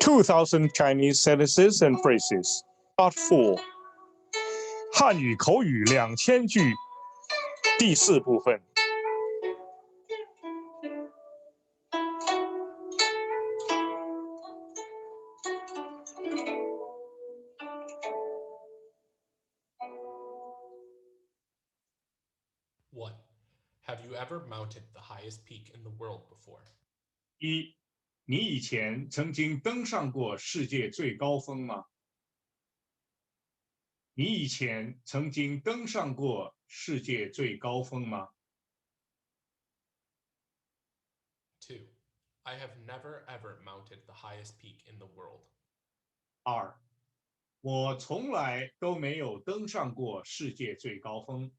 2000 Chinese sentences and phrases. Part 4. 汉语口语2000句第4部分。1. Have you ever mounted the highest peak in the world before? 1. 你以前曾经登上过世界最高峰吗？你以前曾经登上过世界最高峰吗？ 2. I have never ever mounted the highest peak in the world. 2. 我从来都没有登上过世界最高峰。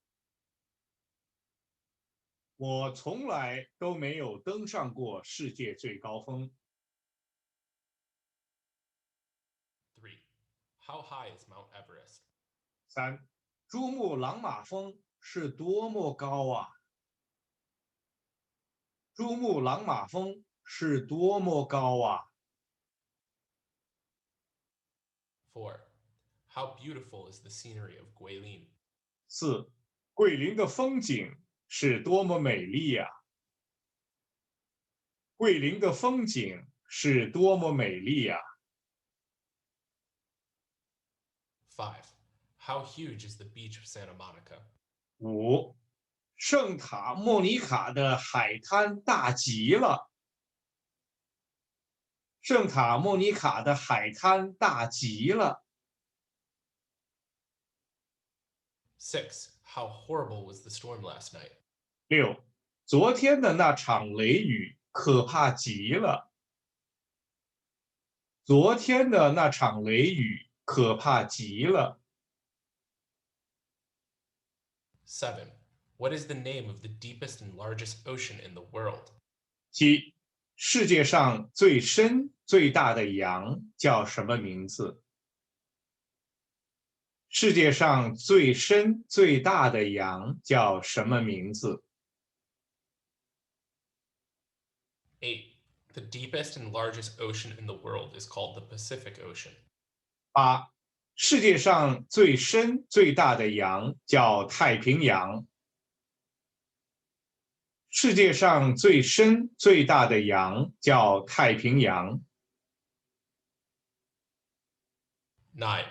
我从来都没有登上过世界最高峰。 3. How high is Mount Everest? 3. 珠穆朗玛峰是多么高啊！珠穆朗玛峰是多么高啊！ 4. How beautiful is the scenery of Guilin? 4. 桂林的风景是多么美丽呀！桂林的风景是多么美丽呀！ 5. How huge is the beach of Santa Monica? 5. 圣塔莫尼卡的海滩大极了。圣塔莫尼卡的海滩大极了。 6. How horrible was the storm last night? 6. 昨天的那场雷雨可怕极了。昨天的那场雷雨可怕极了。 7. What is the name of the deepest and largest ocean in the world? 7. 世界上最深最大的洋叫什么名字？世界上最深最大的洋叫什么名字？ 8. The deepest and largest ocean in the world is called the Pacific Ocean. 8. 世界上最深最大的洋叫太平洋。世界上最深最大的洋叫太平洋。 9.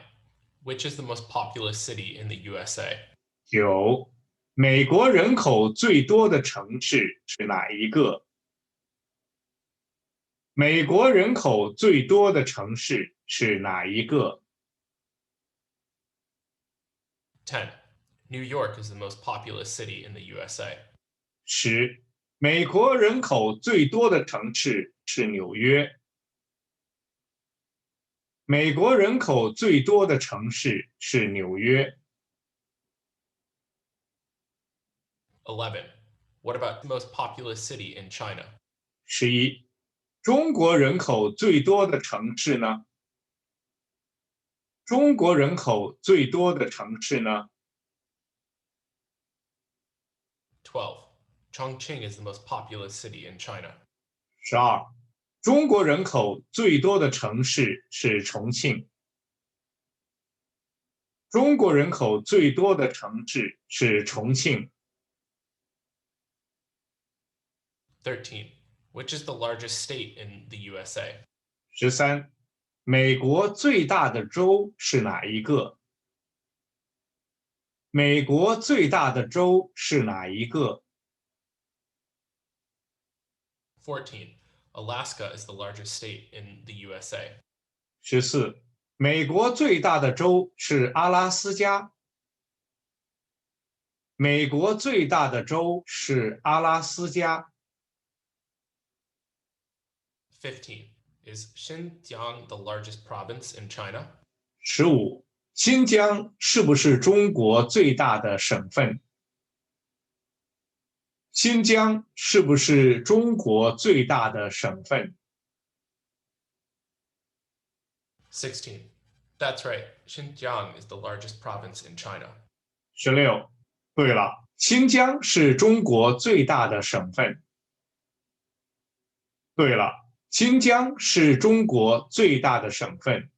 Which is the most populous city in the USA? 9. 美国人口最多的城市是哪一个？美国人口最多的城市是哪一个？ 10. New York is the most populous city in the USA. 10. 美国人口最多的城市是纽约。美国人口最多的城市是纽约。 11. What about the most populous city in China? 11. 中国人口最多的城市呢？中国人口最多的城市呢？ 12. Chongqing is the most populous city in China. 12. 中国人口最多的城市是重庆。中国人口最多的城市是重庆。 13. Which is the largest state in the USA? 13. 美国最大的州是哪一个？美国最大的州是哪一个？ 14. Alaska is the largest state in the USA. 14. 美国最大的州是阿拉斯加。美国最大的州是阿拉斯加。 15. Is Xinjiang the largest province in China? 15. 新疆是不是中国最大的省份？新疆是不是中国最大的省份？ 16. That's right. Xinjiang is the largest province in China. 16. 对了，新疆是中国最大的省份。对了，新疆是中国最大的省份。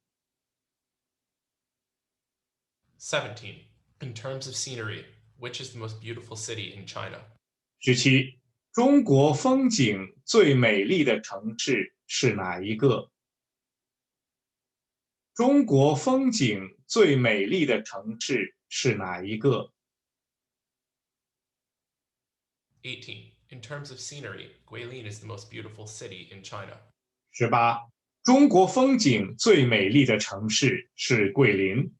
17. In terms of scenery, which is the most beautiful city in China? 17. 中国风景最美丽的城市是哪一个？中国风景最美丽的城市是哪一个？ 18. In terms of scenery, Guilin is the most beautiful city in China. 18. 中国风景最美丽的城市是桂林。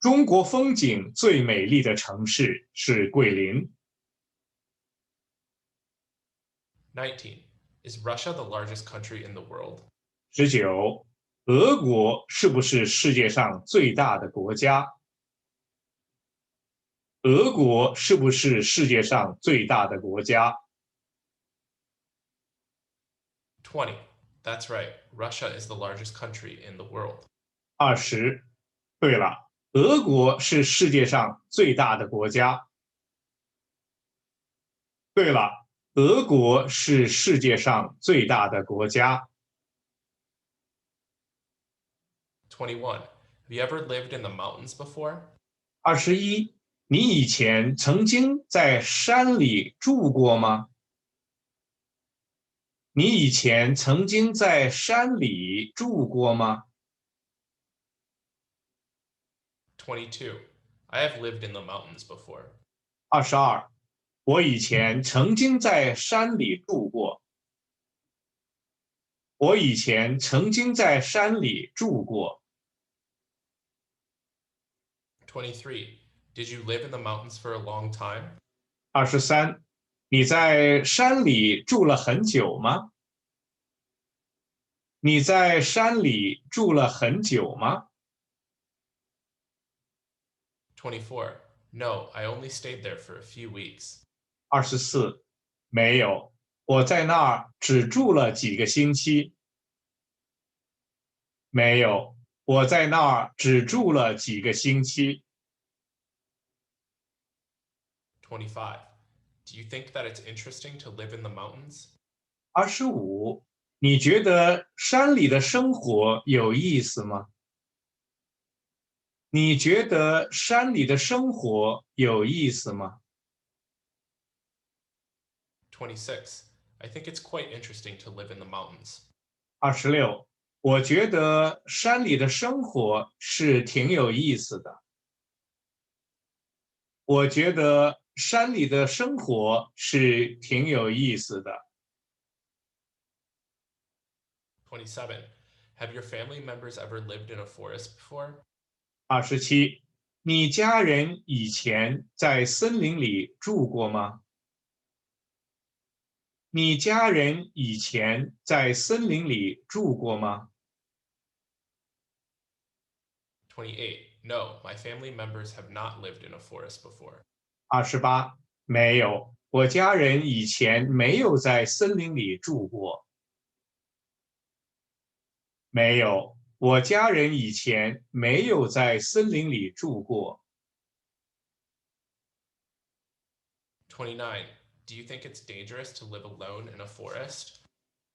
中国风景最美丽的城市是桂林。19. Is Russia the largest country in the world? 19. 俄国是不是世界上最大的国家？俄国是不是世界上最大的国家？ 20. That's right. Russia is the largest country in the world. 20. 对了，俄国是世界上最大的国家。对了，俄国是世界上最大的国家。 21. Have you ever lived in the mountains before? 21. 你以前曾经在山里住过吗？你以前曾经在山里住过吗？ 22. I have lived in the mountains before. 22. 我以前曾经在山里住过。我以前曾经在山里住过。 23. Did you live in the mountains for a long time? 23. 你在山里住了很久吗？你在山里住了很久吗？ 24. No, I only stayed there for a few weeks. 24. 没有，我在那儿只住了几个星期。没有，我在那儿只住了几个星期。 25. Do you think that it's interesting to live in the mountains? 25. 你觉得山里的生活有意思吗？你觉得山里的生活有意思吗？ 26. I think it's quite interesting to live in the mountains. 26. 我觉得山里的生活是挺有意思的。我觉得山里的生活是挺有意思的。 27. Have your family members ever lived in a forest before? 27. 你家人以前在森林里住过吗？你家人以前在森林里住过吗？ 28. No, my family members have not lived in a forest before. 28. 没有，我家人以前没有在森林里住过。没有，我家人以前没有在森林里住过。29. Do you think it's dangerous to live alone in a forest?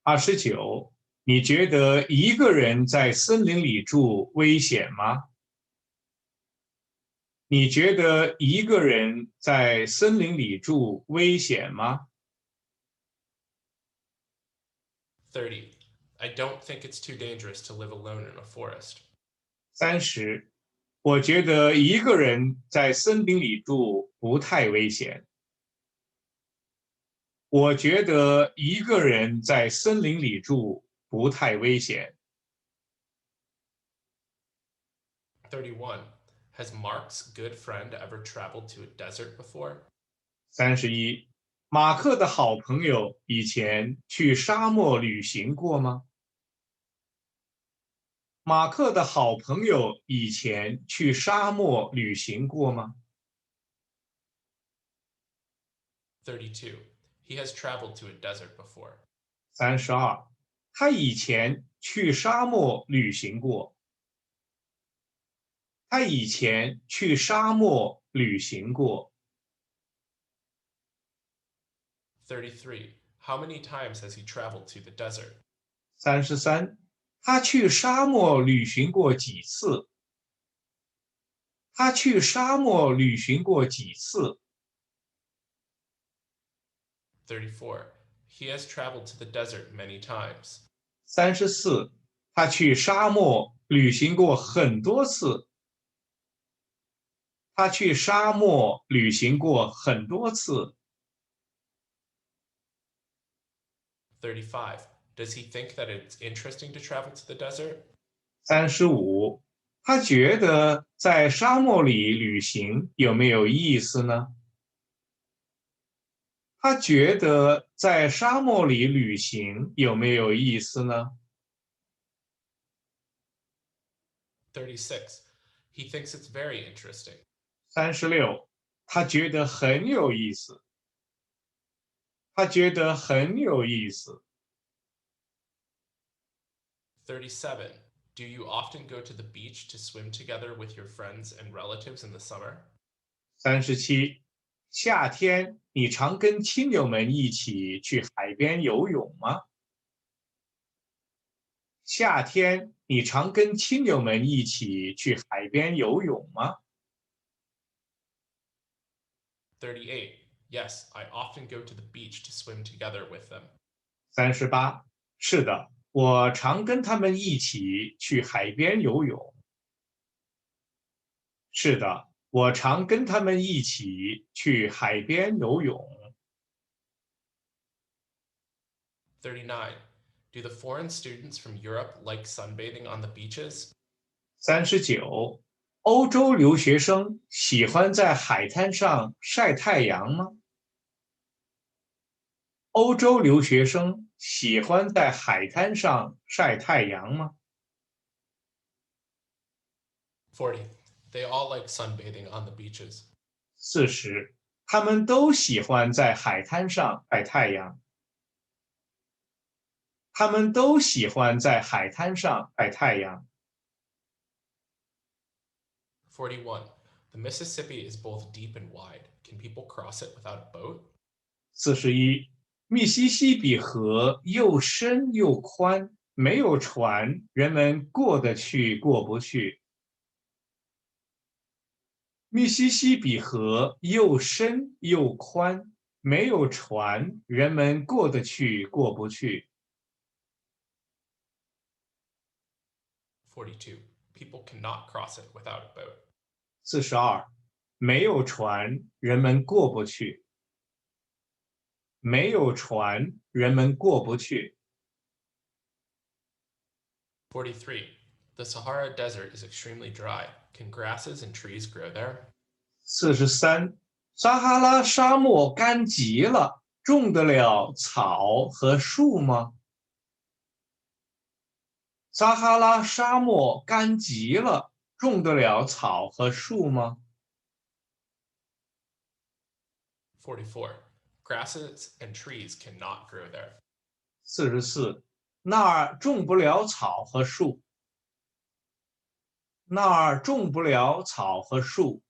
29. 你觉得一个人在森林里住危险吗？你觉得一个人在森林里住危险吗？ 30. I don't think it's too dangerous to live alone in a forest. 30. 我觉得一个人在森林里住不太危险。我觉得一个人在森林里住不太危险。31. Has Mark's good friend ever traveled to a desert before? 31. 马克的好朋友以前去沙漠旅行过吗？马克的好朋友以前去沙漠旅行过吗？ 32. He has traveled to a desert before. 32. 他以前去沙漠旅行过。他以前去沙漠旅行过。 33. How many times has he traveled to the desert? 33，他去沙漠旅行过几次？他去沙漠旅行过几次？ 34. He has traveled to the desert many times. 34，他去沙漠旅行过很多次。他去沙漠旅行过很多次。35. Does he think that it's interesting to travel to the desert? 35，他觉得在沙漠里旅行有没有意思呢？他觉得在沙漠里旅行有没有意思呢？ 36. He thinks it's very interesting. 36，他觉得很有意思。他觉得很有意思。37. Do you often go to the beach to swim together with your friends and relatives in the summer? 37，夏天你常跟亲友们一起去海边游泳吗？夏天你常跟亲友们一起去海边游泳吗？ 38. Yes, I often go to the beach to swim together with them. 38，是的，我常跟他们一起去海边游泳。是的，我常跟他们一起去海边游泳。39. Do the foreign students from Europe like sunbathing on the beaches? 39，欧洲留学生喜欢在海滩上晒太阳吗？欧洲留学生喜欢在海滩上晒太阳吗？ 40. They all like sunbathing on the beaches. 40，他们都喜欢在海滩上晒太阳。他们都喜欢在海滩上晒太阳。41. The Mississippi is both deep and wide. Can people cross it without a boat? 41，密西西比河又深又宽，没有船，人们过得去过不去。密西西比河又深又宽，没有船，人们过得去过不去。42. People cannot cross it without a boat. 42，没有船，人们过不去。没有船，人们过不去。43. The Sahara Desert is extremely dry. Can grasses and trees grow there? 43，撒哈拉沙漠干极了，种得了草和树吗？撒哈拉沙漠干极了，种得了草和树吗？ 44. Grasses and trees cannot grow there. 44，那儿种不了草和树。那儿种不了草和树。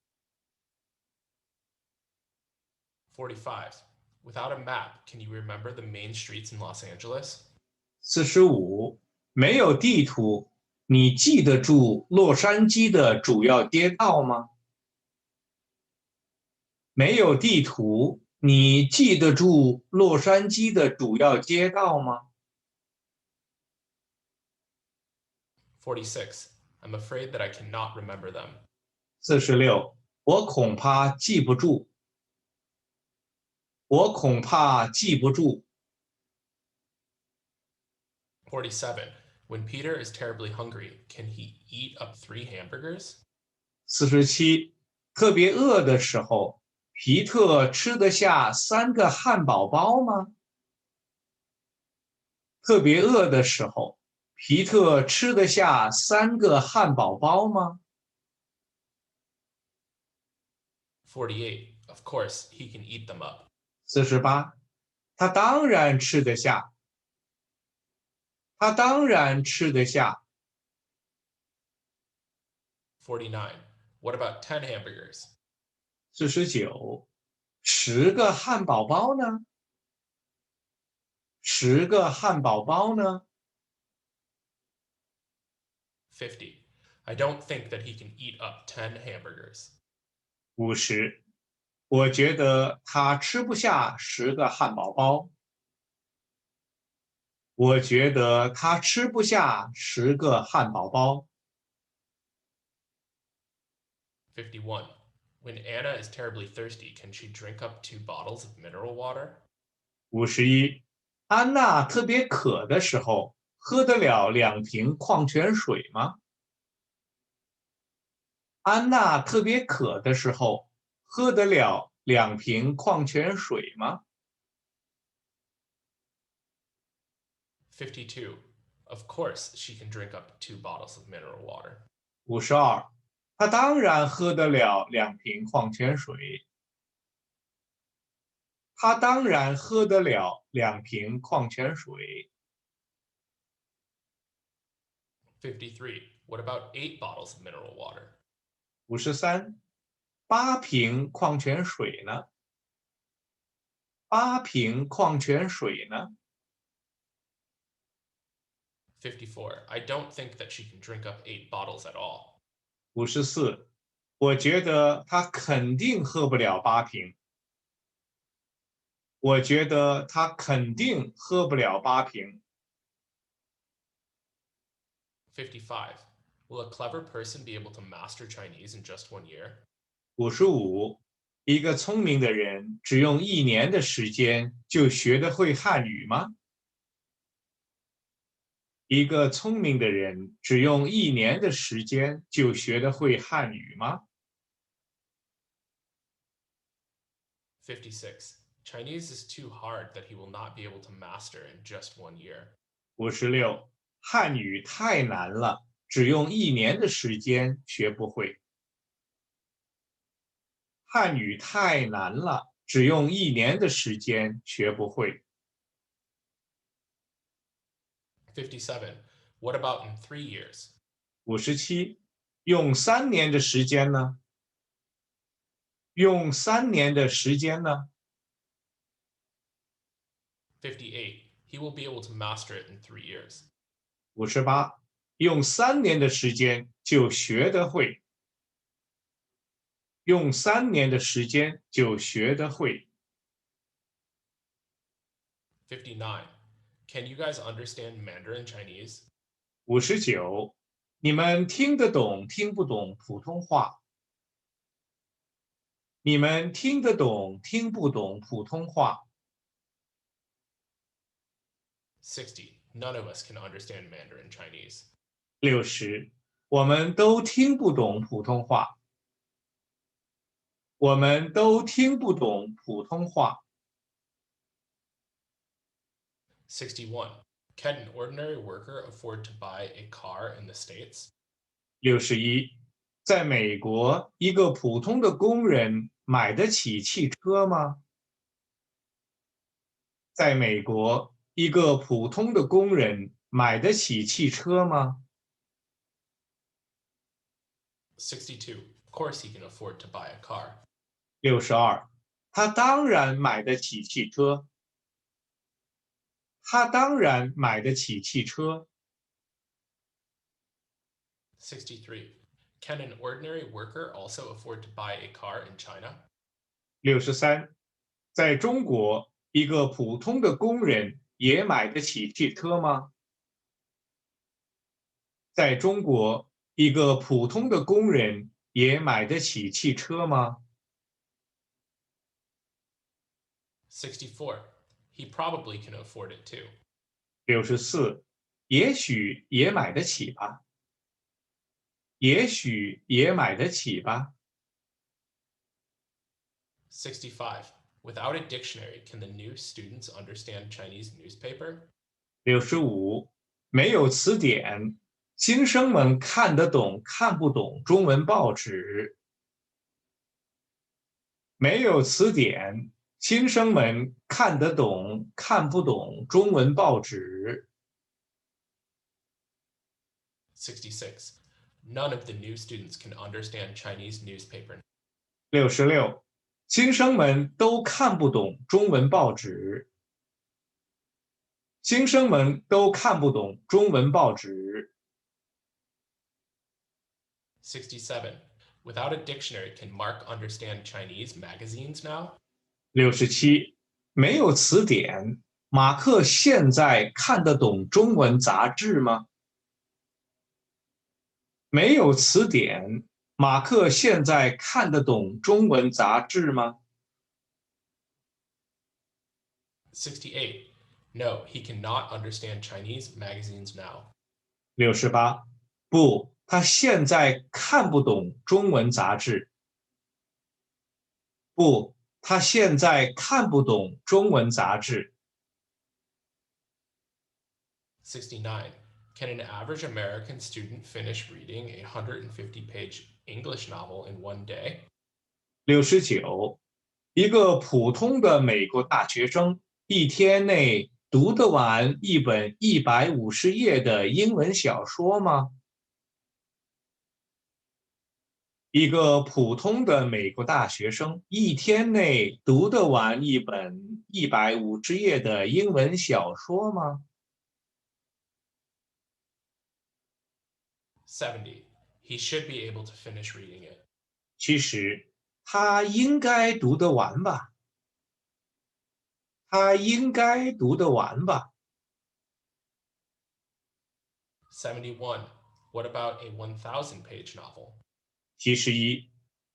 45. Without a map, can you remember the main streets in Los Angeles? 45，没有地图，你记得住洛杉矶的主要街道吗？没有地图，你记得住洛杉矶的主要街道吗？ 46. I'm afraid that I cannot remember them. 46，我恐怕记不住。我恐怕记不住。47. When Peter is terribly hungry, can he eat up 3 hamburgers? 47，特别饿的时候，皮特吃得下3个汉堡包吗？特别饿的时候，皮特吃得下3个汉堡包吗？ 48. Of course, he can eat them up. 48，他当然吃得下。他当然吃得下。49. What about 10 hamburgers? 49，10个汉堡包呢？ 10个汉堡包呢？ 50. I don't think that he can eat up 10 hamburgers. 50. 我觉得他吃不下10个汉堡包。我觉得他吃不下10个汉堡包。 51. When Anna is terribly thirsty, can she drink up 2 bottles of mineral water? 51. 安娜特别渴的时候，喝得了2瓶矿泉水吗？安娜特别渴的时候，喝得了2瓶矿泉水吗？ 52. Of course, she can drink up 2 bottles of mineral water. 52. 她当然喝得了2瓶矿泉水。她当然喝得了2瓶矿泉水。 53. What about 8 bottles of mineral water? 53. 8瓶矿泉水呢？8瓶矿泉水呢？ 54. I don't think that she can drink up 8 bottles at all. 54. 我觉得她肯定喝不了8瓶。我觉得她肯定喝不了8瓶。 55. Will a clever person be able to master Chinese in just 1 year? 55. 一个聪明的人只用1年的时间就学得会汉语吗？一个聪明的人只用1年的时间就学得会汉语吗？ 56. Chinese is too hard that he will not be able to master in just 1 year. 56. 汉语太难了，只用1年的时间学不会。汉语太难了，只用1年的时间学不会。 57. What about in 3 years? 57. 用3年的时间呢？用3年的时间呢？ 58. He will be able to master it in 3 years. 58. 用3年的时间就学得会。用3年的时间就学得会。 59. Can you guys understand Mandarin Chinese? 59. 你们听得懂听不懂普通话？你们听得懂听不懂普通话？ 60. None of us can understand Mandarin Chinese. 60. 我们都听不懂普通话。我们都听不懂普通话。 61. Can an ordinary worker afford to buy a car in the States? 61. 在美国，一个普通的工人买得起汽车吗？在美国，一个普通的工人买得起汽车吗？ 62. Of course he can afford to buy a car. 62. 他当然买得起汽车。他当然买得起汽车。 63. Can an ordinary worker also afford to buy a car in China? 63. 在中国，一个普通的工人也买得起汽车吗？在中国，一个普通的工人也买得起汽车吗？ 64. He probably can afford it too. 64. 也许也买得起吧。也许也买得起吧。 65. Without a dictionary, can the new students understand Chinese newspaper? 65. 没有词典，新生们看得懂看不懂中文报纸。没有词典，新生们看得懂看不懂中文报纸。 66. None of the new students can understand Chinese newspaper. 66. 新生们都看不懂中文报纸。新生们都看不懂中文报纸。67. Without a dictionary, can Mark understand Chinese magazines now? 67. 没有词典，马克现在看得懂中文杂志吗？没有词典，马克现在看得懂中文杂志吗？ 68. No, he cannot understand Chinese magazines now. 68. 不，他现在看不懂中文杂志。不，他现在看不懂中文杂志。69. Can an average American student finish reading a 150-page English novel in one day? 69. 一个普通的美国大学生一天内读得完一本150页的英文小说吗？一个普通的美国大学生一天内读得完一本150页的英文小说吗？ 70. He should be able to finish reading it. 其实他应该读得完吧？他应该读得完吧？ 71. What about a 1,000-page novel? 71.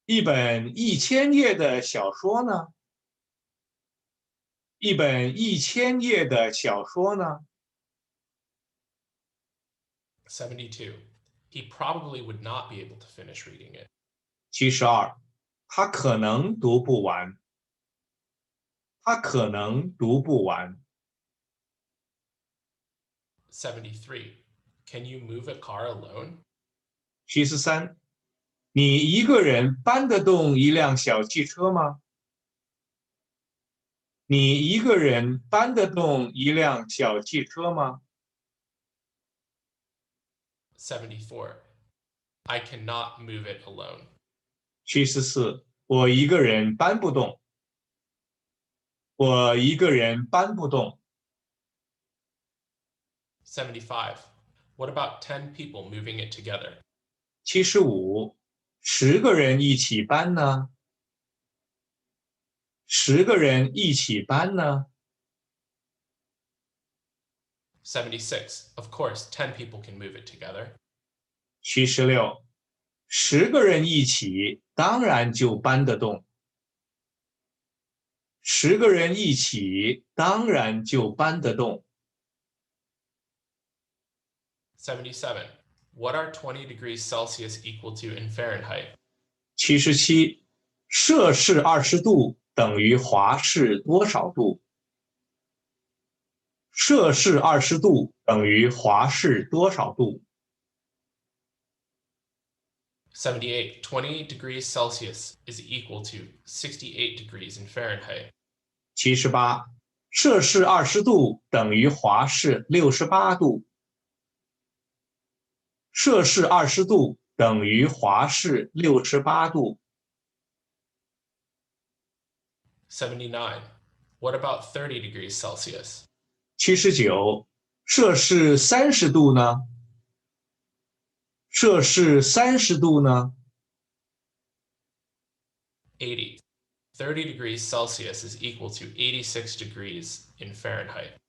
一本1000页的小说呢？一本1000页的小说呢？ 72. He probably would not be able to finish reading it. 72. 他可能读不完。他可能读不完。 73. Can you move a car alone? 73. 你一个人搬得动一辆小汽车吗？你一个人搬得动一辆小汽车吗？ 74. I cannot move it alone. 74. 我一个人搬不动。我一个人搬不动。 75. What about 10 people moving it together? 75. 10个人一起搬呢？10个人一起搬呢？ 76. Of course, 10 people can move it together. 76. 10个人一起，当然就搬得动。10个人一起，当然就搬得动。77. What are 20 degrees Celsius equal to in Fahrenheit? 77. 摄氏20度等于华氏多少度？摄氏20度等于华氏多少度？ 78. 20 degrees Celsius is equal to 68 degrees in Fahrenheit. 78. 摄氏20度等于华氏68度。摄氏20度等于华氏68度。 79. What about 30 degrees Celsius? 79. 摄氏30度呢？摄氏30度呢？ 80. 30 degrees Celsius is equal to 86 degrees in Fahrenheit.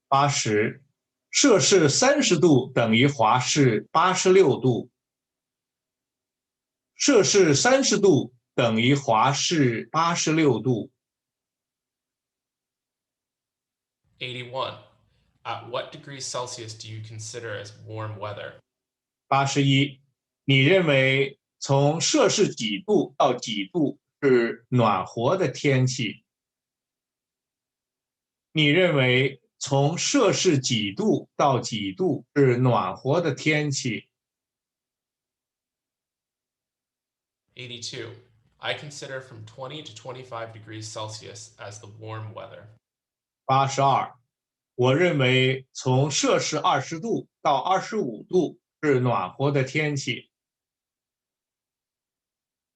80. 摄氏30度等于华氏86度。摄氏30度等于华氏86度。 81. At what degrees Celsius do you consider as warm weather? 81. 你认为从摄氏几度到几度是暖和的天气？你认为从摄氏几度到几度是暖和的天气？ 82. I consider from 20 to 25 degrees Celsius as the warm weather. 82. 我认为从摄氏20度到25度是暖和的天气。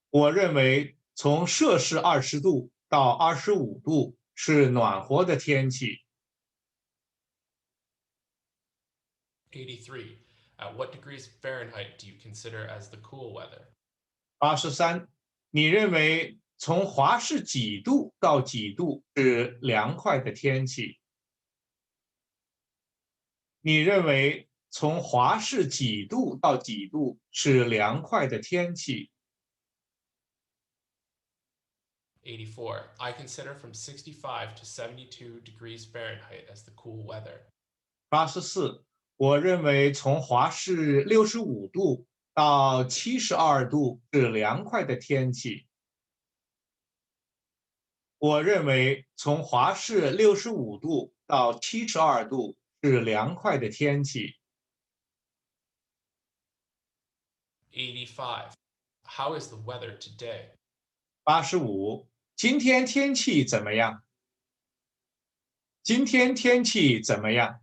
我认为从摄氏20度到25度是暖和的天气。83. At what degrees Fahrenheit do you consider as the cool weather? 83，你认为从华氏几度到几度是凉快的天气？你认为从华氏几度到几度是凉快的天气？ 84. I consider from 65 to 72 degrees Fahrenheit as the cool weather. 84，我认为从华氏65度到72度是凉快的天气。我认为从华氏65度到72度是凉快的天气。85. How is the weather today? 85，今天天气怎么样？今天天气怎么样？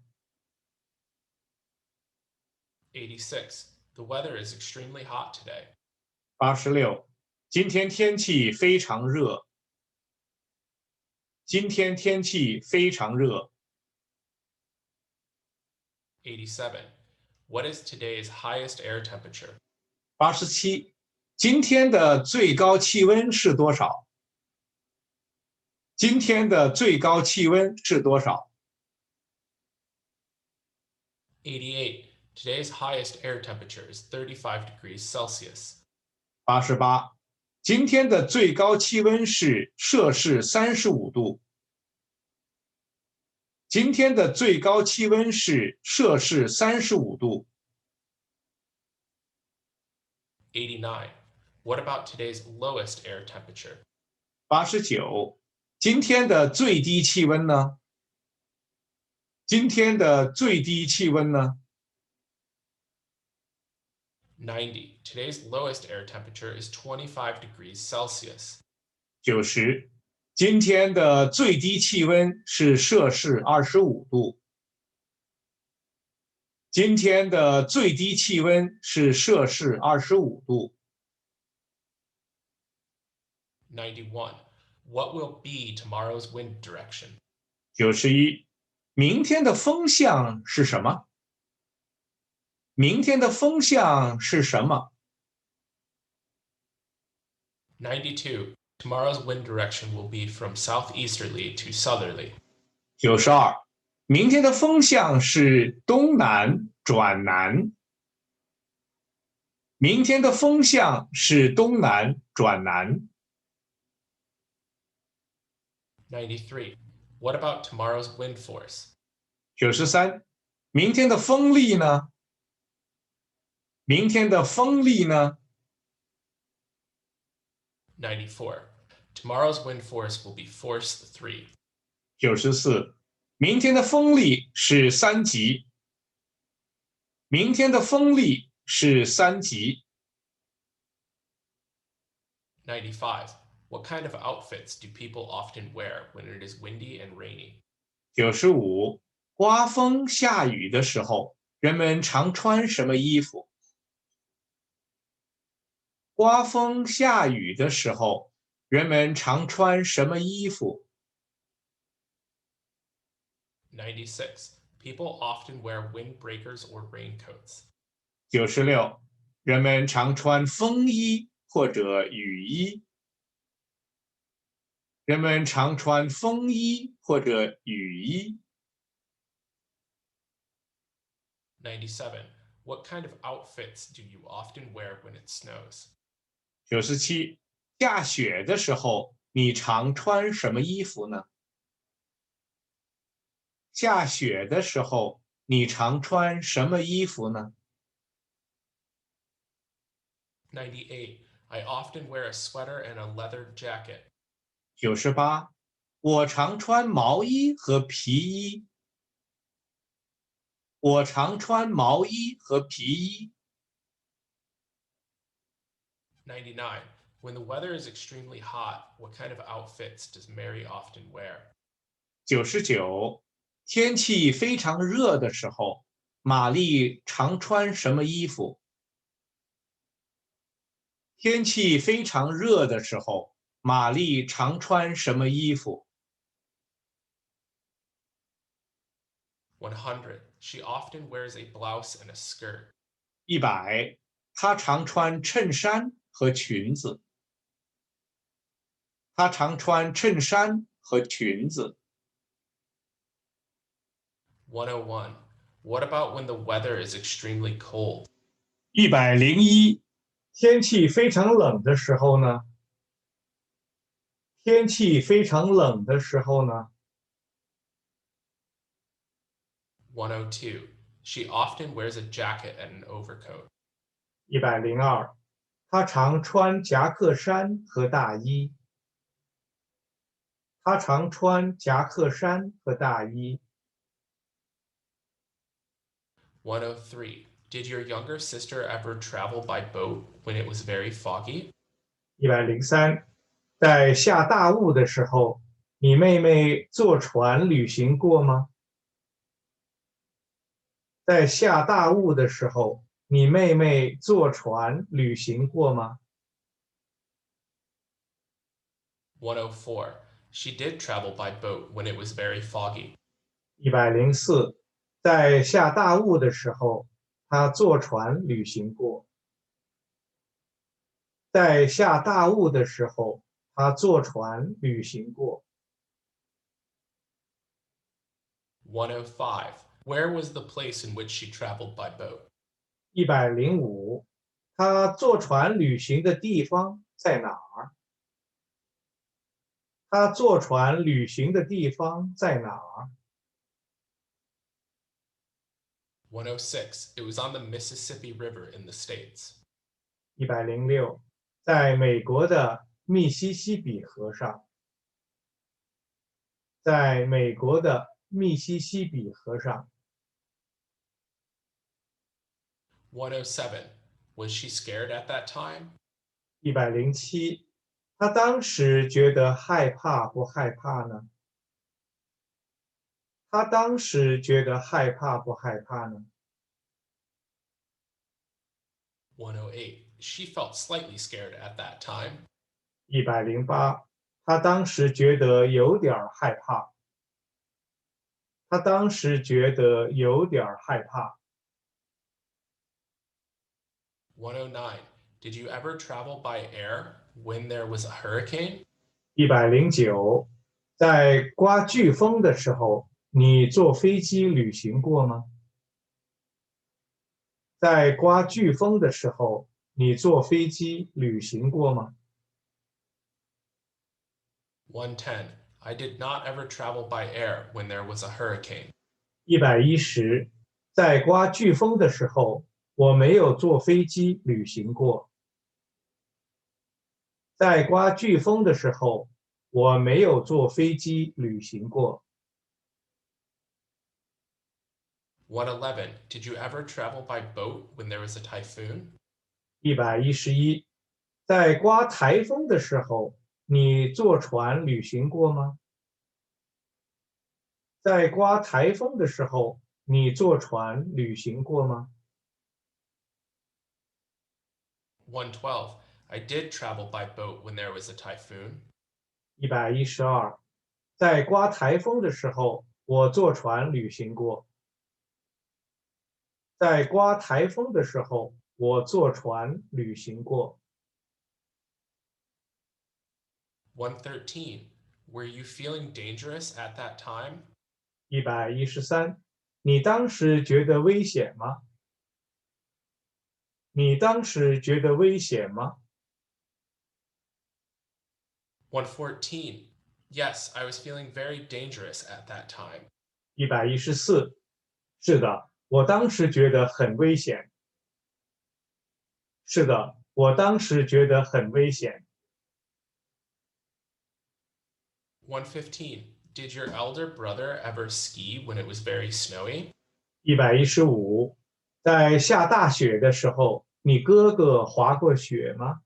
86. The weather is extremely hot today. 86，今天天气非常热。今天天气非常热。 87. What is today's highest air temperature? 87，今天的最高气温是多少？今天的最高气温是多少？ 88. Today's highest air temperature is 35 degrees Celsius. 88，今天的最高气温是摄氏35度。今天的最高气温是摄氏35度。 89. What about today's lowest air temperature? 89，今天的最低气温呢？今天的最低气温呢？ 90. Today's lowest air temperature is 25 degrees Celsius. 90，今天的最低气温是摄氏25度。今天的最低气温是摄氏25度。 91. What will be tomorrow's wind direction? 91，明天的风向是什么？明天的风向是什么？ 92. Tomorrow's wind direction will be from southeasterly to southerly. 92，明天的风向是东南转南。明天的风向是东南转南。 93. What about tomorrow's wind force? 93，明天的风力呢？明天的风力呢？ 94. Tomorrow's wind force will be force 3. 94，明天的风力是3级。明天的风力是3级。 95. What kind of outfits do people often wear when it is windy and rainy? 95，刮风下雨的时候，人们常穿什么衣服？刮风下雨的时候，人们常穿什么衣服？ 96. People often wear windbreakers or raincoats. 96，人们常穿风衣或者雨衣。人们常穿风衣或者雨衣。 97. What kind of outfits do you often wear when it snows? 97，下雪的时候，你常穿什么衣服呢？下雪的时候，你常穿什么衣服呢？ 98. I often wear a sweater and a leather jacket. 98，我常穿毛衣和皮衣。我常穿毛衣和皮衣。 99. When the weather is extremely hot, what kind of outfits does Mary often wear? 99，天气非常热的时候，玛丽常穿什么衣服？天气非常热的时候，玛丽常穿什么衣服？ 100. She often wears a blouse and a skirt. 100，她常穿衬衫和裙子。她常穿衬衫和裙子。101. What about when the weather is extremely cold? 101，天气非常冷的时候呢？天气非常冷的时候呢？ 102. She often wears a jacket and an overcoat. 102，她常穿夹克衫和大衣。她常穿夹克衫和大衣。103. Did your younger sister ever travel by boat when it was very foggy? 103，在下大雾的时候，你妹妹坐船旅行过吗？在下大雾的时候，你妹妹坐船旅行过吗？ 104. She did travel by boat when it was very foggy. 104，在下大雾的时候，她坐船旅行过。在下大雾的时候，她坐船旅行过。105. Where was the place in which she traveled by boat? 105，她坐船旅行的地方在哪儿？她坐船旅行的地方在哪儿？ 106. It was on the Mississippi River in the States. 106，在美国的密西西比河上。在美国的密西西比河上。107. Was she scared at that time? 107，他当时觉得害怕不害怕呢？他当时觉得害怕不害怕呢？ 108. She felt slightly scared at that time. 108，他当时觉得有点害怕。他当时觉得有点害怕。109. Did you ever travel by air when there was a hurricane? 109，在刮飓风的时候，你坐飞机旅行过吗？在刮飓风的时候，你坐飞机旅行过吗？ 110. I did not ever travel by air when there was a hurricane. 110，在刮飓风的时候，我没有坐飞机旅行过。在刮飓风的时候，我没有坐飞机旅行过。111. Did you ever travel by boat when there was a typhoon? 111，在刮台风的时候，你坐船旅行过吗？在刮台风的时候，你坐船旅行过吗？ 112. I did travel by boat when there was a typhoon. 112，在刮台风的时候，我坐船旅行过。在刮台风的时候，我坐船旅行过。113. Were you feeling dangerous at that time? 113，你当时觉得危险吗？你当时觉得危险吗？ 114. Yes, I was feeling very dangerous at that time. 114，是的，我当时觉得很危险。是的，我当时觉得很危险。115. Did your elder brother ever ski when it was very snowy? 115，在下大雪的时候，你哥哥滑过雪吗？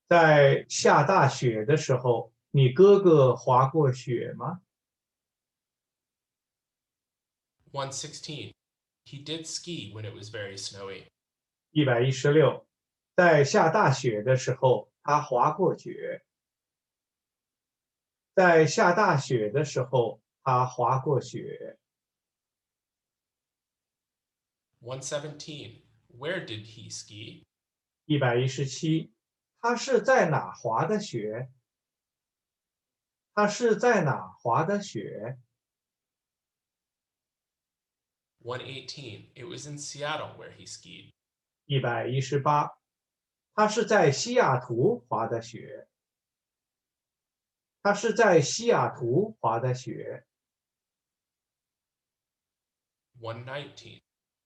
在下大雪的时候，你哥哥滑过雪吗？ 116. He did ski when it was very snowy. 116，在下大雪的时候，他滑过雪。在下大雪的时候，他滑过雪。117. Where did he ski? 117，他是在哪滑的雪？他是在哪滑的雪？ 118. It was in Seattle where he skied. 118，他是在西雅图滑的雪。他是在西雅图滑的雪。119.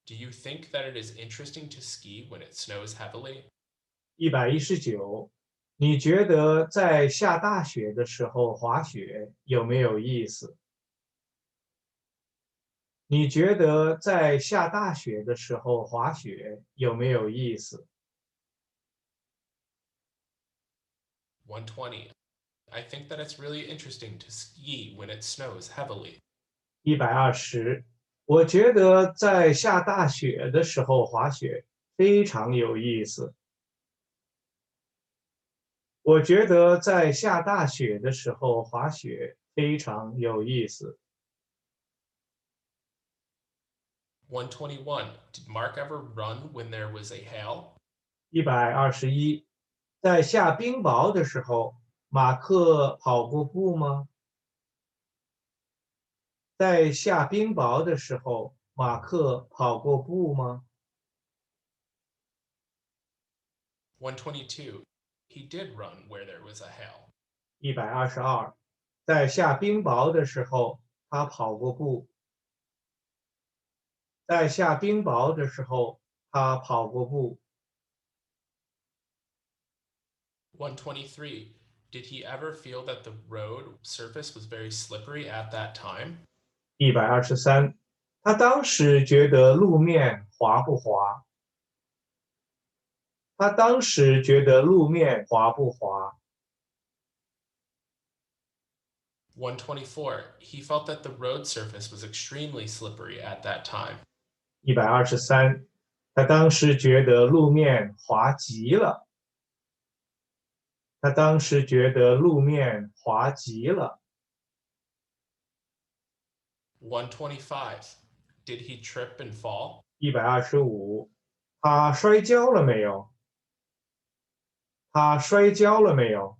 Do you think that it is interesting to ski when it snows heavily? 119，你觉得在下大雪的时候滑雪有没有意思？你觉得在下大雪的时候滑雪有没有意思？ 120. I think that it's really interesting to ski when it snows heavily. 120，我觉得在下大雪的时候滑雪非常有意思。我觉得在下大雪的时候滑雪非常有意思。121. Did Mark ever run when there was a hail? 121，在下冰雹的时候，马克跑过步吗？在下冰雹的时候，马克跑过步吗？ 122. He did run where there was a hail. 122，在下冰雹的时候，他跑过步。在下冰雹的时候，他跑过步。123. Did he ever feel that the road surface was very slippery at that time? 123，他当时觉得路面滑不滑？他当时觉得路面滑不滑？ 124. He felt that the road surface was extremely slippery at that time. 123，他当时觉得路面滑极了。他当时觉得路面滑极了。125. Did he trip and fall? 125，他摔跤了没有？他摔跤了没有？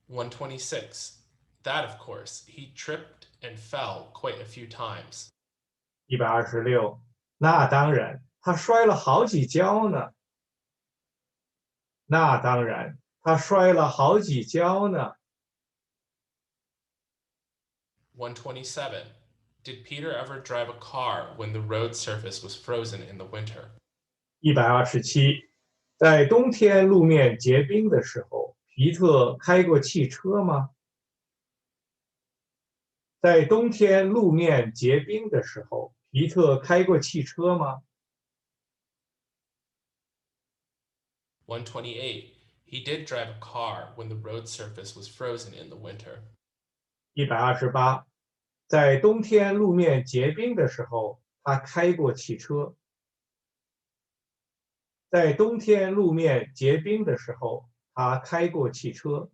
126. That, of course, he tripped and fell quite a few times. 126，那当然，他摔了好几跤呢。那当然，他摔了好几跤呢。127. Did Peter ever drive a car when the road surface was frozen in the winter? 127，在冬天路面结冰的时候，皮特开过汽车吗？在冬天路面结冰的时候，皮特开过汽车吗？ 128. He did drive a car when the road surface was frozen in the winter. 128，在冬天路面结冰的时候，他开过汽车。在冬天路面结冰的时候，他开过汽车。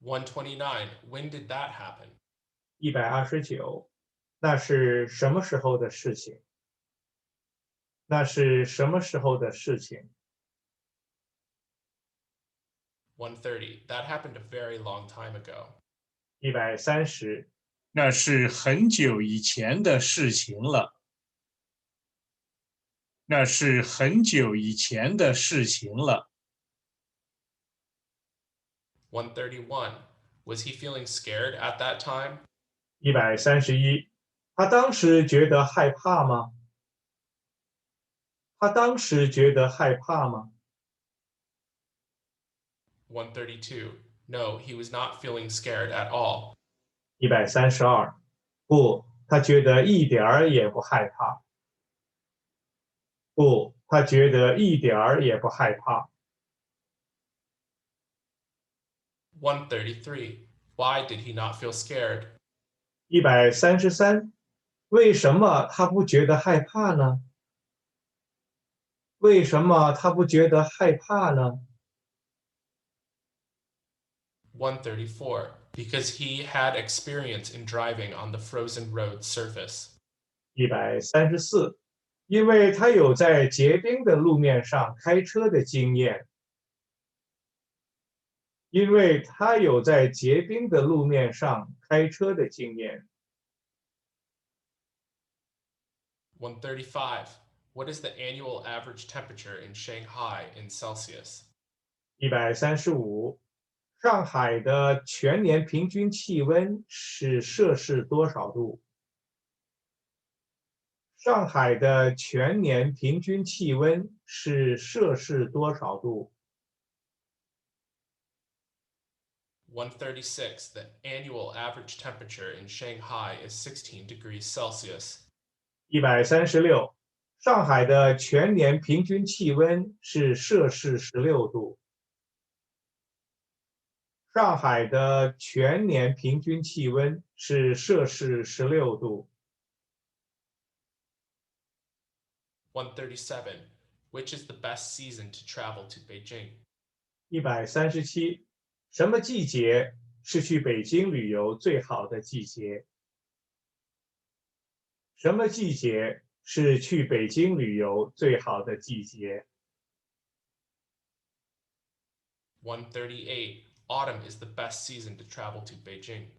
129. When did that happen? 129，那是什么时候的事情？那是什么时候的事情？ 130. That happened a very long time ago. 130，那是很久以前的事情了。那是很久以前的事情了。131. Was he feeling scared at that time? 131，他当时觉得害怕吗？他当时觉得害怕吗？ 132. No, he was not feeling scared at all. 132，不，他觉得一点儿也不害怕。不，他觉得一点儿也不害怕。133. Why did he not feel scared? 133，为什么他不觉得害怕呢？为什么他不觉得害怕呢？ 134. Because he had experience in driving on the frozen road surface. 134，因为他有在结冰的路面上开车的经验。因为他有在结冰的路面上开车的经验。135. What is the annual average temperature in Shanghai in Celsius? 135，上海的全年平均气温是摄氏多少度？上海的全年平均气温是摄氏多少度？ 136. The annual average temperature in Shanghai is 16 degrees Celsius. 136，上海的全年平均气温是摄氏16度。上海的全年平均气温是摄氏16度。137. Which is the best season to travel to Beijing? 137，什么季节是去北京旅游最好的季节？什么季节是去北京旅游最好的季节？ 138. Autumn is the best season to travel to Beijing.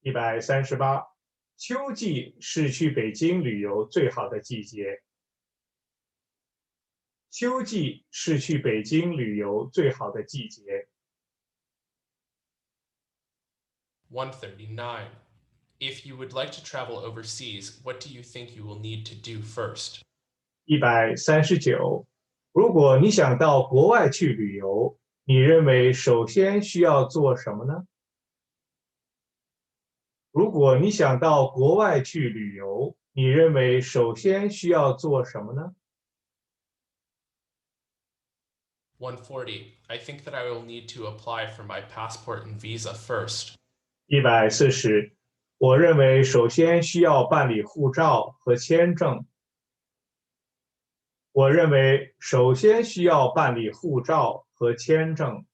138，秋季是去北京旅游最好的季节。秋季是去北京旅游最好的季节。139. If you would like to travel overseas, what do you think you will need to do first? 139，如果你想到国外去旅游，你认为首先需要做什么呢？如果你想到国外去旅游，你认为首先需要做什么呢？ 140. I think that I will need to apply for my passport and visa first. 140，我认为首先需要办理护照和签证。我认为首先需要办理护照和签证。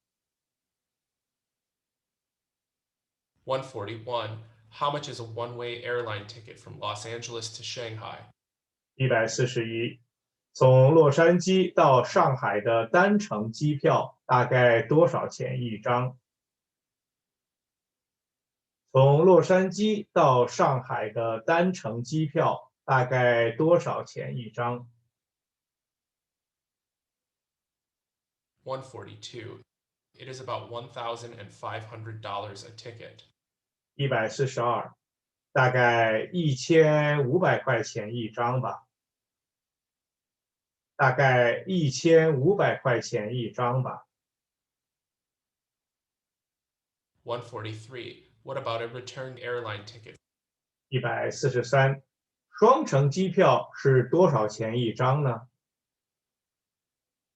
141. How much is a one-way airline ticket from Los Angeles to Shanghai? 141，从洛杉矶到上海的单程机票大概多少钱一张？从洛杉矶到上海的单程机票大概多少钱一张？ 142. It is about $1,500 a ticket. 142，大概1500块钱一张吧。大概1500块钱一张吧。143. What about a return airline ticket? 143，双程机票是多少钱一张呢？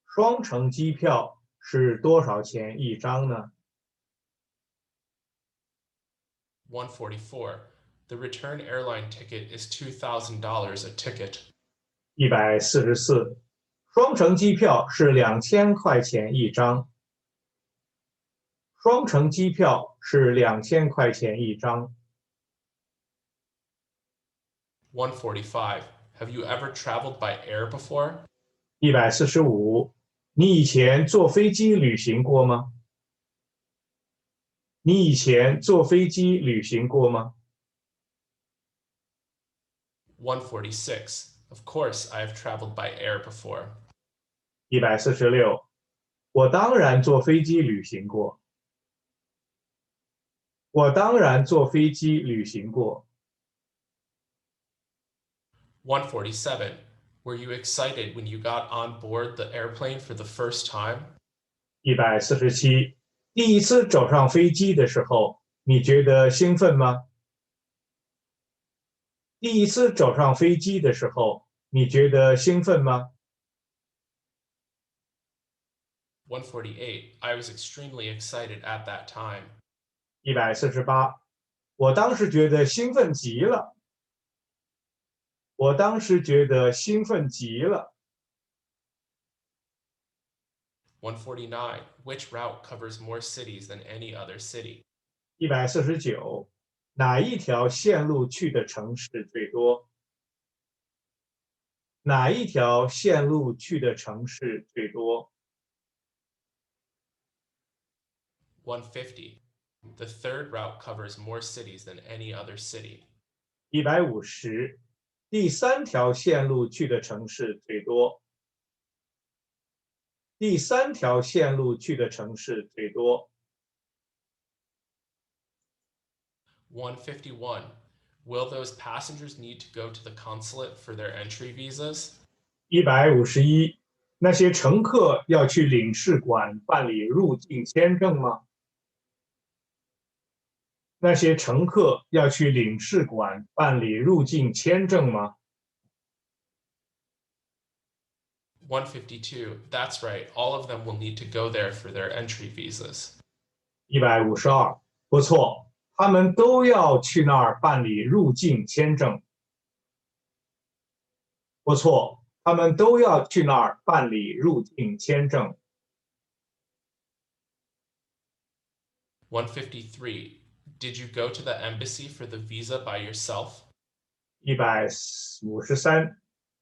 双程机票是多少钱一张呢？ 144. The return airline ticket is $2,000 a ticket. 144，双程机票是2000块钱一张。双程机票是2000块钱一张。145. Have you ever traveled by air before? 145，你以前坐飞机旅行过吗？你以前坐飞机旅行过吗？ 146. Of course, I have traveled by air before. 146，我当然坐飞机旅行过。我当然坐飞机旅行过。147. Were you excited when you got on board the airplane for the first time? 147，第一次走上飞机的时候，你觉得兴奋吗？第一次走上飞机的时候，你觉得兴奋吗？ 148. I was extremely excited at that time. 148，我当时觉得兴奋极了。我当时觉得兴奋极了。149. Which route covers more cities than any other city? 149，哪一条线路去的城市最多？哪一条线路去的城市最多？ 150. The third route covers more cities than any other city. 150，第三条线路去的城市最多。第三条线路去的城市最多。151. Will those passengers need to go to the consulate for their entry visas? 151，那些乘客要去领事馆办理入境签证吗？那些乘客要去领事馆办理入境签证吗？ 152. That's right. All of them will need to go there for their entry visas. 152，不错，他们都要去那儿办理入境签证。不错，他们都要去那儿办理入境签证。153. Did you go to the embassy for the visa by yourself? 153，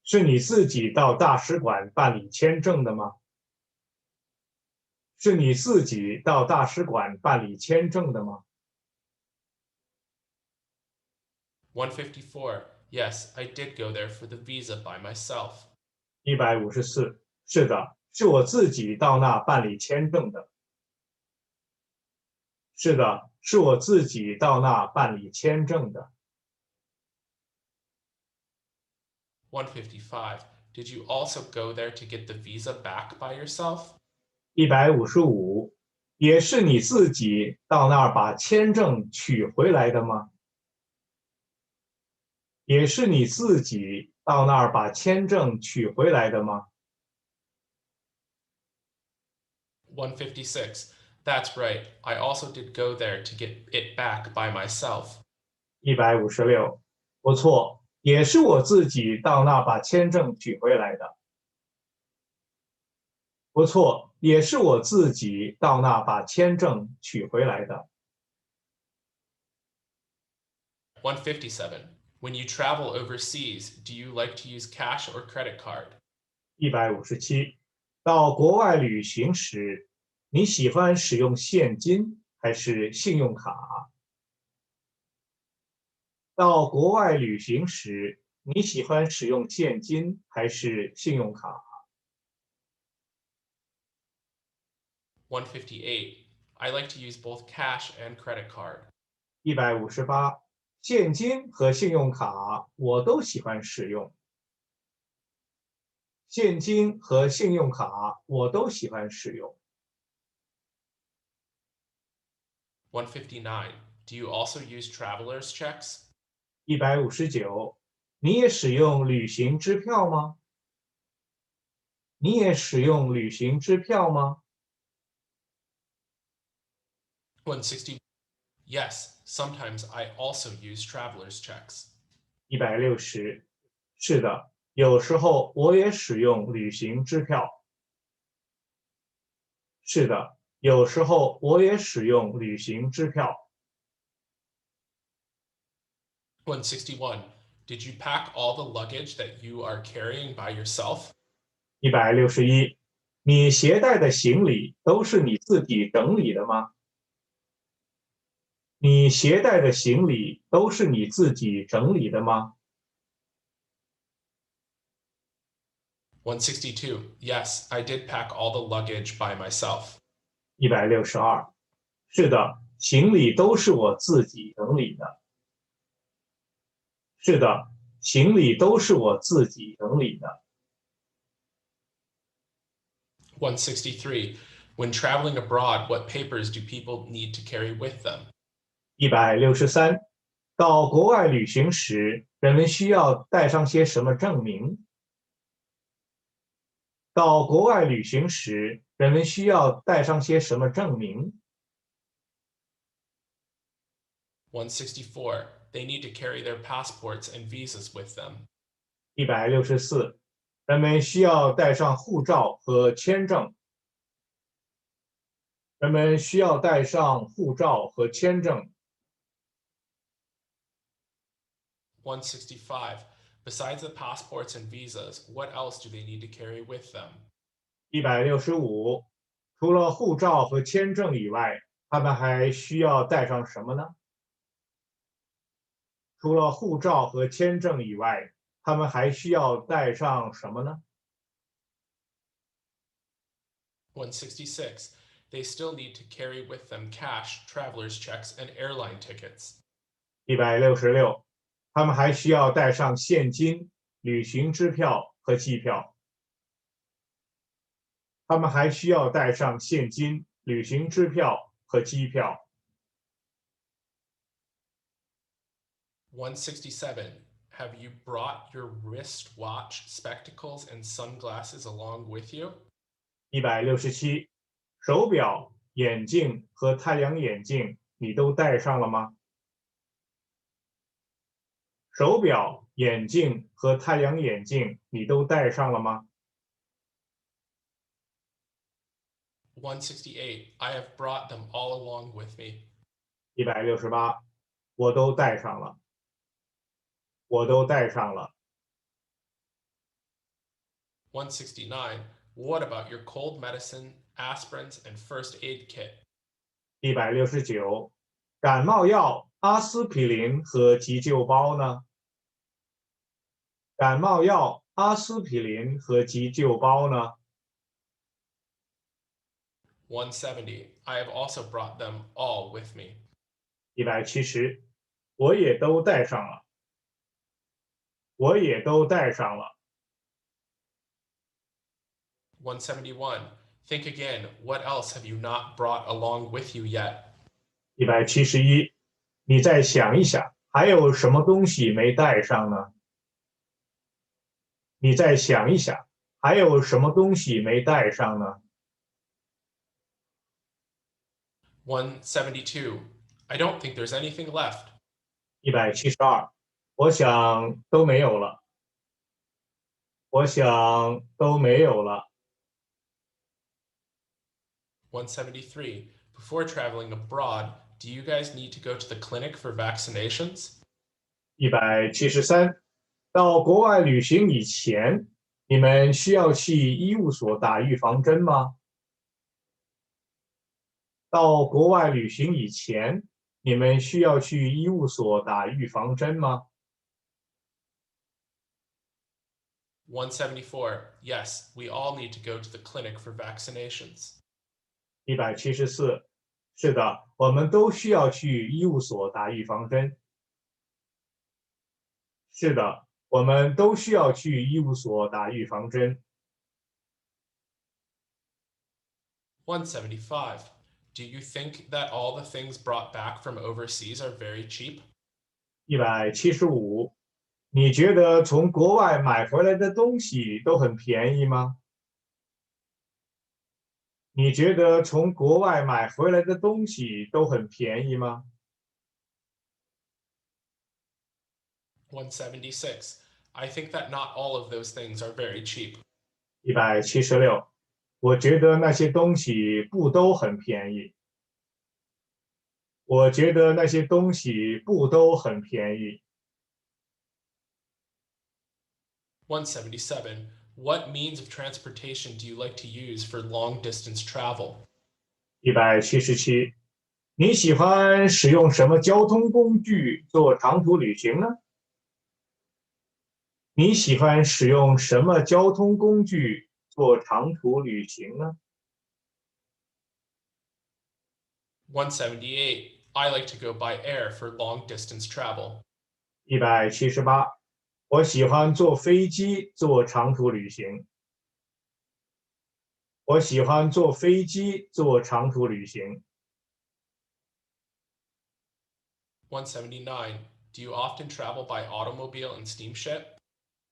是你自己到大使馆办理签证的吗？是你自己到大使馆办理签证的吗？ 154. Yes, I did go there for the visa by myself. 154，是的，是我自己到那办理签证的。是的，是我自己到那办理签证的。155. Did you also go there to get the visa back by yourself? 155，也是你自己到那儿把签证取回来的吗？也是你自己到那儿把签证取回来的吗？ 156. That's right. I also did go there to get it back by myself. 156，不错，也是我自己到那把签证取回来的。不错，也是我自己到那把签证取回来的。157. When you travel overseas, do you like to use cash or credit card? 157，到国外旅行时，你喜欢使用现金还是信用卡？到国外旅行时，你喜欢使用现金还是信用卡？ 158. I like to use both cash and credit card. 158，现金和信用卡我都喜欢使用。现金和信用卡我都喜欢使用。159. Do you also use traveler's checks? 159，你也使用旅行支票吗？你也使用旅行支票吗？ 160. Yes, sometimes I also use traveler's checks. 160，是的，有时候我也使用旅行支票。是的，有时候我也使用旅行支票。161. Did you pack all the luggage that you are carrying by yourself? 161，你携带的行李都是你自己整理的吗？你携带的行李都是你自己整理的吗？ 162. Yes, I did pack all the luggage by myself. 162，是的，行李都是我自己整理的。是的，行李都是我自己整理的。163. When traveling abroad, what papers do people need to carry with them? 163，到国外旅行时，人们需要带上些什么证明？到国外旅行时，人们需要带上些什么证明？ 164. They need to carry their passports and visas with them. 164，人们需要带上护照和签证。人们需要带上护照和签证。165. Besides the passports and visas, what else do they need to carry with them? 165，除了护照和签证以外，他们还需要带上什么呢？除了护照和签证以外，他们还需要带上什么呢？ 166. They still need to carry with them cash, traveler's checks, and airline tickets. 166，他们还需要带上现金、旅行支票和机票。他们还需要带上现金、旅行支票和机票。167. Have you brought your wristwatch, spectacles, and sunglasses along with you? 167，手表、眼镜和太阳眼镜你都带上了吗？手表、眼镜和太阳眼镜你都带上了吗？ 168. I have brought them all along with me. 168，我都带上了，我都带上了。 169. What about your cold medicine, aspirins, and first aid kit? 169，感冒药、阿司匹林和急救包呢？感冒药、阿司匹林和急救包呢？ 170. I have also brought them all with me. 170，我也都带上了，我也都带上了。 171. Think again. What else have you not brought along with you yet? 171，你再想一想，还有什么东西没带上呢？你再想一想，还有什么东西没带上呢？ 172. I don't think there's anything left. 172，我想都没有了，我想都没有了。 173. Before traveling abroad, do you guys need to go to the clinic for vaccinations? 173，到国外旅行以前，你们需要去医务所打预防针吗？到国外旅行以前，你们需要去医务所打预防针吗？ 174. Yes, we all need to go to the clinic for vaccinations. 174，是的，我们都需要去医务所打预防针。是的，我们都需要去医务所打预防针。175. Do you think that all the things brought back from overseas are very cheap? 175，你觉得从国外买回来的东西都很便宜吗？你觉得从国外买回来的东西都很便宜吗？ 176. I think that not all of those things are very cheap. 176，我觉得那些东西不都很便宜。我觉得那些东西不都很便宜。 177. What means of transportation do you like to use for long distance travel? 177，你喜欢使用什么交通工具做长途旅行呢？你喜欢使用什么交通工具做长途旅行呢？ 178. I like to go by air for long distance travel. 178，我喜欢坐飞机做长途旅行。我喜欢坐飞机做长途旅行。 179. Do you often travel by automobile and steamship?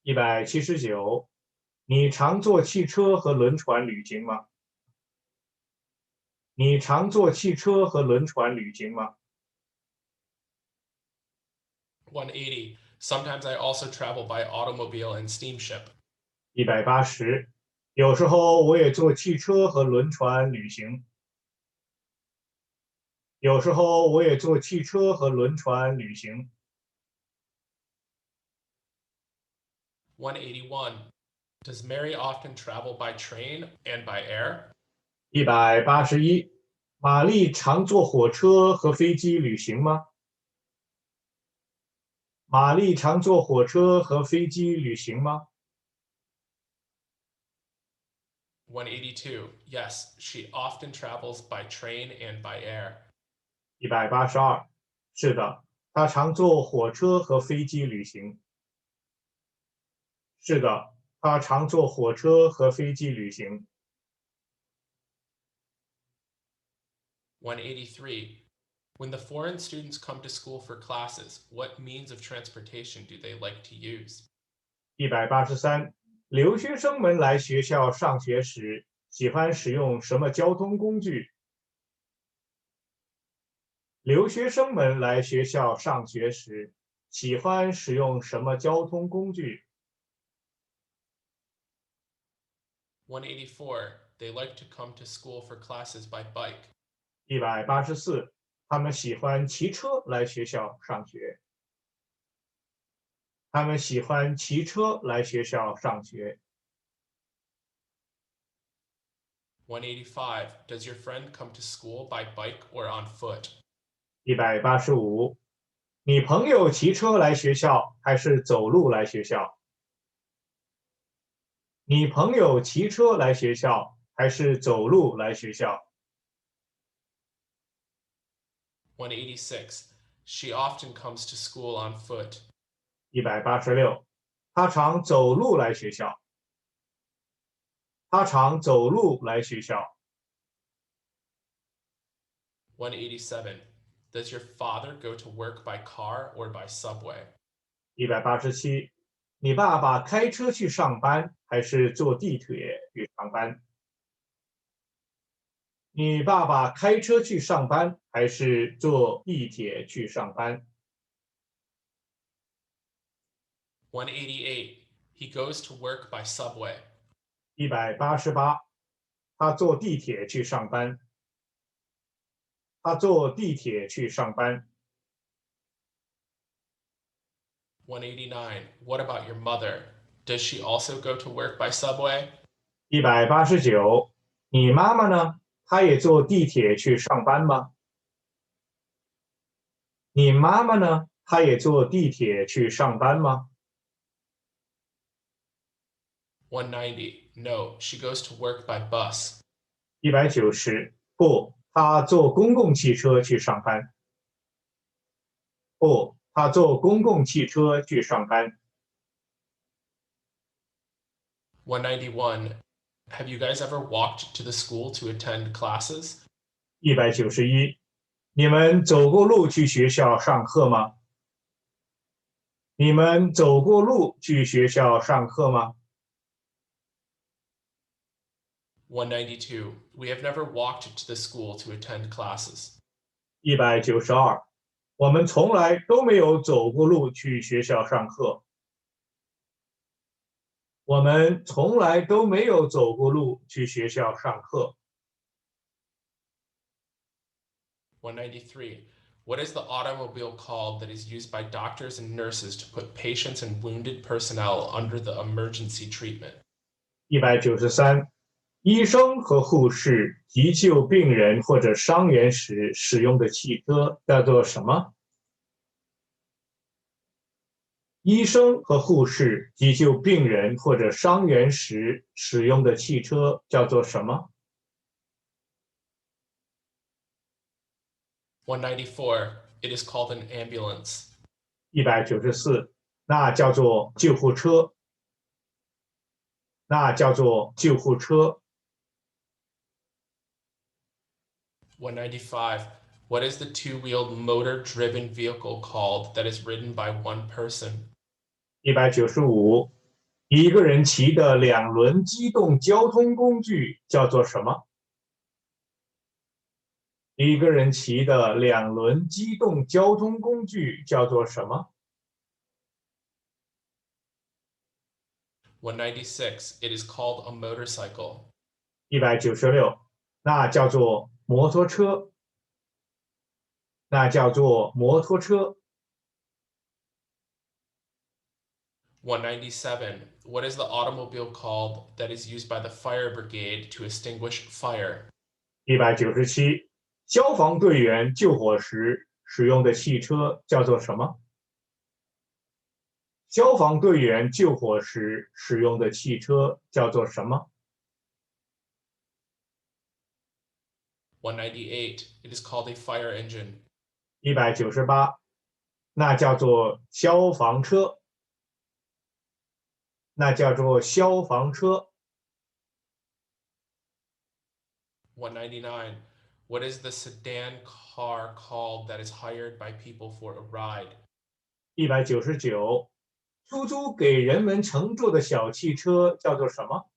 179，你常坐汽车和轮船旅行吗？你常坐汽车和轮船旅行吗？ 180. Sometimes I also travel by automobile and steamship. 180，有时候我也坐汽车和轮船旅行。有时候我也坐汽车和轮船旅行。181. Does Mary often travel by train and by air? 181，玛丽常坐火车和飞机旅行吗？玛丽常坐火车和飞机旅行吗？ 182. Yes, she often travels by train and by air. 182，是的，她常坐火车和飞机旅行。是的，她常坐火车和飞机旅行。183. When the foreign students come to school for classes, what means of transportation do they like to use? 183，留学生们来学校上学时喜欢使用什么交通工具？留学生们来学校上学时喜欢使用什么交通工具？ 184. They like to come to school for classes by bike. 184，他们喜欢骑车来学校上学。他们喜欢骑车来学校上学。185. Does your friend come to school by bike or on foot? 185，你朋友骑车来学校还是走路来学校？你朋友骑车来学校还是走路来学校？ 186. She often comes to school on foot. 186，他常走路来学校。他常走路来学校。187. Does your father go to work by car or by subway? 187，你爸爸开车去上班还是坐地铁去上班？你爸爸开车去上班还是坐地铁去上班？ 188. He goes to work by subway. 188，他坐地铁去上班。他坐地铁去上班。189. What about your mother? Does she also go to work by subway? 189，你妈妈呢？她也坐地铁去上班吗？你妈妈呢？她也坐地铁去上班吗？ 190. No, she goes to work by bus. 190，不，她坐公共汽车去上班。不，她坐公共汽车去上班。191. Have you guys ever walked to the school to attend classes? 191，你们走过路去学校上课吗？你们走过路去学校上课吗？ 192. We have never walked to the school to attend classes. 192，我们从来都没有走过路去学校上课。我们从来都没有走过路去学校上课。193. What is the automobile called that is used by doctors and nurses to put patients and wounded personnel under the emergency treatment? 193，医生和护士急救病人或者伤员时使用的汽车叫做什么？医生和护士急救病人或者伤员时使用的汽车叫做什么？ 194. It is called an ambulance. 194，那叫做救护车。那叫做救护车。195. What is the two-wheeled motor-driven vehicle called that is ridden by one person? 195，一个人骑的两轮机动交通工具叫做什么？一个人骑的两轮机动交通工具叫做什么？ 196. It is called a motorcycle. 196，那叫做摩托车。那叫做摩托车。197. What is the automobile called that is used by the fire brigade to extinguish fire? 197，消防队员救火时使用的汽车叫做什么？消防队员救火时使用的汽车叫做什么？ 198. It is called a fire engine. 198，那叫做消防车。那叫做消防车。199. What is the sedan car called that is hired by people for a ride? 199，出租给人们乘坐的小汽车叫做什么？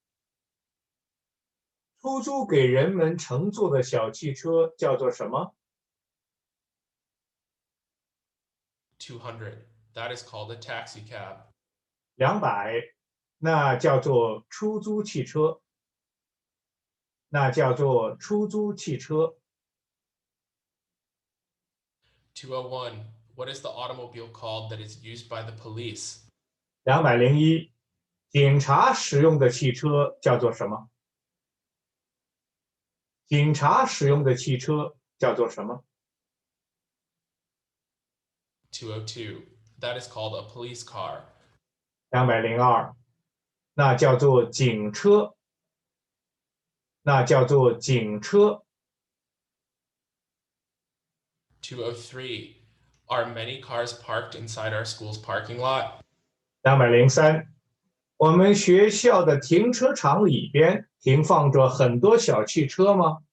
出租给人们乘坐的小汽车叫做什么？ 200. That is called a taxi cab. 200，那叫做出租汽车。那叫做出租汽车。201. What is the automobile called that is used by the police? 201，警察使用的汽车叫做什么？警察使用的汽车叫做什么？ 202. That is called a police car. 202，那叫做警车。那叫做警车。203. Are many cars parked inside our school's parking lot? 203，我们学校的停车场里边停放着很多小汽车吗？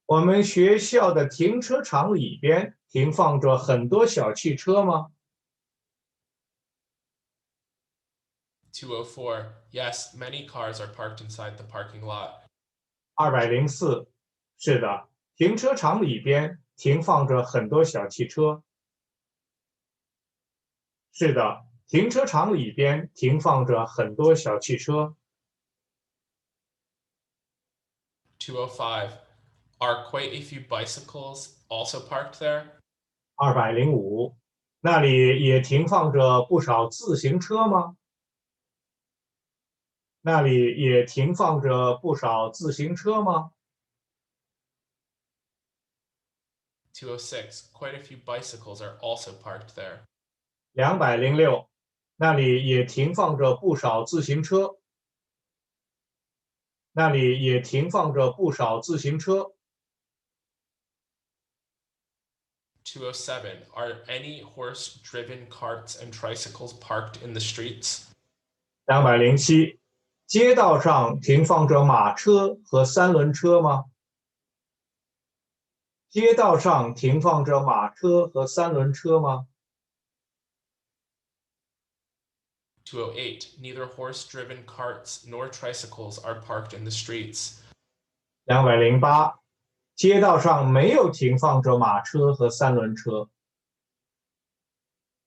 我们学校的停车场里边停放着很多小汽车吗？ 204. Yes, many cars are parked inside the parking lot. 204，是的，停车场里边停放着很多小汽车。是的，停车场里边停放着很多小汽车。205. Are quite a few bicycles also parked there? 205，那里也停放着不少自行车吗？那里也停放着不少自行车吗？ 206. Quite a few bicycles are also parked there. 206，那里也停放着不少自行车。那里也停放着不少自行车。207. Are any horse-driven carts and tricycles parked in the streets? 207，街道上停放着马车和三轮车吗？街道上停放着马车和三轮车吗？ 208. Neither horse-driven carts nor tricycles are parked in the streets. 208，街道上没有停放着马车和三轮车。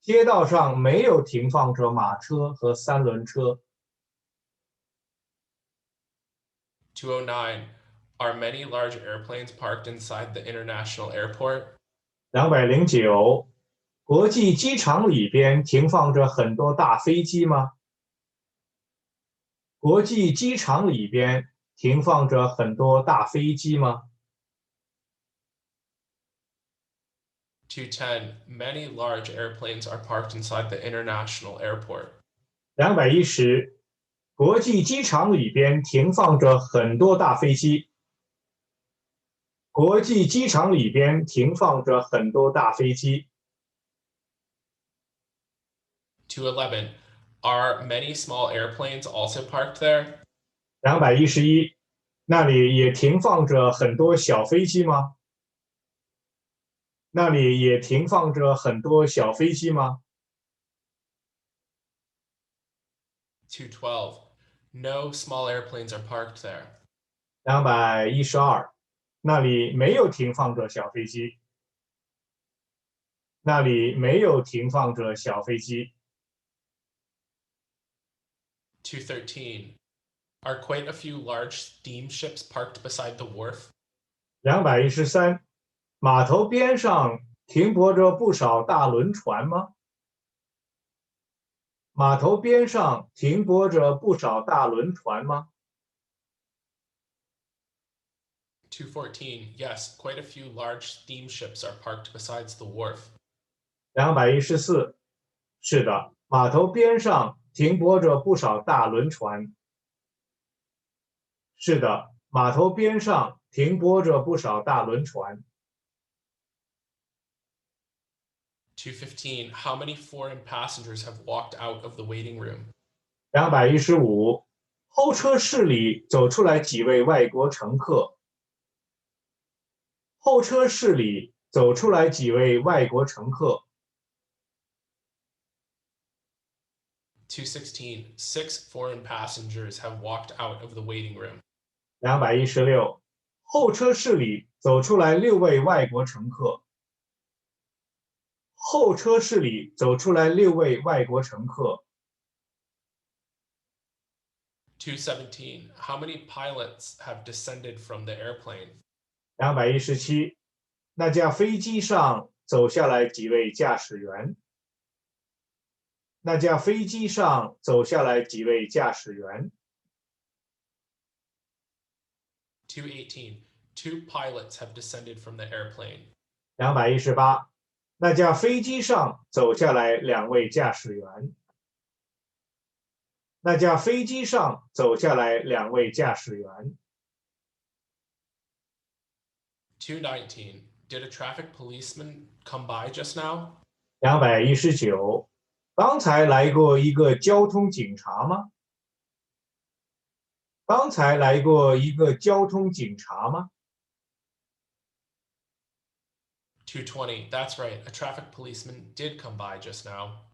街道上没有停放着马车和三轮车。209. Are many large airplanes parked inside the international airport? 209，国际机场里边停放着很多大飞机吗？国际机场里边停放着很多大飞机吗？ 210. Many large airplanes are parked inside the international airport. 210，国际机场里边停放着很多大飞机。国际机场里边停放着很多大飞机。211. Are many small airplanes also parked there? 211，那里也停放着很多小飞机吗？那里也停放着很多小飞机吗？ 212. No small airplanes are parked there. 212，那里没有停放着小飞机。那里没有停放着小飞机。213. Are quite a few large steamships parked beside the wharf? 213，码头边上停泊着不少大轮船吗？码头边上停泊着不少大轮船吗？ 214. Yes, quite a few large steamships are parked besides the wharf. 214. 是的，码头边上停泊着不少大轮船。是的，码头边上停泊着不少大轮船。215. How many foreign passengers have walked out of the waiting room? 215. 候车室里走出来几位外国乘客。候车室里走出来几位外国乘客。216. 6 foreign passengers have walked out of the waiting room. 216. 候车室里走出来6位外国乘客。候车室里走出来6位外国乘客。217. How many pilots have descended from the airplane? 217. 那架飞机上走下来几位驾驶员。那架飞机上走下来几位驾驶员。218. 2 pilots have descended from the airplane. 218. 那架飞机上走下来2位驾驶员。那架飞机上走下来2位驾驶员。219. Did a traffic policeman come by just now? 219. 刚才来过一个交通警察吗？刚才来过一个交通警察吗？ 220. That's right. A traffic policeman did come by just now.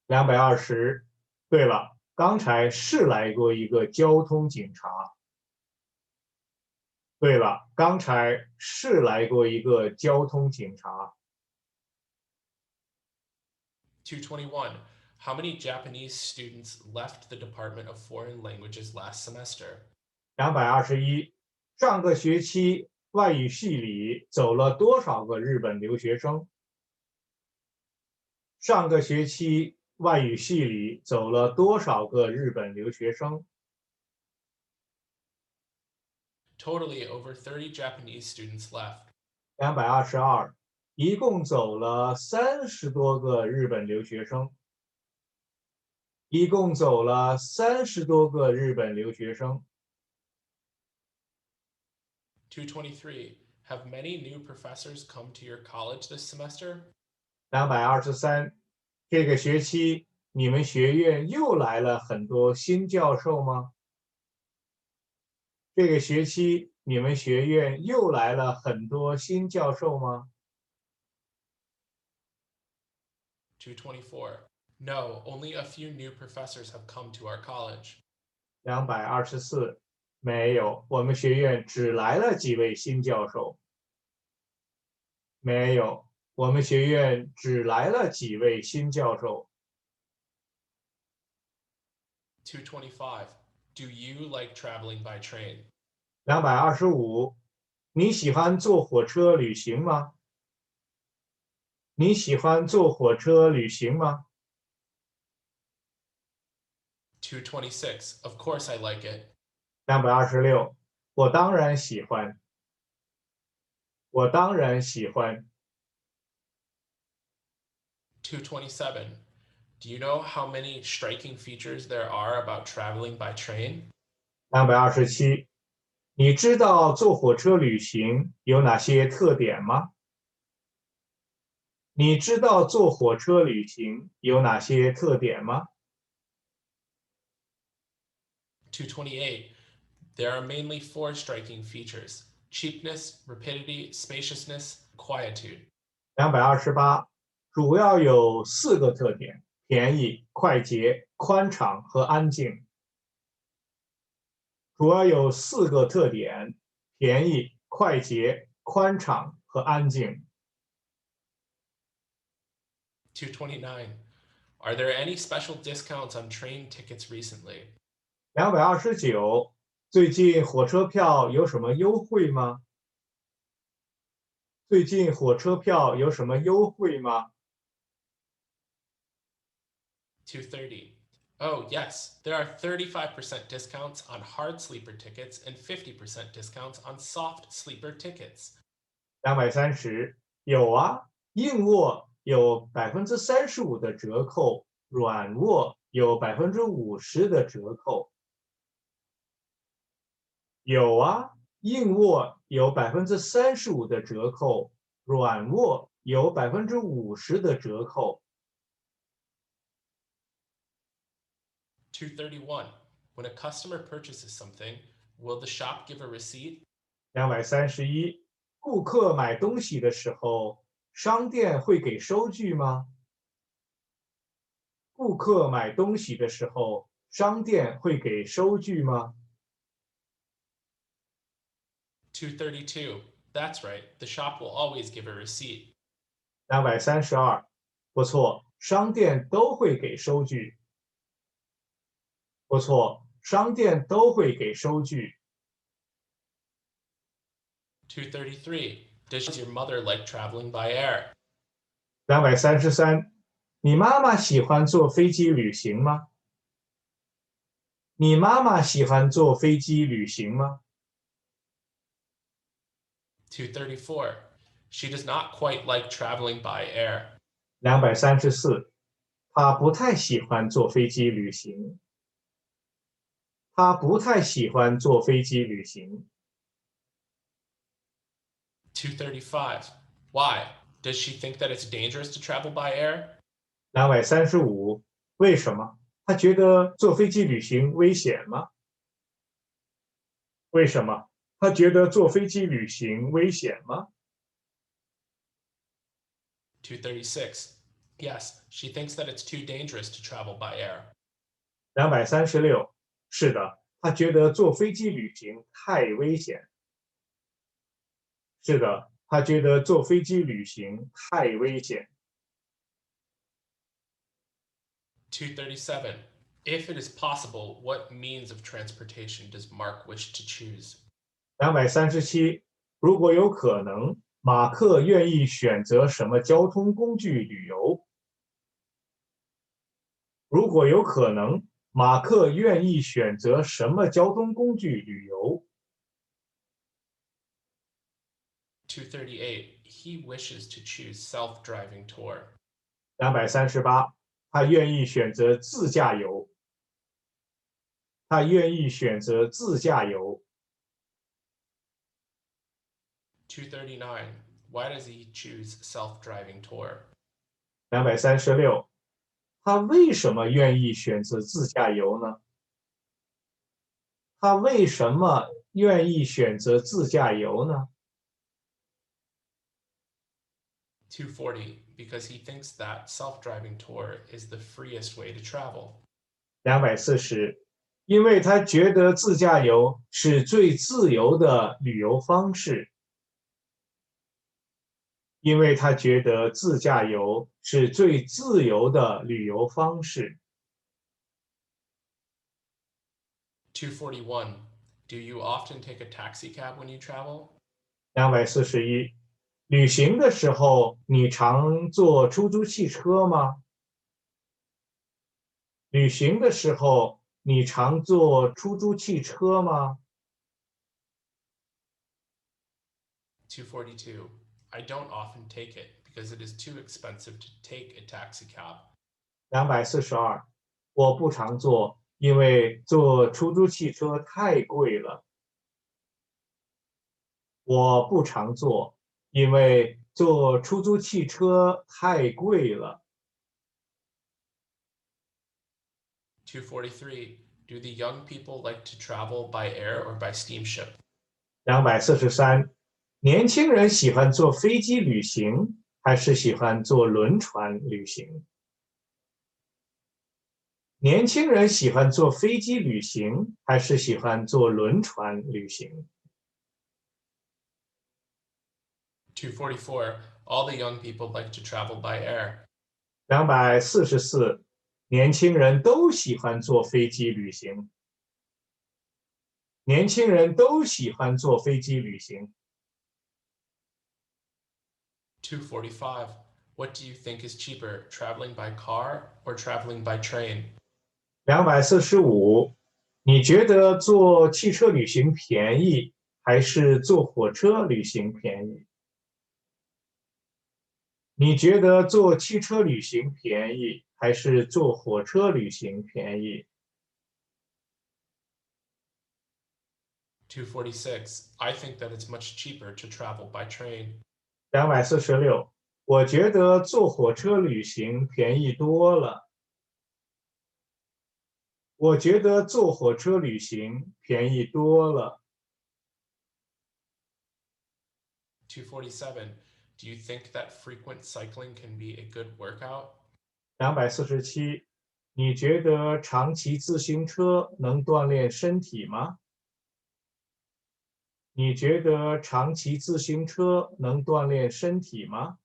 220. 对了，刚才是来过一个交通警察。对了，刚才是来过一个交通警察。221. How many Japanese students left the Department of Foreign Languages last semester? 221. 上个学期外语系里走了多少个日本留学生？上个学期外语系里走了多少个日本留学生？ Totally, over 30 Japanese students left. 222. 一共走了30多个日本留学生。一共走了30多个日本留学生。223. Have many new professors come to your college this semester? 223. 这个学期你们学院又来了很多新教授吗？这个学期你们学院又来了很多新教授吗？ 224. No, only a few new professors have come to our college. 224. 没有，我们学院只来了几位新教授。没有，我们学院只来了几位新教授。 225. Do you like traveling by train? 225. 你喜欢坐火车旅行吗？你喜欢坐火车旅行吗？ 226. Of course I like it. 226. 我当然喜欢。我当然喜欢。 227. Do you know how many striking features there are about traveling by train? 227. 你知道坐火车旅行有哪些特点吗？你知道坐火车旅行有哪些特点吗？ 228. There are mainly 4 striking features: cheapness, rapidity, spaciousness, quietude. 228. 主要有4个特点：便宜、快捷、宽敞和安静。主要有4个特点：便宜、快捷、宽敞和安静。229. Are there any special discounts on train tickets recently? 229. 最近火车票有什么优惠吗？最近火车票有什么优惠吗？ 230. Oh, yes, there are 35% discounts on hard sleeper tickets and 50% discounts on soft sleeper tickets. 230，有啊，硬卧有35%的折扣，软卧有50%的折扣。有啊，硬卧有35%的折扣，软卧有50%的折扣。231. When a customer purchases something, will the shop give a receipt? 231，顾客买东西的时候，商店会给收据吗？顾客买东西的时候，商店会给收据吗？ 232. That's right, the shop will always give a receipt. 232，不错，商店都会给收据。不错，商店都会给收据。233. Does your mother like traveling by air? 233，你妈妈喜欢坐飞机旅行吗？你妈妈喜欢坐飞机旅行吗？ 234. She does not quite like traveling by air. 234，她不太喜欢坐飞机旅行。她不太喜欢坐飞机旅行。235. Why? Does she think that it's dangerous to travel by air? 235，为什么？她觉得坐飞机旅行危险吗？为什么？她觉得坐飞机旅行危险吗？ 236. Yes, she thinks that it's too dangerous to travel by air. 236，是的，她觉得坐飞机旅行太危险。是的，她觉得坐飞机旅行太危险。237. If it is possible, what means of transportation does Mark wish to choose? 237，如果有可能，马克愿意选择什么交通工具旅游？如果有可能，马克愿意选择什么交通工具旅游？ 238. He wishes to choose self-driving tour. 238，他愿意选择自驾游。他愿意选择自驾游。239. Why does he choose self-driving tour? 236，他为什么愿意选择自驾游呢？他为什么愿意选择自驾游呢？ 240. Because he thinks that self-driving tour is the freest way to travel. 240，因为他觉得自驾游是最自由的旅游方式。因为他觉得自驾游是最自由的旅游方式。241. Do you often take a taxi cab when you travel? 241，旅行的时候你常坐出租汽车吗？旅行的时候你常坐出租汽车吗？ 242. I don't often take it because it is too expensive to take a taxi cab. 242，我不常坐，因为坐出租汽车太贵了。我不常坐，因为坐出租汽车太贵了。243. Do the young people like to travel by air or by steamship? 243，年轻人喜欢坐飞机旅行，还是喜欢坐轮船旅行？年轻人喜欢坐飞机旅行，还是喜欢坐轮船旅行？ 244. All the young people like to travel by air. 244，年轻人都喜欢坐飞机旅行。年轻人都喜欢坐飞机旅行。245. What do you think is cheaper, traveling by car or traveling by train? 245，你觉得坐汽车旅行便宜，还是坐火车旅行便宜？你觉得坐汽车旅行便宜，还是坐火车旅行便宜？ 246. I think that it's much cheaper to travel by train. 246，我觉得坐火车旅行便宜多了。我觉得坐火车旅行便宜多了。247. Do you think that frequent cycling can be a good workout? 247，你觉得长骑自行车能锻炼身体吗？你觉得长骑自行车能锻炼身体吗？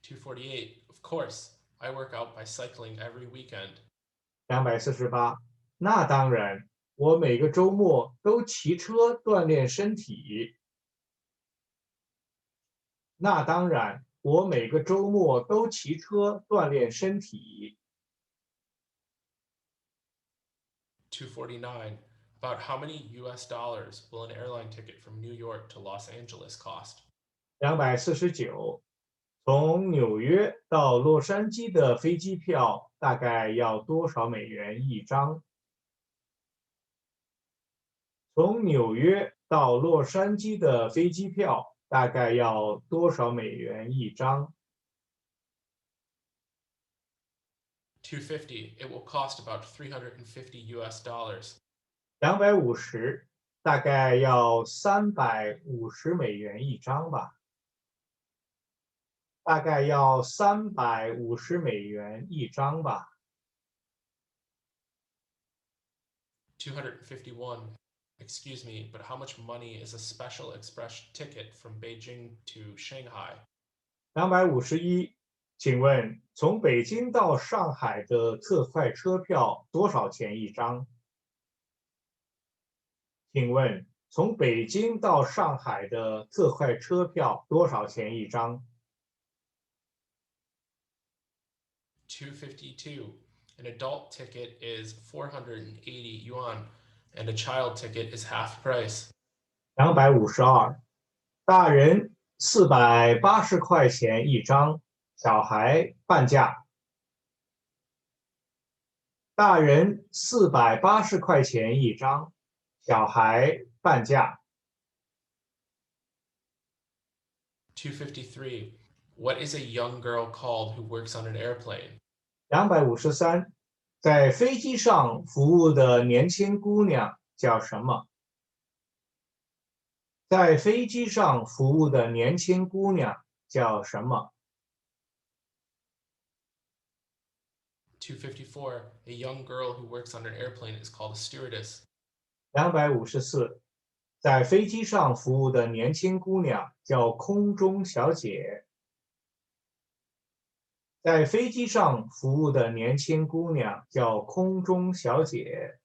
248. Of course, I work out by cycling every weekend. 248，那当然，我每个周末都骑车锻炼身体。那当然，我每个周末都骑车锻炼身体。249. About how many US dollars will an airline ticket from New York to Los Angeles cost? 249，从纽约到洛杉矶的飞机票大概要多少美元一张？从纽约到洛杉矶的飞机票大概要多少美元一张？ 250. It will cost about 350 US dollars. 250，大概要350美元一张吧。大概要350美元一张吧。251. Excuse me, but how much money is a special express ticket from Beijing to Shanghai? 251，请问从北京到上海的特快车票多少钱一张？请问从北京到上海的特快车票多少钱一张？ 252. An adult ticket is 480 yuan, and a child ticket is half price. 252，大人480块钱一张，小孩半价。大人480块钱一张，小孩半价。253. What is a young girl called who works on an airplane? 253，在飞机上服务的年轻姑娘叫什么？在飞机上服务的年轻姑娘叫什么？ 254. A young girl who works on an airplane is called a stewardess. 254，在飞机上服务的年轻姑娘叫空中小姐。在飞机上服务的年轻姑娘叫空中小姐。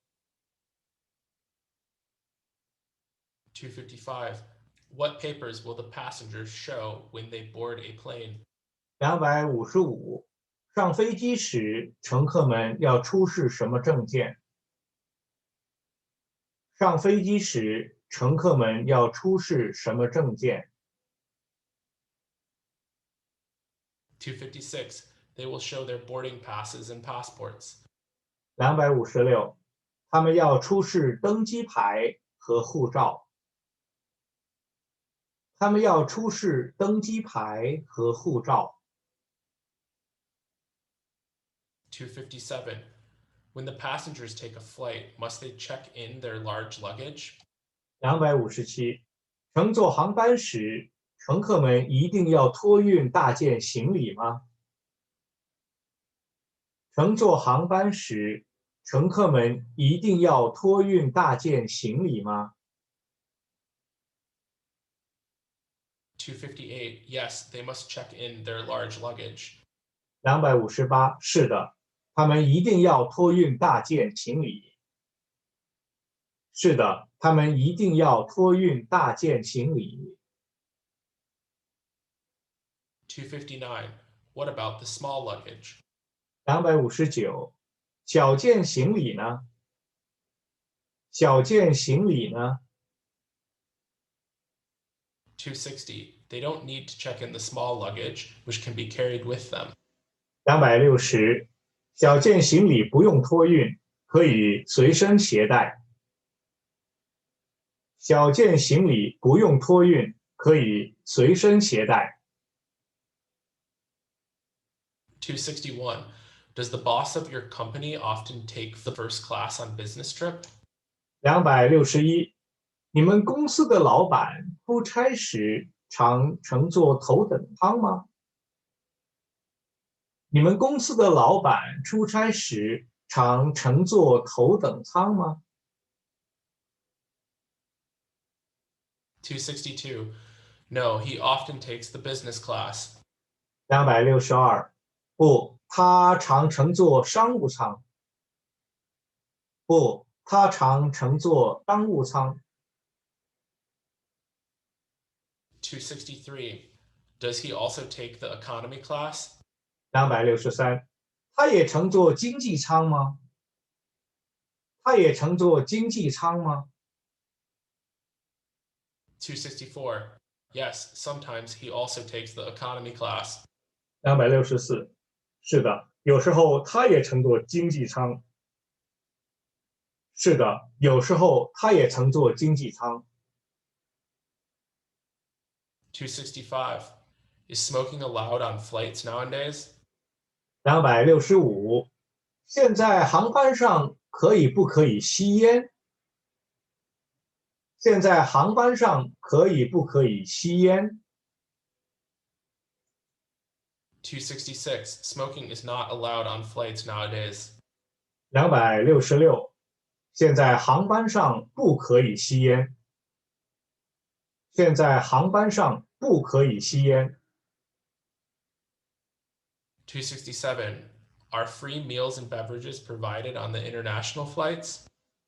255. What papers will the passengers show when they board a plane? 255，上飞机时，乘客们要出示什么证件？上飞机时，乘客们要出示什么证件？ 256. They will show their boarding passes and passports. 256，他们要出示登机牌和护照。他们要出示登机牌和护照。257. When the passengers take a flight, must they check in their large luggage? 257，乘坐航班时，乘客们一定要托运大件行李吗？乘坐航班时，乘客们一定要托运大件行李吗？ 258. Yes, they must check in their large luggage. 258，是的，他们一定要托运大件行李。是的，他们一定要托运大件行李。259. What about the small luggage? 259，小件行李呢？小件行李呢？ 260. They don't need to check in the small luggage, which can be carried with them. 260，小件行李不用托运，可以随身携带。小件行李不用托运，可以随身携带。261. Does the boss of your company often take the first class on business trip? 261，你们公司的老板出差时常乘坐头等舱吗？你们公司的老板出差时常乘坐头等舱吗？ 262. No, he often takes the business class. 262，不，他常乘坐商务舱。不，他常乘坐商务舱。263. Does he also take the economy class? 263，他也乘坐经济舱吗？他也乘坐经济舱吗？ 264. Yes, sometimes he also takes the economy class. 264，是的，有时候他也乘坐经济舱。是的，有时候他也乘坐经济舱。265. Is smoking allowed on flights nowadays? 265，现在航班上不可以吸烟？现在航班上不可以吸烟？ 266. Smoking is not allowed on flights nowadays. 266，现在航班上不可以吸烟。现在航班上不可以吸烟。267. Are free meals and beverages provided on the international flights?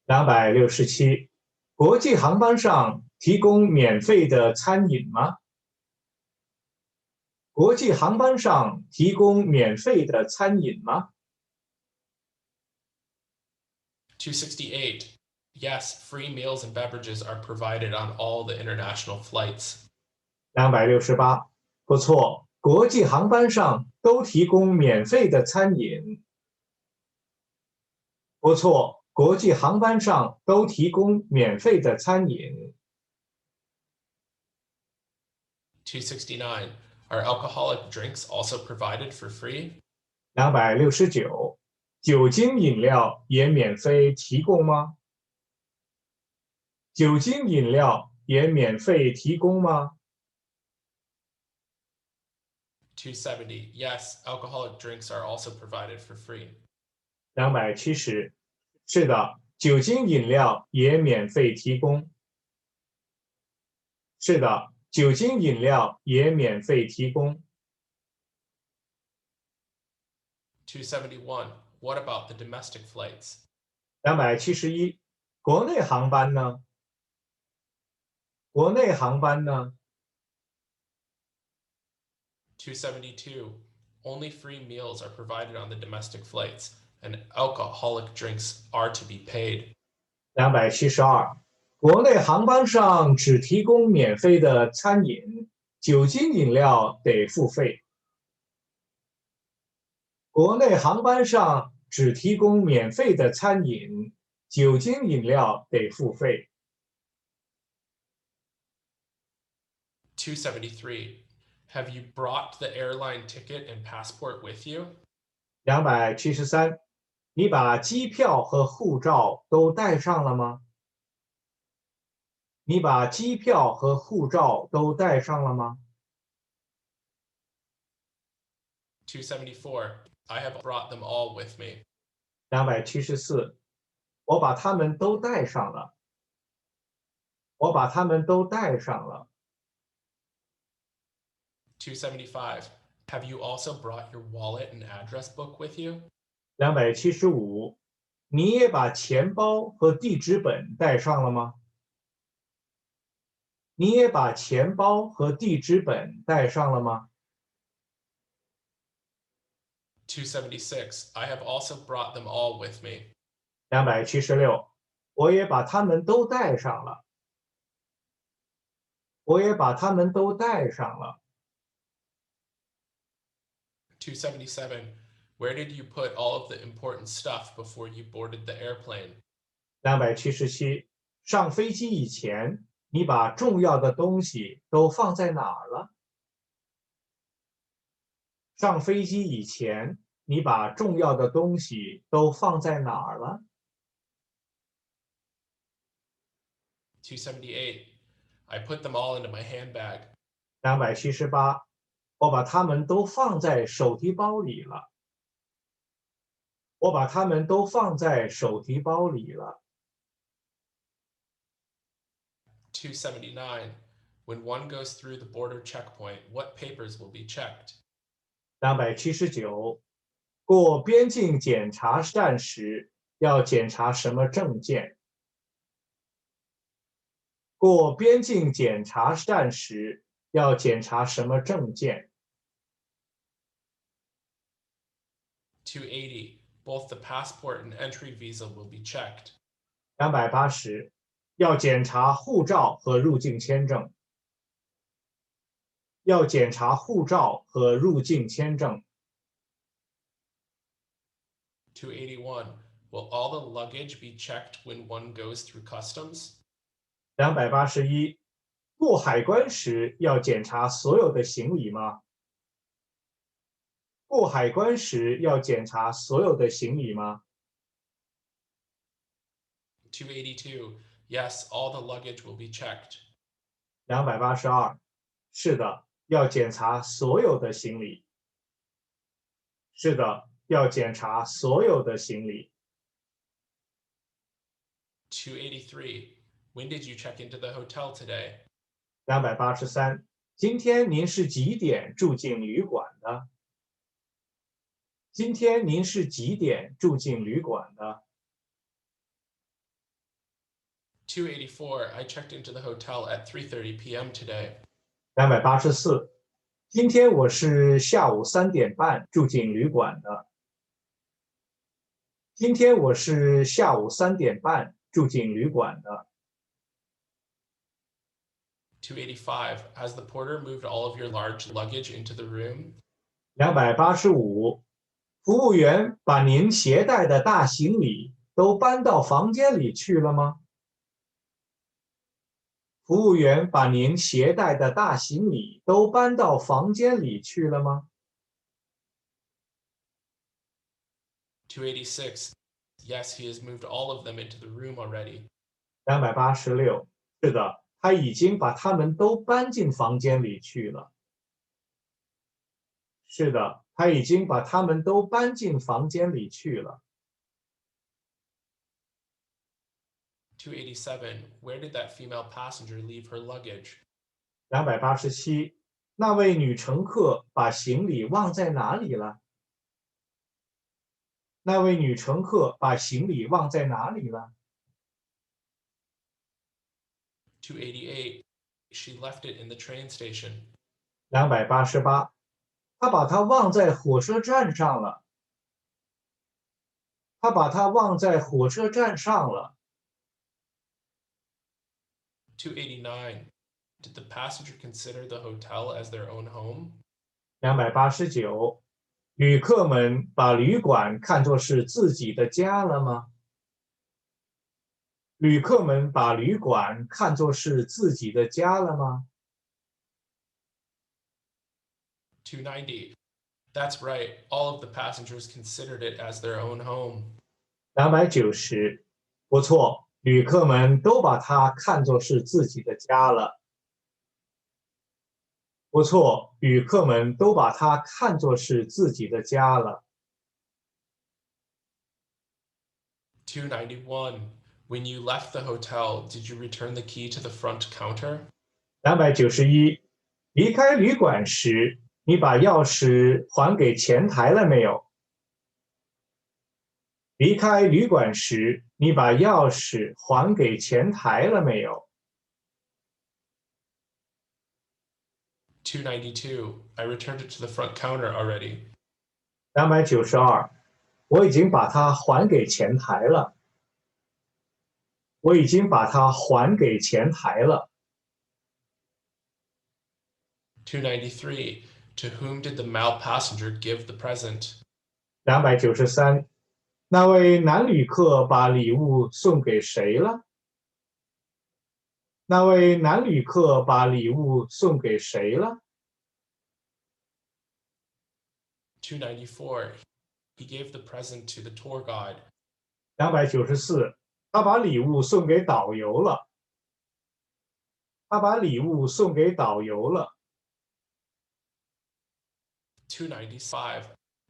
267，国际航班上提供免费的餐饮吗？国际航班上提供免费的餐饮吗？ 268. Yes, free meals and beverages are provided on all the international flights. 268，不错，国际航班上都提供免费的餐饮。不错，国际航班上都提供免费的餐饮。269. Are alcoholic drinks also provided for free? 269，酒精饮料也免费提供吗？酒精饮料也免费提供吗？ 270. Yes, alcoholic drinks are also provided for free. 270，是的，酒精饮料也免费提供。是的，酒精饮料也免费提供。271. What about the domestic flights? 271，国内航班呢？国内航班呢？ 272. Only free meals are provided on the domestic flights, and alcoholic drinks are to be paid. 272，国内航班上只提供免费的餐饮，酒精饮料得付费。国内航班上只提供免费的餐饮，酒精饮料得付费。273. Have you brought the airline ticket and passport with you? 273，你把机票和护照都带上了吗？你把机票和护照都带上了吗？ 274. I have brought them all with me. 274，我把它们都带上了。我把它们都带上了。 275. Have you also brought your wallet and address book with you? 275，你也把钱包和地址本带上了吗？你也把钱包和地址本带上了吗？ 276. I have also brought them all with me. 276，我也把它们都带上了。我也把它们都带上了。 277. Where did you put all of the important stuff before you boarded the airplane? 277，上飞机以前，你把重要的东西都放在哪儿了？上飞机以前，你把重要的东西都放在哪儿了？ 278. I put them all into my handbag. 278，我把它们都放在手提包里了。我把它们都放在手提包里了。 279. When one goes through the border checkpoint, what papers will be checked? 279，过边境检查站时要检查什么证件？过边境检查站时要检查什么证件？ 280. Both the passport and entry visa will be checked. 280，要检查护照和入境签证。要检查护照和入境签证。 281. Will all the luggage be checked when one goes through customs? 281，过海关时要检查所有的行李吗？过海关时要检查所有的行李吗？ 282. Yes, all the luggage will be checked. 282，是的，要检查所有的行李。是的，要检查所有的行李。 283. When did you check into the hotel today? 283，今天您是几点住进旅馆的？今天您是几点住进旅馆的？ 284. I checked into the hotel at 3:30 p.m. today. 284，今天我是下午3点半住进旅馆的。今天我是下午3点半住进旅馆的。 285. Has the porter moved all of your large luggage into the room? 285，服务员把您携带的大行李都搬到房间里去了吗？服务员把您携带的大行李都搬到房间里去了吗？ 286. Yes, he has moved all of them into the room already. 286，是的，他已经把他们都搬进房间里去了。是的，他已经把他们都搬进房间里去了。 287. Where did that female passenger leave her luggage? 287，那位女乘客把行李忘在哪里了？那位女乘客把行李忘在哪里了？ 288. She left it in the train station. 288，她把它忘在火车站上了。她把它忘在火车站上了。 289. Did the passenger consider the hotel as their own home? 289，旅客们把旅馆看作是自己的家了吗？旅客们把旅馆看作是自己的家了吗？ 290. That's right. All of the passengers considered it as their own home. 290，不错，旅客们都把它看作是自己的家了。不错，旅客们都把它看作是自己的家了。 291. When you left the hotel, did you return the key to the front counter? 291，离开旅馆时，你把钥匙还给前台了没有？离开旅馆时，你把钥匙还给前台了没有？ 292. I returned it to the front counter already. 292，我已经把它还给前台了。我已经把它还给前台了。293. To whom did the male passenger give the present? 293，那位男旅客把礼物送给谁了？那位男旅客把礼物送给谁了？ 294. He gave the present to the tour guide. 294，他把礼物送给导游了。他把礼物送给导游了。295.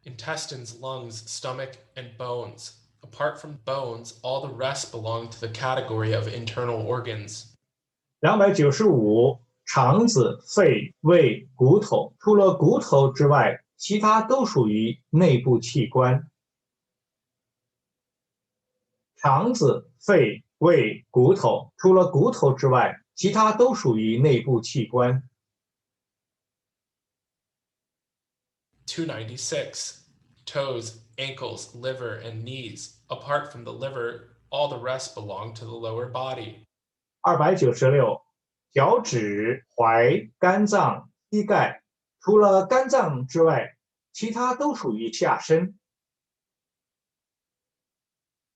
Intestines, lungs, stomach, and bones. Apart from bones, all the rest belong to the category of internal organs. 295，肠子、肺、胃、骨头，除了骨头之外，其他都属于内部器官。肠子、肺、胃、骨头，除了骨头之外，其他都属于内部器官。296. Toes, ankles, liver, and knees. Apart from the liver, all the rest belong to the lower body. 296，脚趾、踝、肝脏、膝盖，除了肝脏之外，其他都属于下身。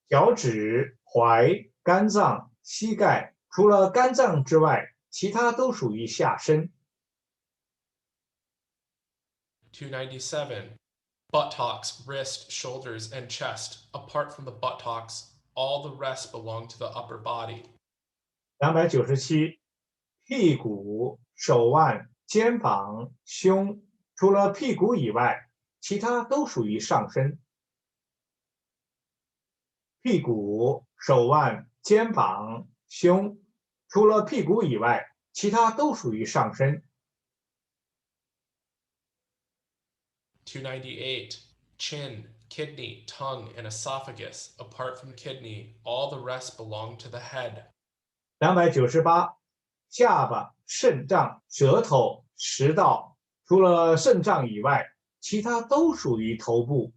脚趾、踝、肝脏、膝盖，除了肝脏之外，其他都属于下身。297. Buttocks, wrist, shoulders, and chest. Apart from the buttocks, all the rest belong to the upper body. 297，屁股、手腕、肩膀、胸，除了屁股以外，其他都属于上身。屁股、手腕、肩膀、胸，除了屁股以外，其他都属于上身。298. Chin, kidney, tongue, and esophagus. Apart from kidney, all the rest belong to the head. 298，下巴、肾脏、舌头、食道，除了肾脏以外，其他都属于头部。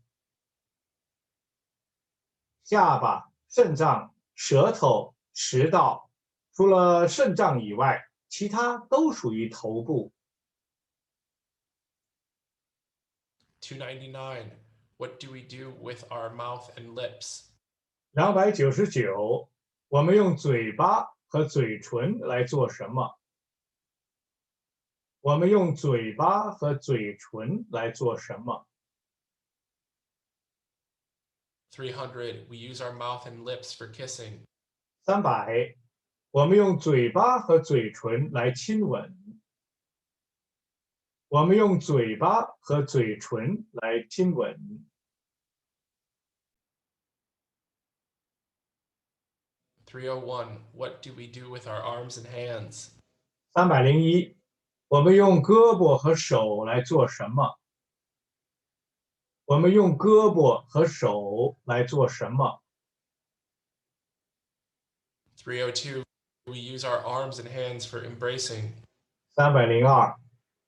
下巴、肾脏、舌头、食道，除了肾脏以外，其他都属于头部。299. What do we do with our mouth and lips? 299，我们用嘴巴和嘴唇来做什么？我们用嘴巴和嘴唇来做什么？ 300. We use our mouth and lips for kissing. 300，我们用嘴巴和嘴唇来亲吻。我们用嘴巴和嘴唇来亲吻。301. What do we do with our arms and hands? 301，我们用胳膊和手来做什么？我们用胳膊和手来做什么？ 302. We use our arms and hands for embracing. 302，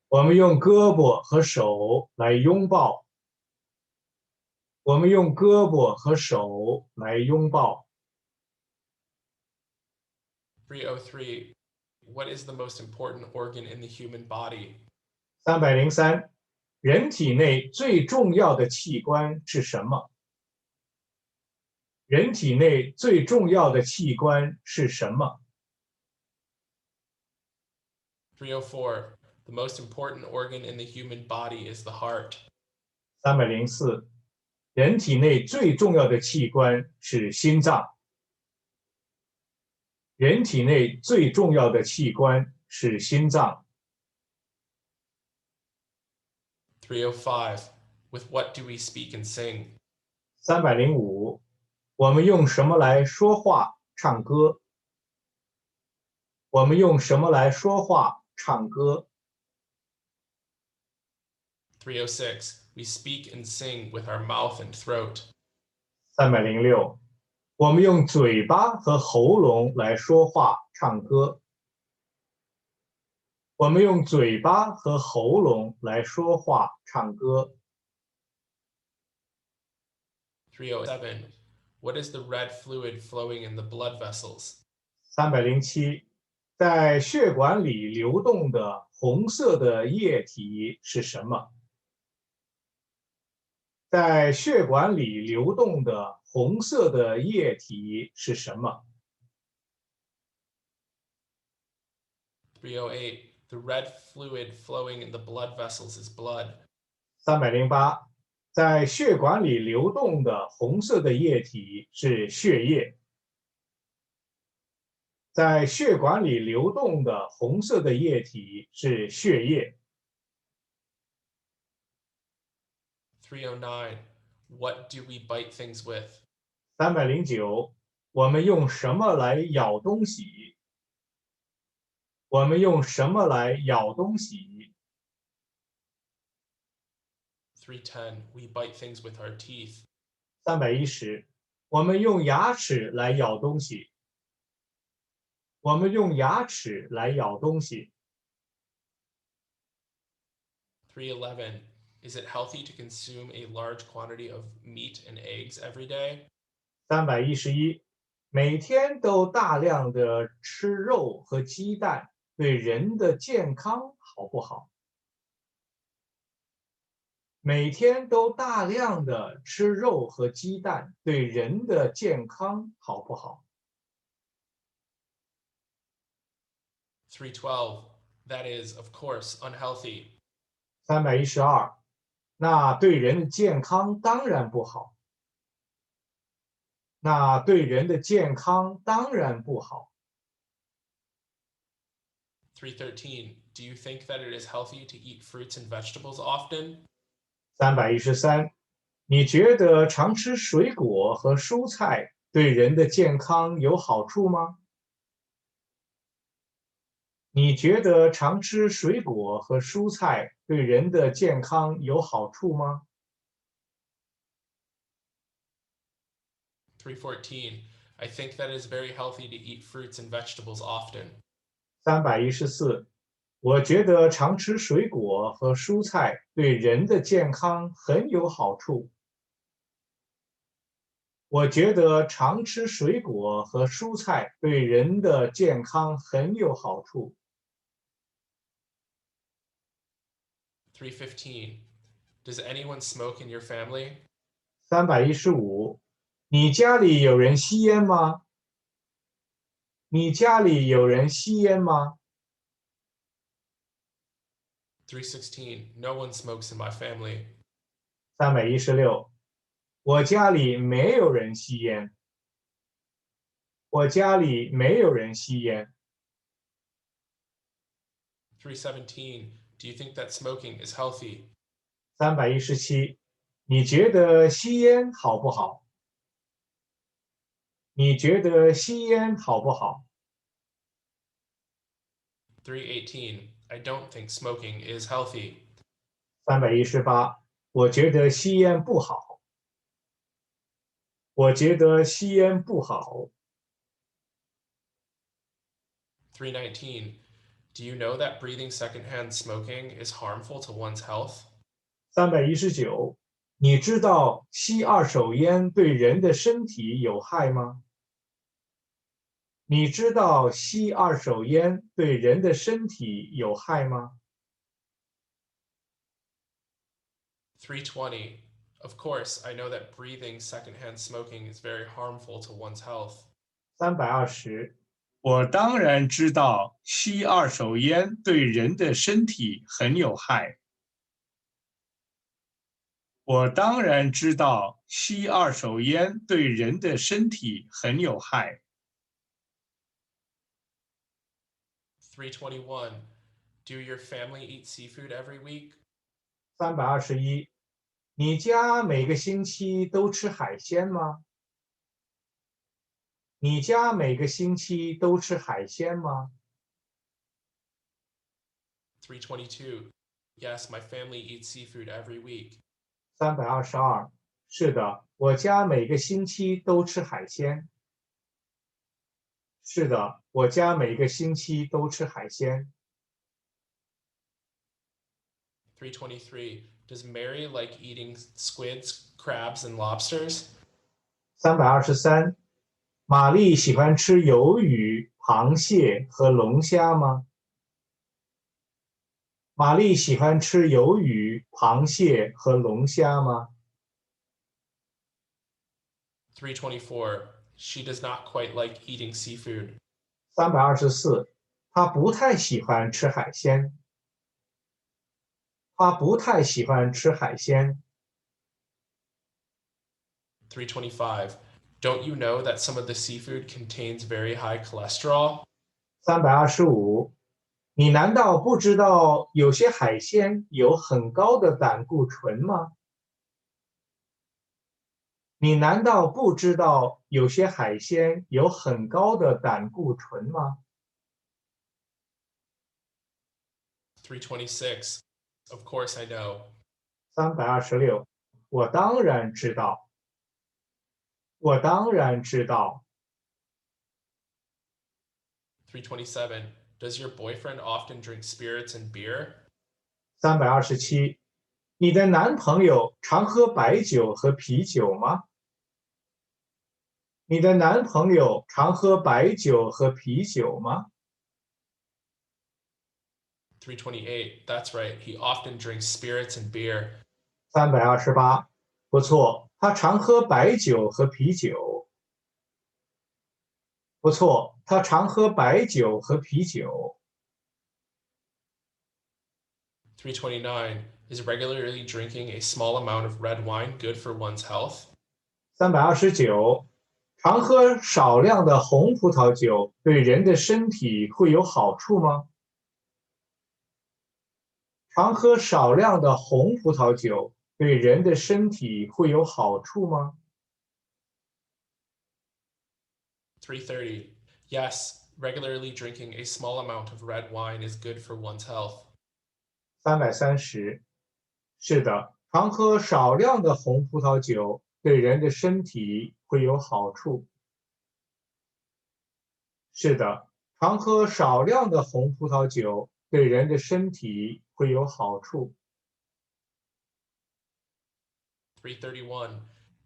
我们用胳膊和手来拥抱。我们用胳膊和手来拥抱。303. What is the most important organ in the human body? 303，人体内最重要的器官是什么？人体内最重要的器官是什么？ 304. The most important organ in the human body is the heart. 304，人体内最重要的器官是心脏。人体内最重要的器官是心脏。305. With what do we speak and sing? 305，我们用什么来说话、唱歌？我们用什么来说话、唱歌？ 306. We speak and sing with our mouth and throat. 306，我们用嘴巴和喉咙来说话、唱歌。我们用嘴巴和喉咙来说话、唱歌。307. What is the red fluid flowing in the blood vessels? 307，在血管里流动的红色的液体是什么？在血管里流动的红色的液体是什么？ 308. The red fluid flowing in the blood vessels is blood. 308，在血管里流动的红色的液体是血液。在血管里流动的红色的液体是血液。309. What do we bite things with? 309，我们用什么来咬东西？我们用什么来咬东西？ 310. We bite things with our teeth. 310，我们用牙齿来咬东西。我们用牙齿来咬东西。311. Is it healthy to consume a large quantity of meat and eggs every day? 311，每天都大量的吃肉和鸡蛋，对人的健康好不好？每天都大量的吃肉和鸡蛋，对人的健康好不好？ 312. That is, of course, unhealthy. 312，那对人的健康当然不好。那对人的健康当然不好。 313. Do you think that it is healthy to eat fruits and vegetables often? 313，你觉得常吃水果和蔬菜对人的健康有好处吗？你觉得常吃水果和蔬菜对人的健康有好处吗？ 314. I think that it is very healthy to eat fruits and vegetables often. 314，我觉得常吃水果和蔬菜对人的健康很有好处。我觉得常吃水果和蔬菜对人的健康很有好处。 315. Does anyone smoke in your family? 315，你家里有人吸烟吗？你家里有人吸烟吗？ 316. No one smokes in my family. 316，我家里没有人吸烟。我家里没有人吸烟。 317. Do you think that smoking is healthy? 317，你觉得吸烟好不好？你觉得吸烟好不好？ 318. I don't think smoking is healthy. 318，我觉得吸烟不好。我觉得吸烟不好。 319. Do you know that breathing secondhand smoking is harmful to one's health? 319，你知道吸二手烟对人的身体有害吗？你知道吸二手烟对人的身体有害吗？ 320. Of course, I know that breathing secondhand smoking is very harmful to one's health. 320，我当然知道吸二手烟对人的身体很有害。我当然知道吸二手烟对人的身体很有害。 321. Do your family eat seafood every week? 321，你家每个星期都吃海鲜吗？你家每个星期都吃海鲜吗？ 322. Yes, my family eats seafood every week. 322，是的，我家每个星期都吃海鲜。是的，我家每个星期都吃海鲜。 323. Does Mary like eating squids, crabs, and lobsters? 323，玛丽喜欢吃鱿鱼、螃蟹和龙虾吗？玛丽喜欢吃鱿鱼、螃蟹和龙虾吗？ 324. She does not quite like eating seafood. 324，她不太喜欢吃海鲜。她不太喜欢吃海鲜。325. Don't you know that some of the seafood contains very high cholesterol? 325，你难道不知道有些海鲜有很高的胆固醇吗？你难道不知道有些海鲜有很高的胆固醇吗？ 326. Of course I know. 326，我当然知道，我当然知道。327. Does your boyfriend often drink spirits and beer? 327，你的男朋友常喝白酒和啤酒吗？你的男朋友常喝白酒和啤酒吗？ 328. That's right. He often drinks spirits and beer. 328，不错，他常喝白酒和啤酒。不错，他常喝白酒和啤酒。329. Is regularly drinking a small amount of red wine good for one's health? 329，常喝少量的红葡萄酒对人的身体会有好处吗？常喝少量的红葡萄酒对人的身体会有好处吗？ 330. Yes, regularly drinking a small amount of red wine is good for one's health. 330，是的，常喝少量的红葡萄酒对人的身体会有好处。是的，常喝少量的红葡萄酒对人的身体会有好处。331.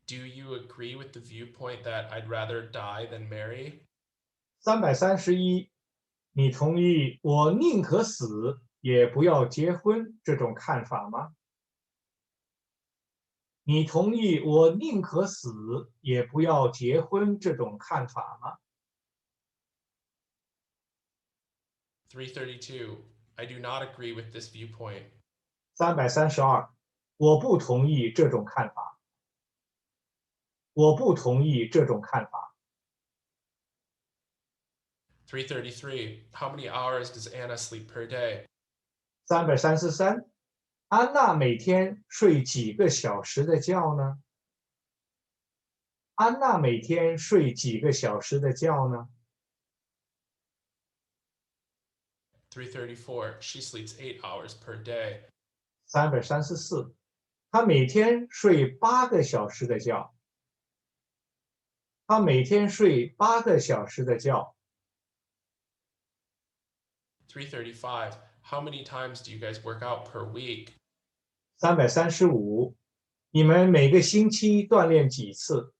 Do you agree with the viewpoint that I'd rather die than marry? 331，你同意我宁可死也不要结婚这种看法吗？你同意我宁可死也不要结婚这种看法吗？ 332. I do not agree with this viewpoint. 332，我不同意这种看法。我不同意这种看法。333. How many hours does Anna sleep per day? 333，安娜每天睡几个小时的觉呢？安娜每天睡几个小时的觉呢？ 334. She sleeps 8 hours per day. 334，她每天睡8个小时的觉。她每天睡8个小时的觉。335. How many times do you guys work out per week? 335，你们每个星期锻炼几次？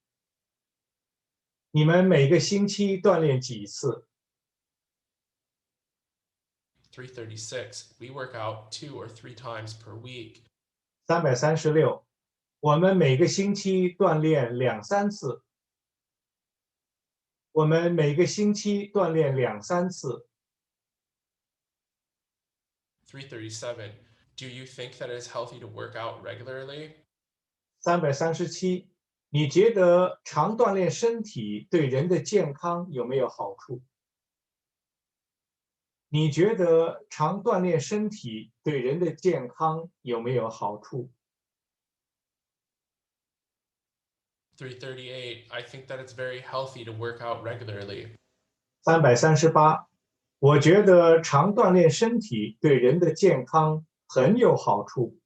你们每个星期锻炼几次？ 336. We work out 2 or 3 times per week. 336，我们每个星期锻炼2、3次。我们每个星期锻炼2、3次。337. Do you think that it is healthy to work out regularly? 337，你觉得常锻炼身体对人的健康有没有好处？你觉得常锻炼身体对人的健康有没有好处？ 338. I think that it's very healthy to work out regularly. 338，我觉得常锻炼身体对人的健康很有好处。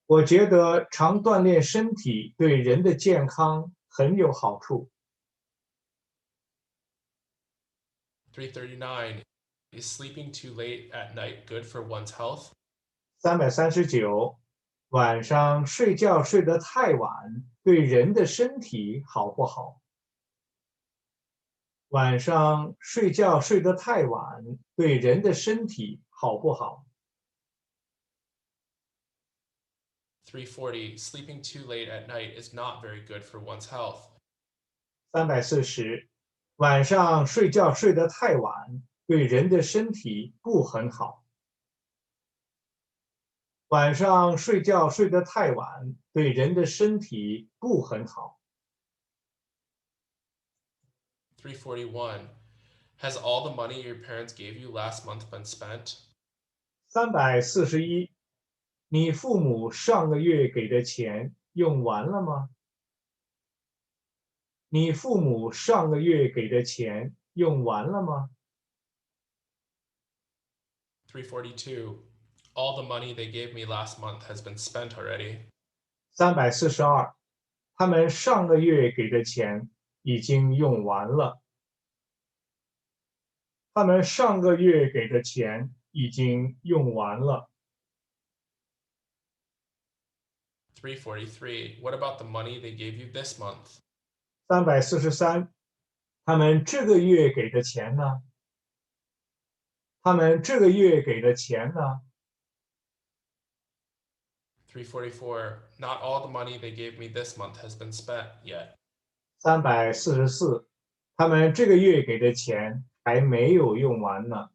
我觉得常锻炼身体对人的健康很有好处。339. Is sleeping too late at night good for one's health? 339，晚上睡觉睡得太晚，对人的身体好不好？晚上睡觉睡得太晚，对人的身体好不好？ 340. Sleeping too late at night is not very good for one's health. 340. 晚上睡觉睡得太晚，对人的身体不很好。晚上睡觉睡得太晚，对人的身体不很好。 341. Has all the money your parents gave you last month been spent? 341. 你父母上个月给的钱用完了吗？你父母上个月给的钱用完了吗？ 342. All the money they gave me last month has been spent already. 342. 他们上个月给的钱已经用完了。他们上个月给的钱已经用完了。343. What about the money they gave you this month? 343. 他们这个月给的钱呢？他们这个月给的钱呢？ 344. Not all the money they gave me this month has been spent yet. 344. 他们这个月给的钱还没有用完呢。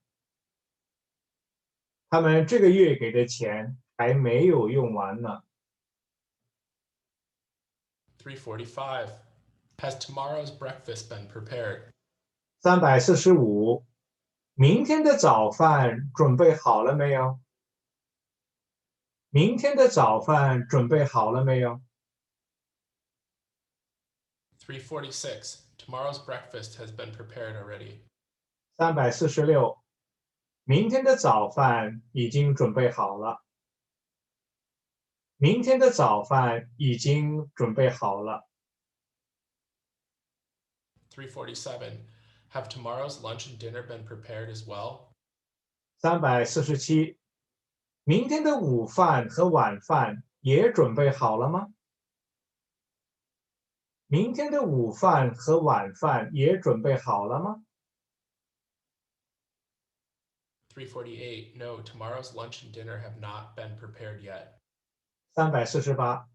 他们这个月给的钱还没有用完呢。 345. Has tomorrow's breakfast been prepared? 345. 明天的早饭准备好了没有？明天的早饭准备好了没有？ 346. Tomorrow's breakfast has been prepared already. 346. 明天的早饭已经准备好了。明天的早饭已经准备好了。 347. Have tomorrow's lunch and dinner been prepared as well? 347. 明天的午饭和晚饭也准备好了吗？明天的午饭和晚饭也准备好了吗？ 348. No, tomorrow's lunch and dinner have not been prepared yet. 348.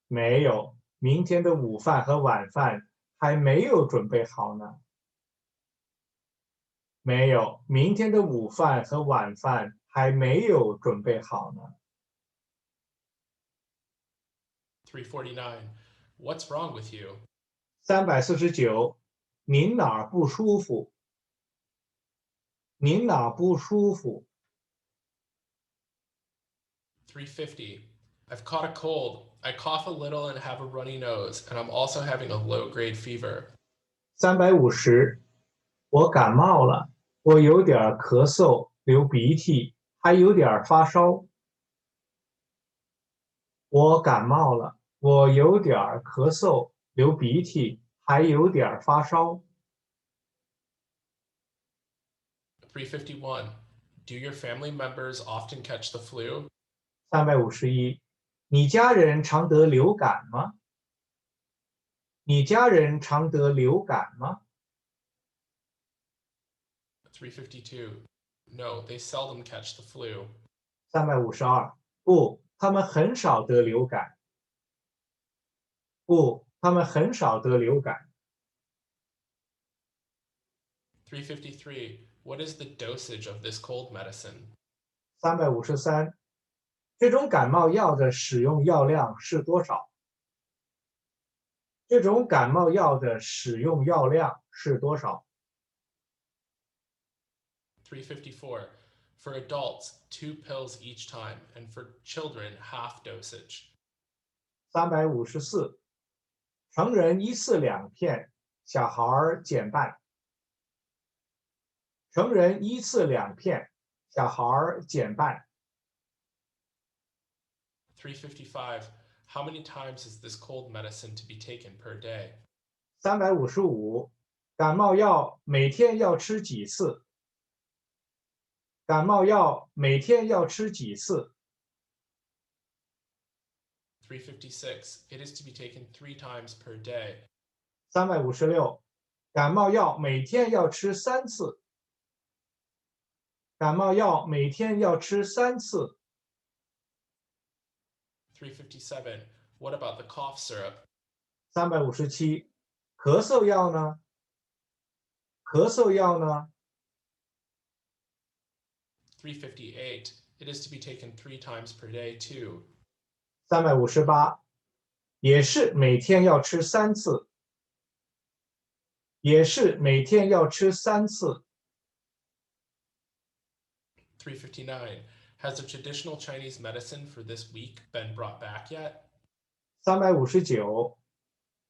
没有，明天的午饭和晚饭还没有准备好呢。没有，明天的午饭和晚饭还没有准备好呢。 349. What's wrong with you? 349. 您哪儿不舒服？您哪儿不舒服？ 350. I've caught a cold. I cough a little and have a runny nose, and I'm also having a low-grade fever. 350. 我感冒了，我有点咳嗽、流鼻涕，还有点发烧。我感冒了，我有点咳嗽、流鼻涕，还有点发烧。351. Do your family members often catch the flu? 351. 你家人常得流感吗？你家人常得流感吗？ 352. No, they seldom catch the flu. 352. 不，他们很少得流感。不，他们很少得流感。 353. What is the dosage of this cold medicine? 353. 这种感冒药的使用药量是多少？这种感冒药的使用药量是多少？ 354. For adults, 2 pills each time, and for children, half dosage. 354. 成人一次2片，小孩减半。成人一次2片，小孩减半。 355. How many times is this cold medicine to be taken per day? 355. 感冒药每天要吃几次？感冒药每天要吃几次？ 356. It is to be taken 3 times per day. 356，感冒药每天要吃3次。感冒药每天要吃3次。357. What about the cough syrup? 357，咳嗽药呢？咳嗽药呢？ 358. It is to be taken 3 times per day too. 358，也是每天要吃3次。也是每天要吃3次。359. Has the traditional Chinese medicine for this week been brought back yet? 359，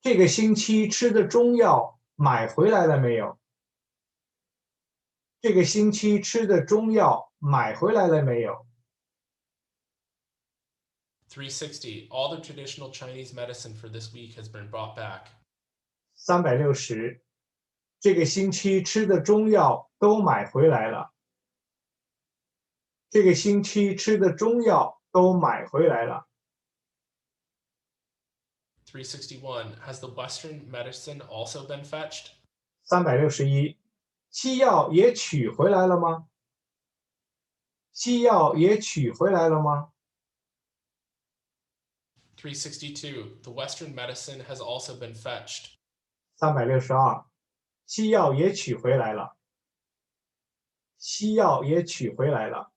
这个星期吃的中药买回来了没有？这个星期吃的中药买回来了没有？ 360. All the traditional Chinese medicine for this week has been brought back. 360，这个星期吃的中药都买回来了。这个星期吃的中药都买回来了。361. Has the Western medicine also been fetched? 361，西药也取回来了吗？西药也取回来了吗？ 362. The Western medicine has also been fetched. 362，西药也取回来了。西药也取回来了。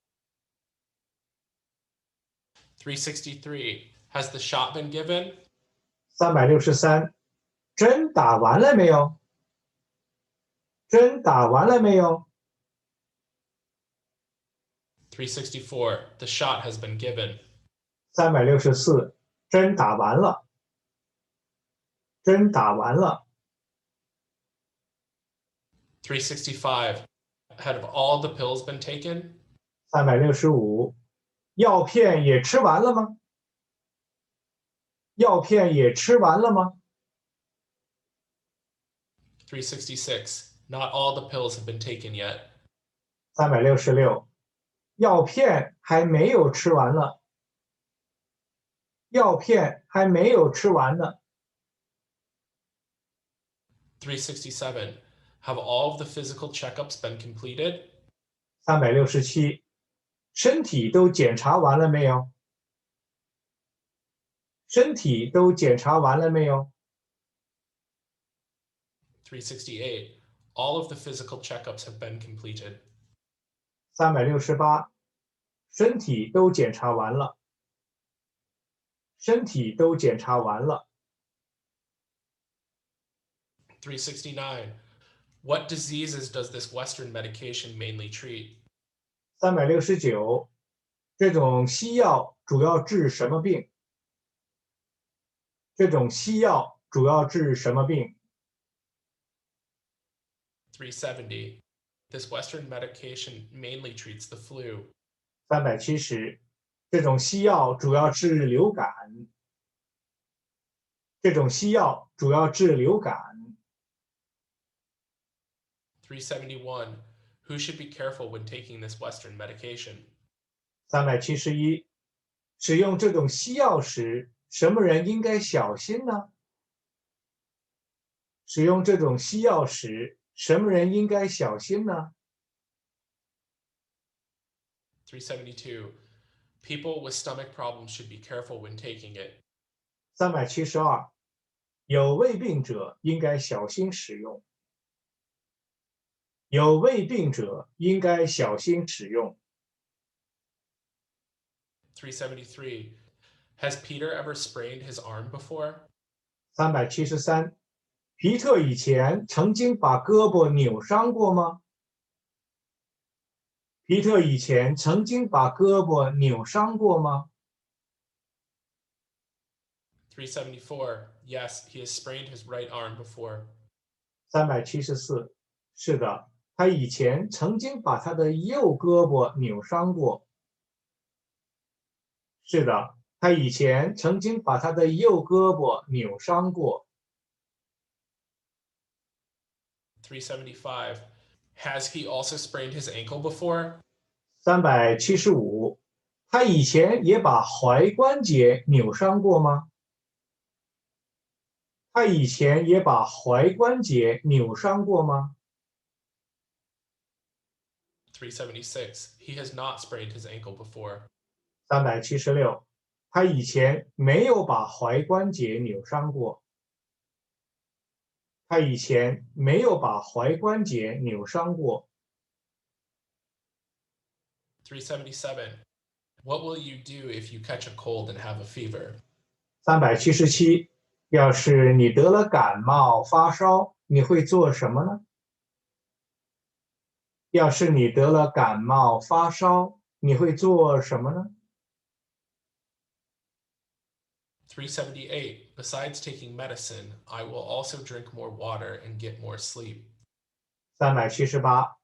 363. Has the shot been given? 363，针打完了没有？针打完了没有？ 364. The shot has been given. 364，针打完了。针打完了。 365. Have all the pills been taken? 365，药片也吃完了吗？药片也吃完了吗？ 366. Not all the pills have been taken yet. 366，药片还没有吃完呢。药片还没有吃完呢。 367. Have all of the physical checkups been completed? 367，身体都检查完了没有？身体都检查完了没有？ 368. All of the physical checkups have been completed. 368，身体都检查完了。身体都检查完了。 369. What diseases does this Western medication mainly treat? 369，这种西药主要治什么病？这种西药主要治什么病？ 370. This Western medication mainly treats the flu. 370，这种西药主要治流感。这种西药主要治流感。 371. Who should be careful when taking this Western medication? 371，使用这种西药时，什么人应该小心呢？使用这种西药时，什么人应该小心呢？ 372. People with stomach problems should be careful when taking it. 372，有胃病者应该小心使用。有胃病者应该小心使用。 373. Has Peter ever sprained his arm before? 373，皮特以前曾经把胳膊扭伤过吗？皮特以前曾经把胳膊扭伤过吗？ 374. Yes, he has sprained his right arm before. 374，是的，他以前曾经把他的右胳膊扭伤过。是的，他以前曾经把他的右胳膊扭伤过。 375. Has he also sprained his ankle before? 375，他以前也把踝关节扭伤过吗？他以前也把踝关节扭伤过吗？ 376. He has not sprained his ankle before. 376，他以前没有把踝关节扭伤过。他以前没有把踝关节扭伤过。377. What will you do if you catch a cold and have a fever? 377，要是你得了感冒发烧，你会做什么呢？要是你得了感冒发烧，你会做什么呢？ 378. Besides taking medicine, I will also drink more water and get more sleep. 378，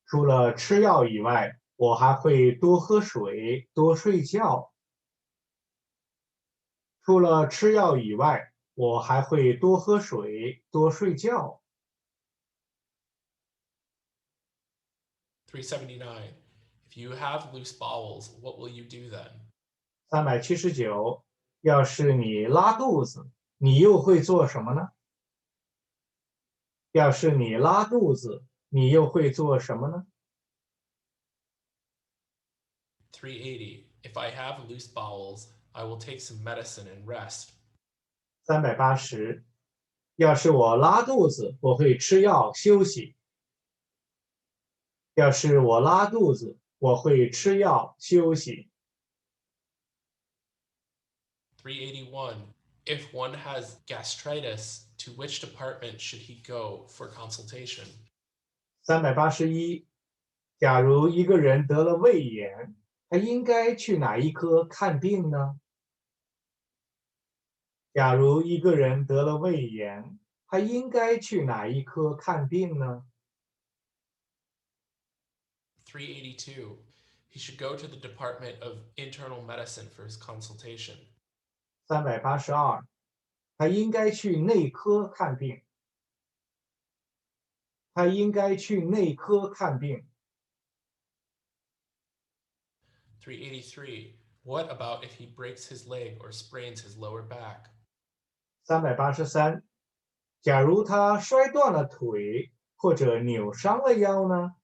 除了吃药以外，我还会多喝水，多睡觉。除了吃药以外，我还会多喝水，多睡觉。379. If you have loose bowels, what will you do then? 379，要是你拉肚子，你又会做什么呢？要是你拉肚子，你又会做什么呢？ 380. If I have loose bowels, I will take some medicine and rest. 380，要是我拉肚子，我会吃药休息。要是我拉肚子，我会吃药休息。381. If one has gastritis, to which department should he go for consultation? 381，假如一个人得了胃炎，他应该去哪一科看病呢？假如一个人得了胃炎，他应该去哪一科看病呢？ 382. He should go to the Department of Internal Medicine for his consultation. 382，他应该去内科看病。他应该去内科看病。383. What about if he breaks his leg or sprains his lower back? 383，假如他摔断了腿或者扭伤了腰呢？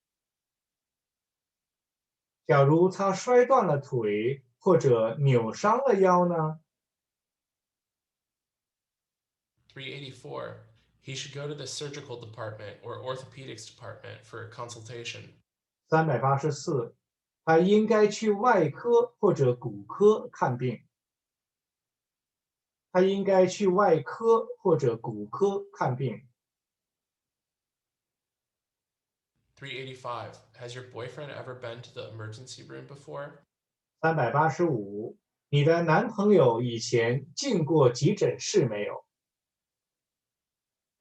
假如他摔断了腿或者扭伤了腰呢？ 384. He should go to the surgical department or orthopedics department for a consultation. 384，他应该去外科或者骨科看病。他应该去外科或者骨科看病。385. Has your boyfriend ever been to the emergency room before? 385，你的男朋友以前进过急诊室没有？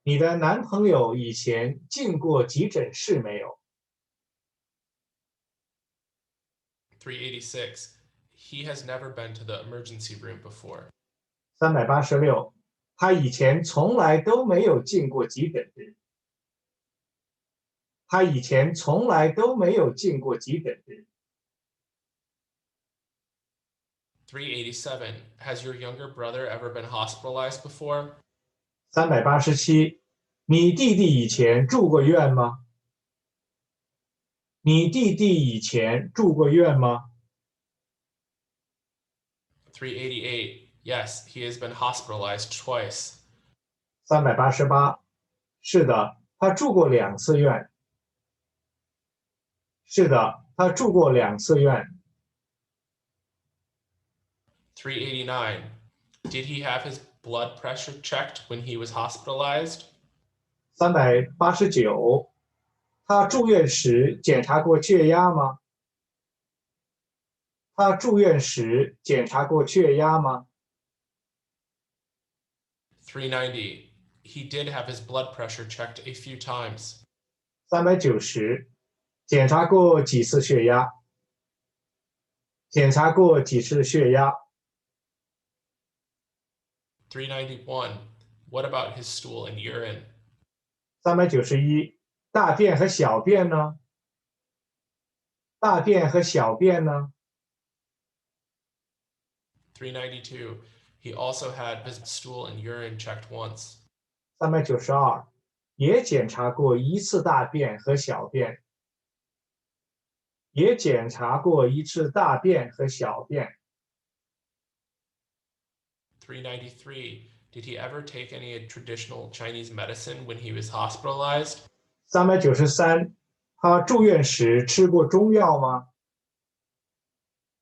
你的男朋友以前进过急诊室没有？ 386. He has never been to the emergency room before. 386，他以前从来都没有进过急诊室。他以前从来都没有进过急诊室。387. Has your younger brother ever been hospitalized before? 387，你弟弟以前住过院吗？你弟弟以前住过院吗？ 388. Yes, he has been hospitalized twice. 388，是的，他住过2次院。是的，他住过2次院。389. Did he have his blood pressure checked when he was hospitalized? 389，他住院时检查过血压吗？他住院时检查过血压吗？ 390. He did have his blood pressure checked a few times. 390，检查过几次血压？检查过几次血压？ 391. What about his stool and urine? 391，大便和小便呢？大便和小便呢？ 392. He also had his stool and urine checked once. 392，也检查过一次大便和小便。也检查过一次大便和小便。 393. Did he ever take any traditional Chinese medicine when he was hospitalized? 393，他住院时吃过中药吗？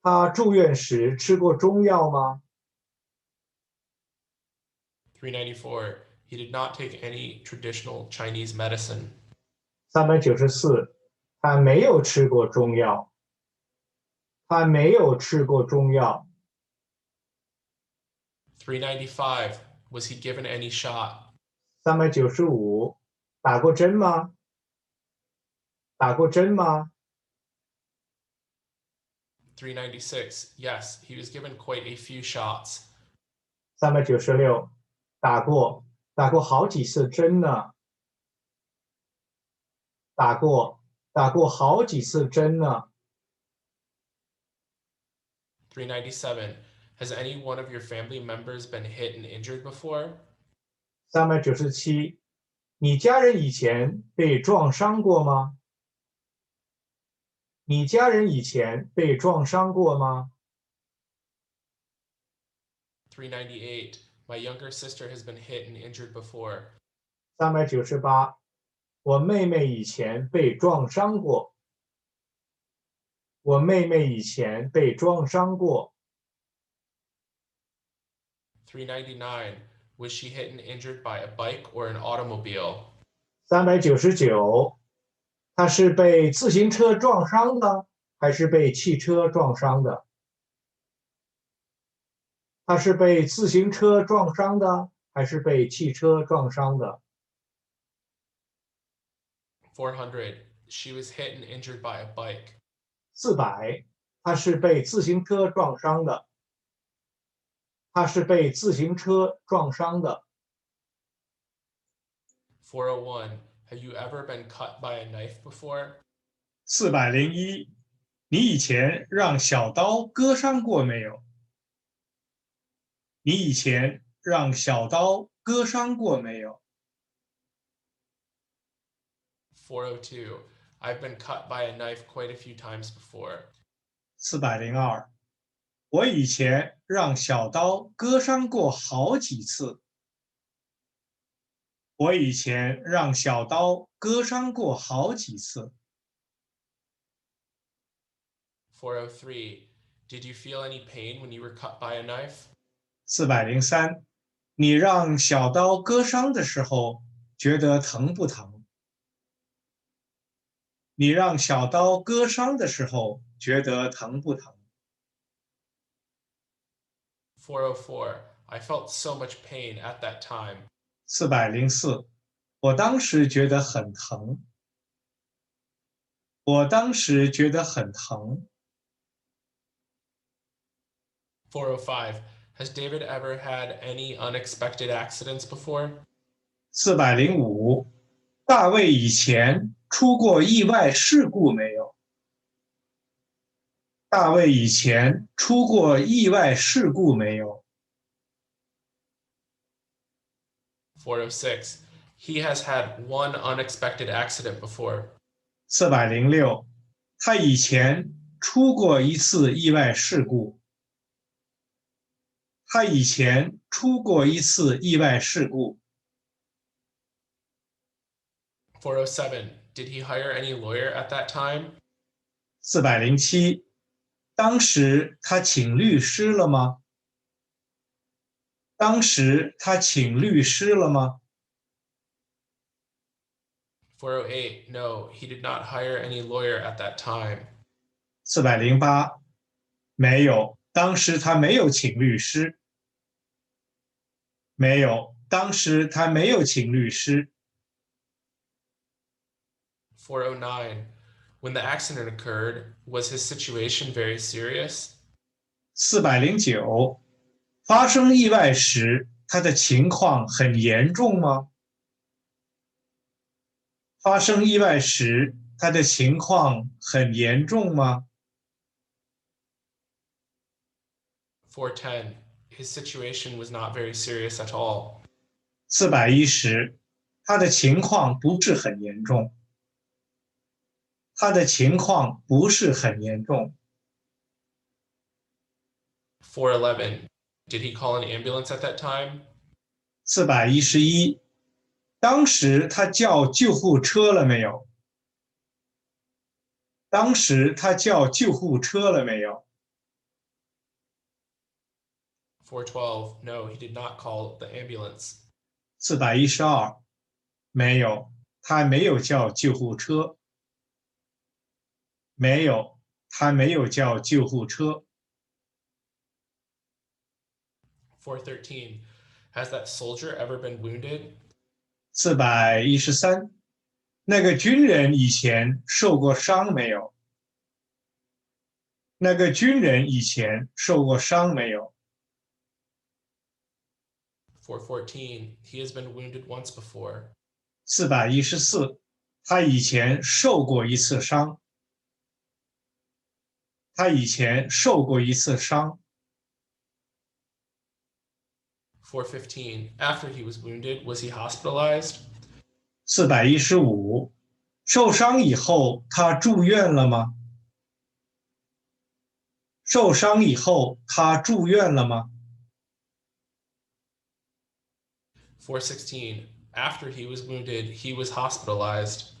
他住院时吃过中药吗？ 394. He did not take any traditional Chinese medicine. 394，他没有吃过中药。他没有吃过中药。 395. Was he given any shot? 395，打过针吗？打过针吗？ 396. Yes, he was given quite a few shots. 396，打过好几次针呢。打过好几次针呢。 397. Has any one of your family members been hit and injured before? 397，你家人以前被撞伤过吗？你家人以前被撞伤过吗？ 398. My younger sister has been hit and injured before. 398，我妹妹以前被撞伤过。我妹妹以前被撞伤过。 399. Was she hit and injured by a bike or an automobile? 399，她是被自行车撞伤的，还是被汽车撞伤的？她是被自行车撞伤的，还是被汽车撞伤的？ 400. She was hit and injured by a bike. 400，她是被自行车撞伤的。她是被自行车撞伤的。 401. Have you ever been cut by a knife before? 401，你以前让小刀割伤过没有？你以前让小刀割伤过没有？ 402. I've been cut by a knife quite a few times before. 402，我以前让小刀割伤过好几次。我以前让小刀割伤过好几次。 403. Did you feel any pain when you were cut by a knife? 403，你让小刀割伤的时候，觉得疼不疼？你让小刀割伤的时候，觉得疼不疼？ 404. I felt so much pain at that time. 404，我当时觉得很疼。我当时觉得很疼。 405. Has David ever had any unexpected accidents before? 405，大卫以前出过意外事故没有？大卫以前出过意外事故没有？ 406. He has had one unexpected accident before. 406，他以前出过一次意外事故。他以前出过一次意外事故。 407. Did he hire any lawyer at that time? 407，当时他请律师了吗？当时他请律师了吗？ 408. No, he did not hire any lawyer at that time. 408，没有，当时他没有请律师。没有，当时他没有请律师。 409. When the accident occurred, was his situation very serious? 409，发生意外时，他的情况很严重吗？发生意外时，他的情况很严重吗？ 410. His situation was not very serious at all. 410，他的情况不是很严重。他的情况不是很严重。411. Did he call an ambulance at that time? 411，当时他叫救护车了没有？当时他叫救护车了没有？ 412. No, he did not call the ambulance. 412，没有，他没有叫救护车。没有，他没有叫救护车。413. Has that soldier ever been wounded? 413，那个军人以前受过伤没有？那个军人以前受过伤没有？ 414. He has been wounded once before. 414，他以前受过一次伤。他以前受过一次伤。415. After he was wounded, was he hospitalized? 415，受伤以后他住院了吗？受伤以后他住院了吗？ 416. After he was wounded, he was hospitalized.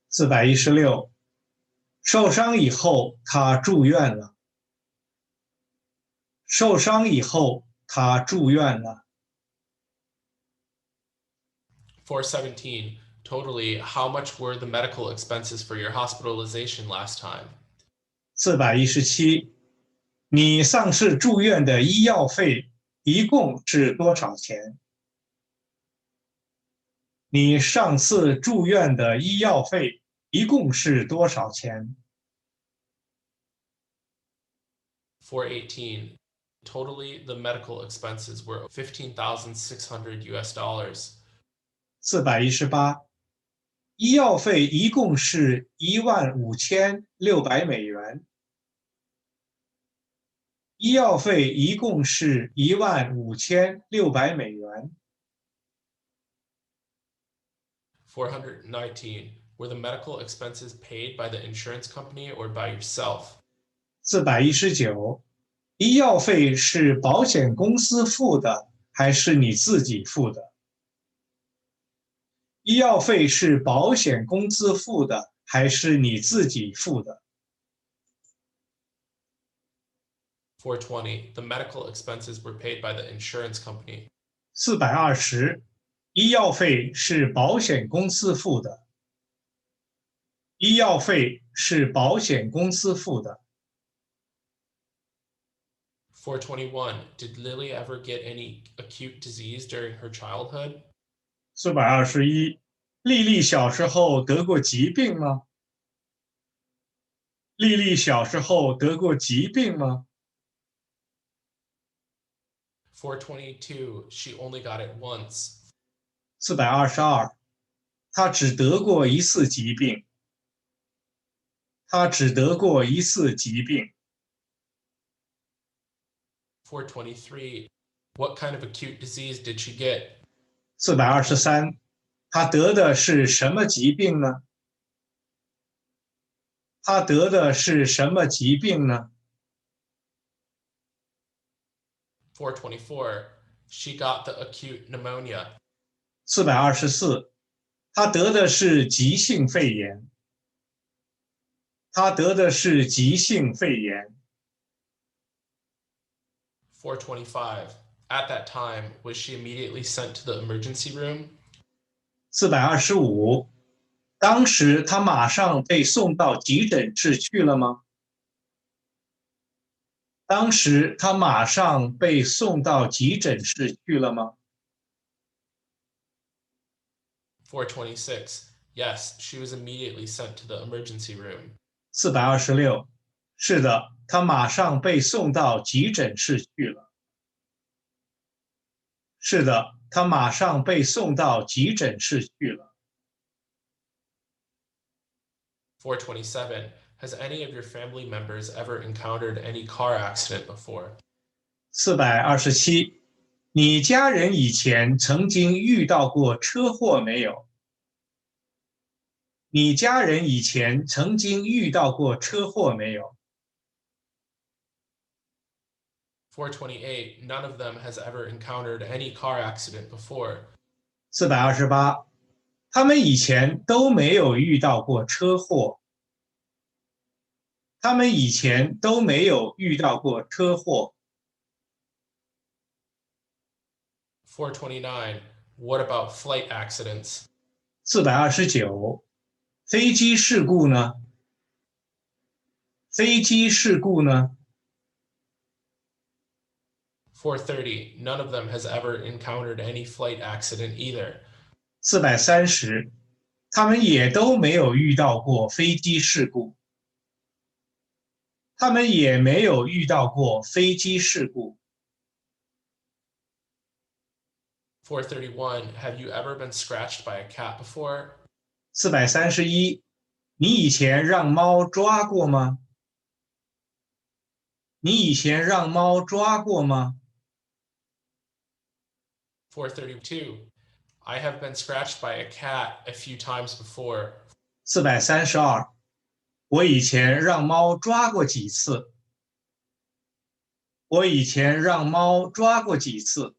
416，受伤以后他住院了。受伤以后他住院了。417. Totally, how much were the medical expenses for your hospitalization last time? 417，你上次住院的医药费一共是多少钱？你上次住院的医药费一共是多少钱？ 418. Totally, the medical expenses were $15,600 US. 418，医药费一共是15600美元。医药费一共是15600美元。419. Were the medical expenses paid by the insurance company or by yourself? 419，医药费是保险公司付的还是你自己付的？医药费是保险公司付的还是你自己付的？ 420. The medical expenses were paid by the insurance company. 420，医药费是保险公司付的。医药费是保险公司付的。421. Did Lily ever get any acute disease during her childhood? 421，丽丽小时候得过疾病吗？丽丽小时候得过疾病吗？ 422. She only got it once. 422，她只得过一次疾病。她只得过一次疾病。 423. What kind of acute disease did she get? 423，她得的是什么疾病呢？她得的是什么疾病呢？ 424. She got the acute pneumonia. 424，她得的是急性肺炎。她得的是急性肺炎。 425. At that time, was she immediately sent to the emergency room? 425，当时她马上被送到急诊室去了吗？当时她马上被送到急诊室去了吗？ 426. Yes, she was immediately sent to the emergency room. 426，是的，她马上被送到急诊室去了。是的，她马上被送到急诊室去了。427. Has any of your family members ever encountered any car accident before? 427，你家人以前曾经遇到过车祸没有？你家人以前曾经遇到过车祸没有？ 428. None of them has ever encountered any car accident before. 428，他们以前都没有遇到过车祸。他们以前都没有遇到过车祸。429. What about flight accidents? 429，飞机事故呢？飞机事故呢？ 430. None of them has ever encountered any flight accident either. 430，他们也都没有遇到过飞机事故。他们也没有遇到过飞机事故。431. Have you ever been scratched by a cat before? 431，你以前让猫抓过吗？你以前让猫抓过吗？ 432. I have been scratched by a cat a few times before. 432，我以前让猫抓过几次。我以前让猫抓过几次。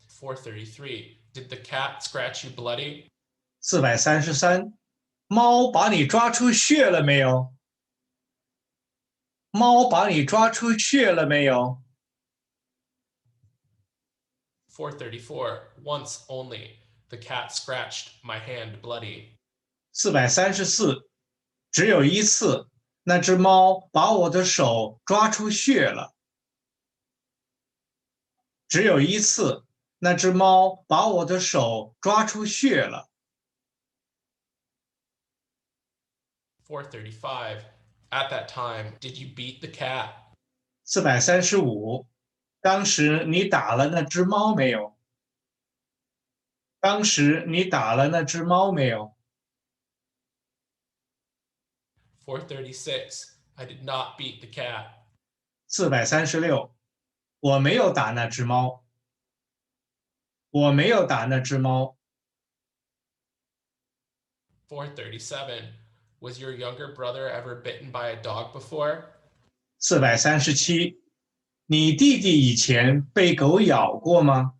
433. Did the cat scratch you bloody? 433，猫把你抓出血了没有？猫把你抓出血了没有？ 434. Once only. The cat scratched my hand bloody. 434，只有一次，那只猫把我的手抓出血了。只有一次，那只猫把我的手抓出血了。435. At that time, did you beat the cat? 435，当时你打了那只猫没有？当时你打了那只猫没有？ 436. I did not beat the cat. 436，我没有打那只猫。我没有打那只猫。437. Was your younger brother ever bitten by a dog before? 437，你弟弟以前被狗咬过吗？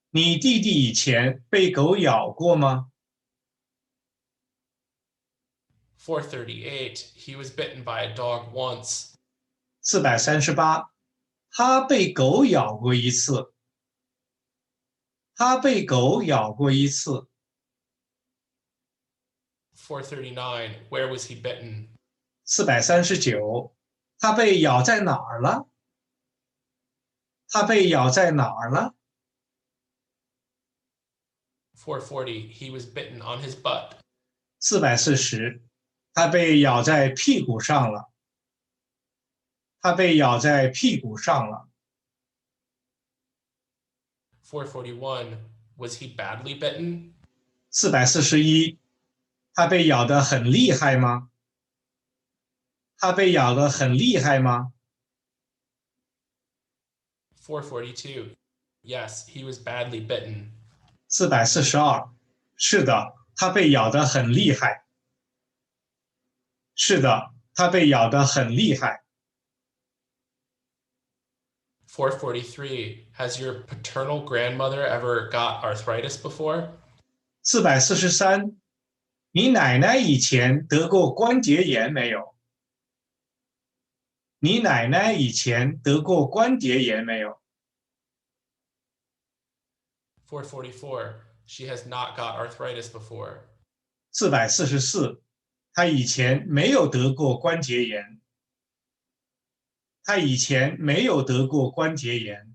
你弟弟以前被狗咬过吗？ 438. He was bitten by a dog once. 438，他被狗咬过一次。他被狗咬过一次。 439. Where was he bitten? 439，他被咬在哪儿了？他被咬在哪儿了？ 440. He was bitten on his butt. 440，他被咬在屁股上了。他被咬在屁股上了。 441. Was he badly bitten? 441，他被咬得很厉害吗？他被咬得很厉害吗？ 442. Yes, he was badly bitten. 442，是的，他被咬得很厉害。是的，他被咬得很厉害。 443. Has your paternal grandmother ever got arthritis before? 443，你奶奶以前得过关节炎没有？你奶奶以前得过关节炎没有？ 444. She has not got arthritis before. 444，她以前没有得过关节炎。她以前没有得过关节炎。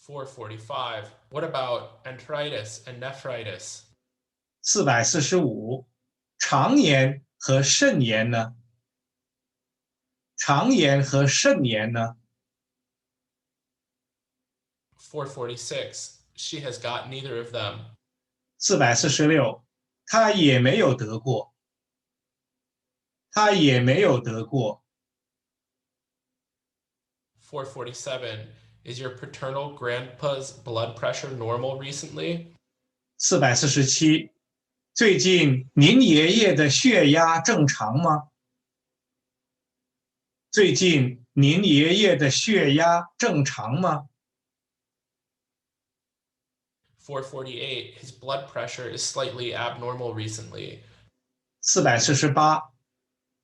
445. What about arthritis and nephritis? 445，肠炎和肾炎呢？肠炎和肾炎呢？ 446. She has got neither of them. 446，她也没有得过。他也没有得过。447. Is your paternal grandpa's blood pressure normal recently? 447，最近您爷爷的血压正常吗？最近您爷爷的血压正常吗？ 448. His blood pressure is slightly abnormal recently. 448，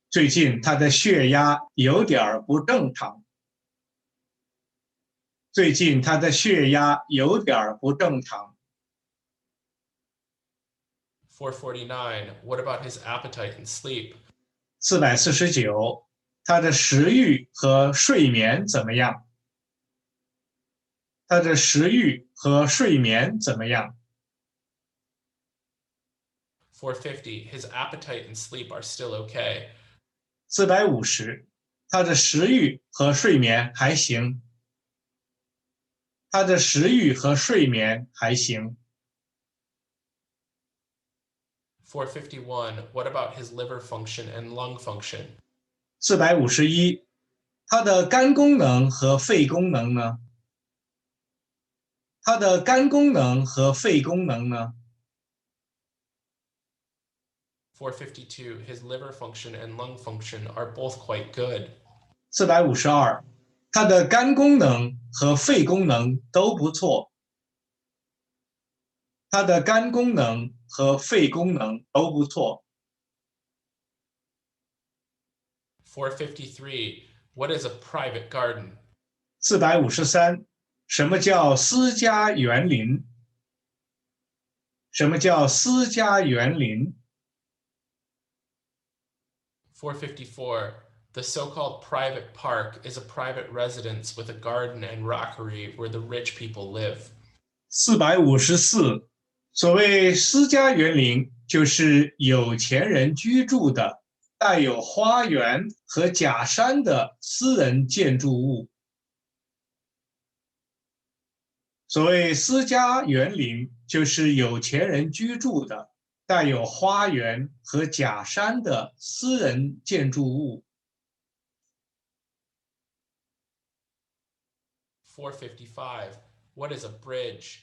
最近他的血压有点不正常。最近他的血压有点不正常。449. What about his appetite and sleep? 449，他的食欲和睡眠怎么样？他的食欲和睡眠怎么样？ 450. His appetite and sleep are still okay. 450，他的食欲和睡眠还行。他的食欲和睡眠还行。451. What about his liver function and lung function? 451，他的肝功能和肺功能呢？他的肝功能和肺功能呢？ 452. His liver function and lung function are both quite good. 452，他的肝功能和肺功能都不错。他的肝功能和肺功能都不错。453. What is a private garden? 453，什么叫私家园林？什么叫私家园林？ 454. The so-called private park is a private residence with a garden and rockery where the rich people live. 454，所谓私家园林，就是有钱人居住的、带有花园和假山的私人建筑物。所谓私家园林，就是有钱人居住的、带有花园和假山的私人建筑物。455. What is a bridge?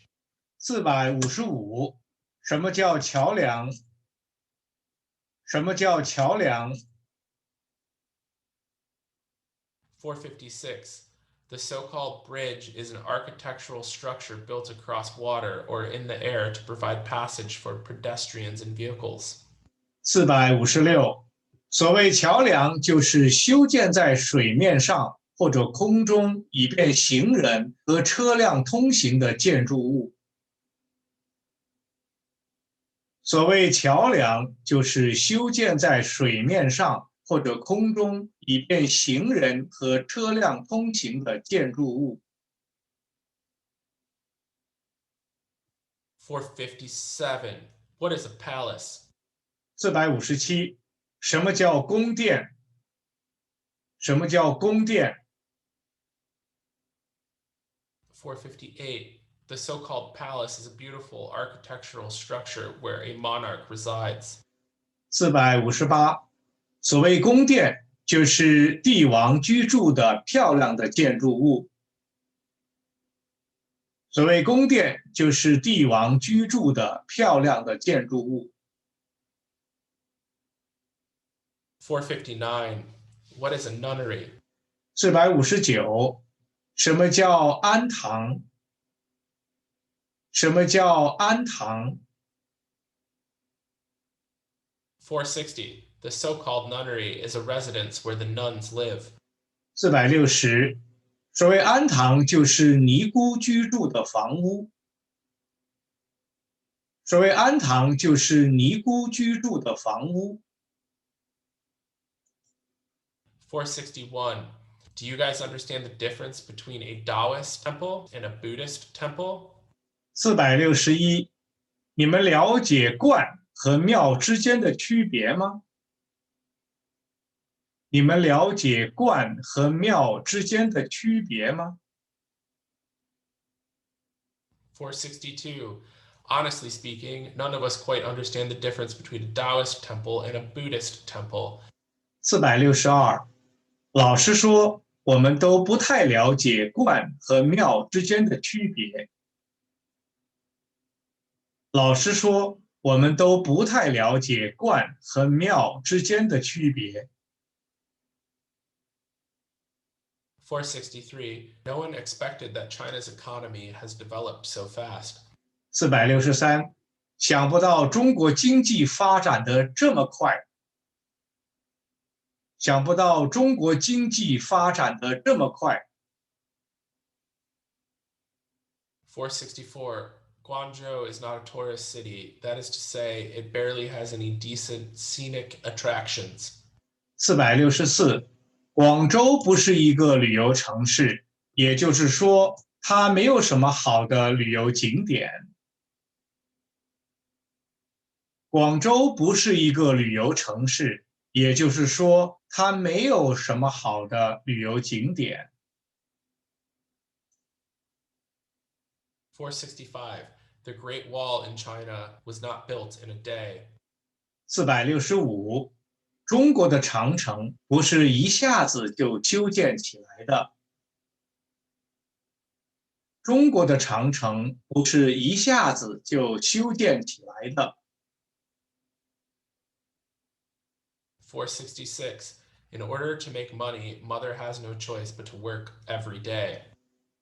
455，什么叫桥梁？什么叫桥梁？ 456. The so-called bridge is an architectural structure built across water or in the air to provide passage for pedestrians and vehicles. 456，所谓桥梁就是修建在水面上或者空中，以便行人和车辆通行的建筑物。所谓桥梁就是修建在水面上或者空中，以便行人和车辆通行的建筑物。457. What is a palace? 457，什么叫宫殿？什么叫宫殿？ 458. The so-called palace is a beautiful architectural structure where a monarch resides. 458，所谓宫殿就是帝王居住的漂亮的建筑物。所谓宫殿就是帝王居住的漂亮的建筑物。459. What is a nunnery? 459，什么叫安堂？什么叫安堂？ 460. The so-called nunnery is a residence where the nuns live. 460，所谓安堂就是尼姑居住的房屋。所谓安堂就是尼姑居住的房屋。461. Do you guys understand the difference between a Taoist temple and a Buddhist temple? 461，你们了解观和庙之间的区别吗？你们了解观和庙之间的区别吗？ 462. Honestly speaking, none of us quite understand the difference between a Taoist temple and a Buddhist temple. 462，老师说我们都不太了解观和庙之间的区别。老师说我们都不太了解观和庙之间的区别。463. No one expected that China's economy has developed so fast. 463，想不到中国经济发展的这么快。想不到中国经济发展的这么快。464. Guangzhou is not a tourist city. That is to say, it barely has any decent scenic attractions. 464，广州不是一个旅游城市，也就是说，它没有什么好的旅游景点。广州不是一个旅游城市，也就是说，它没有什么好的旅游景点。465. The Great Wall in China was not built in a day. 465，中国的长城不是一下子就修建起来的。中国的长城不是一下子就修建起来的。466. In order to make money, mother has no choice but to work every day.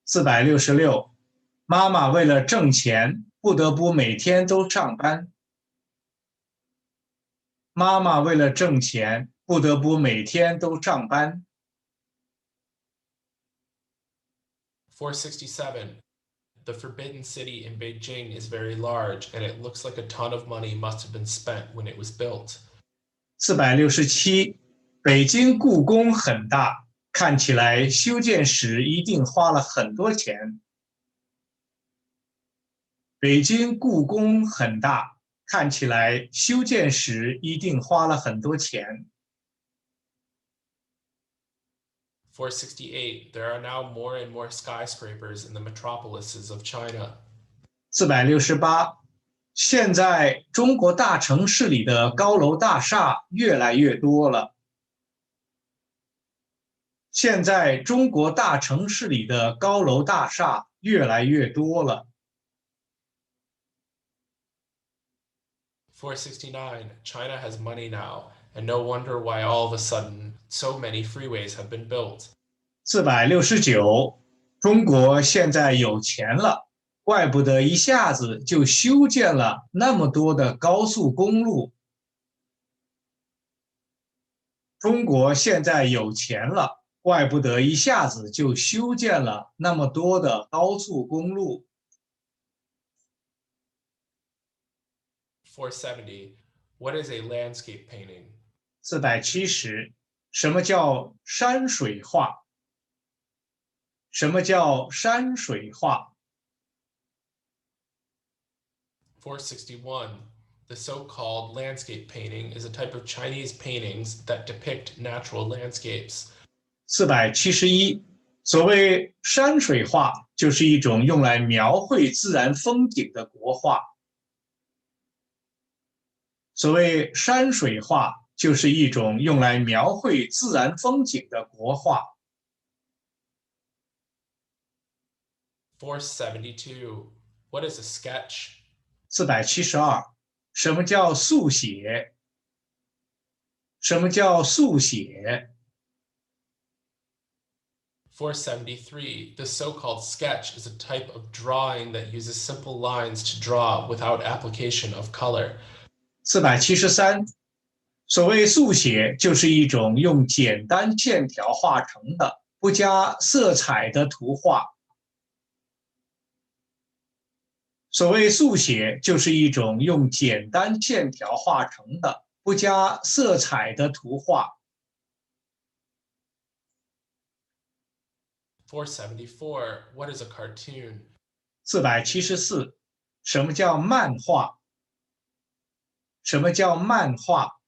466，妈妈为了挣钱，不得不每天都上班。妈妈为了挣钱，不得不每天都上班。467. The Forbidden City in Beijing is very large, and it looks like a ton of money must have been spent when it was built. 467，北京故宫很大，看起来修建时一定花了很多钱。北京故宫很大，看起来修建时一定花了很多钱。468. There are now more and more skyscrapers in the metropolises of China. 468，现在中国大城市里的高楼大厦越来越多了。现在中国大城市里的高楼大厦越来越多了。469. China has money now, and no wonder why all of a sudden so many freeways have been built. 469，中国现在有钱了，怪不得一下子就修建了那么多的高速公路。中国现在有钱了，怪不得一下子就修建了那么多的高速公路。470. What is a landscape painting? 470，什么叫山水画？什么叫山水画？ 461. The so-called landscape painting is a type of Chinese paintings that depict natural landscapes. 471，所谓山水画，就是一种用来描绘自然风景的国画。所谓山水画，就是一种用来描绘自然风景的国画。472. What is a sketch? 472，什么叫速写？什么叫速写？ 473. The so-called sketch is a type of drawing that uses simple lines to draw without application of color. 473，所谓速写，就是一种用简单线条画成的、不加色彩的图画。所谓速写，就是一种用简单线条画成的、不加色彩的图画。474. What is a cartoon? 474，什么叫漫画？什么叫漫画？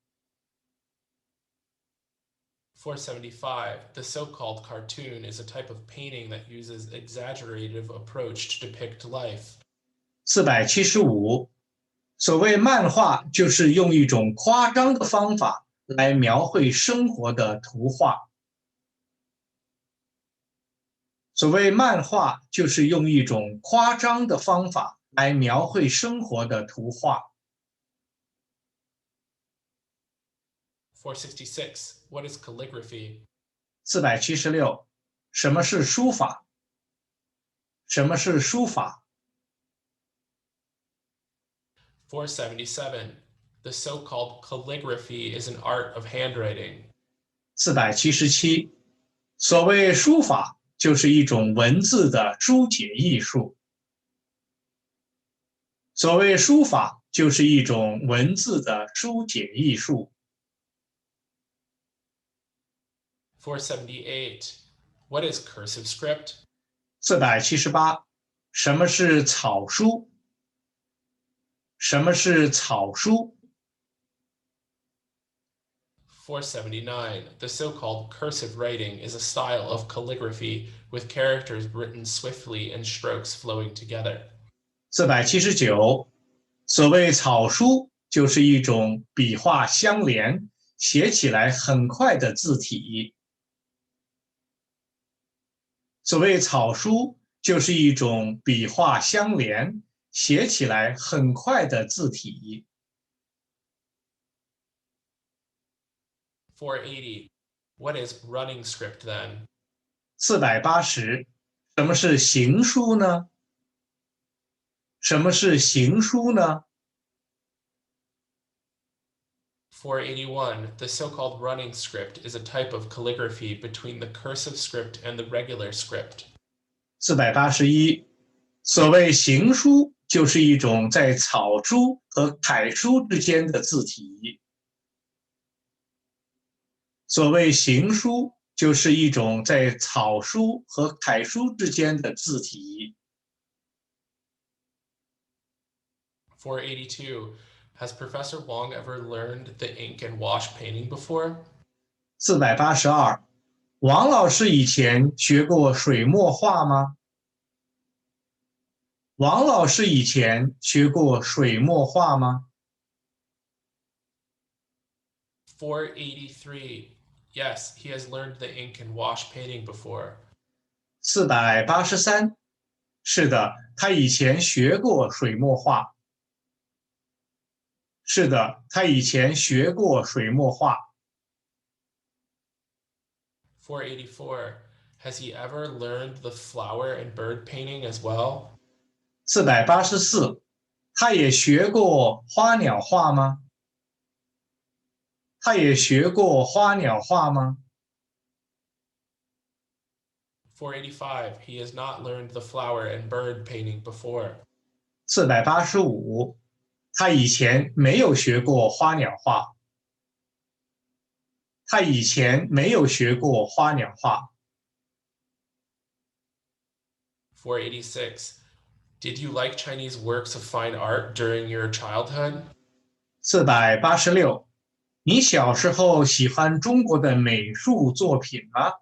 475. The so-called cartoon is a type of painting that uses exaggerative approach to depict life. 475，所谓漫画，就是用一种夸张的方法来描绘生活的图画。所谓漫画，就是用一种夸张的方法来描绘生活的图画。466. What is calligraphy? 476，什么是书法？什么是书法？ 477. The so-called calligraphy is an art of handwriting. 477，所谓书法，就是一种文字的书写艺术。所谓书法，就是一种文字的书写艺术。478. What is cursive script? 478，什么是草书？什么是草书？ 479. The so-called cursive writing is a style of calligraphy with characters written swiftly and strokes flowing together. 479，所谓草书，就是一种笔画相连、写起来很快的字体。所谓草书，就是一种笔画相连、写起来很快的字体。480. What is running script then? 480，什么是行书呢？什么是行书呢？ 481. The so-called running script is a type of calligraphy between the cursive script and the regular script. 481，所谓行书，就是一种在草书和楷书之间的字体。所谓行书，就是一种在草书和楷书之间的字体。482. Has Professor Wong ever learned the ink and wash painting before? 482，王老师以前学过水墨画吗？王老师以前学过水墨画吗？ 483. Yes, he has learned the ink and wash painting before. 483，是的，他以前学过水墨画。是的，他以前学过水墨画。484. Has he ever learned the flower and bird painting as well? 484，他也学过花鸟画吗？他也学过花鸟画吗？ 485. He has not learned the flower and bird painting before. 485，他以前没有学过花鸟画。他以前没有学过花鸟画。486. Did you like Chinese works of fine art during your childhood? 486，你小时候喜欢中国的美术作品吗？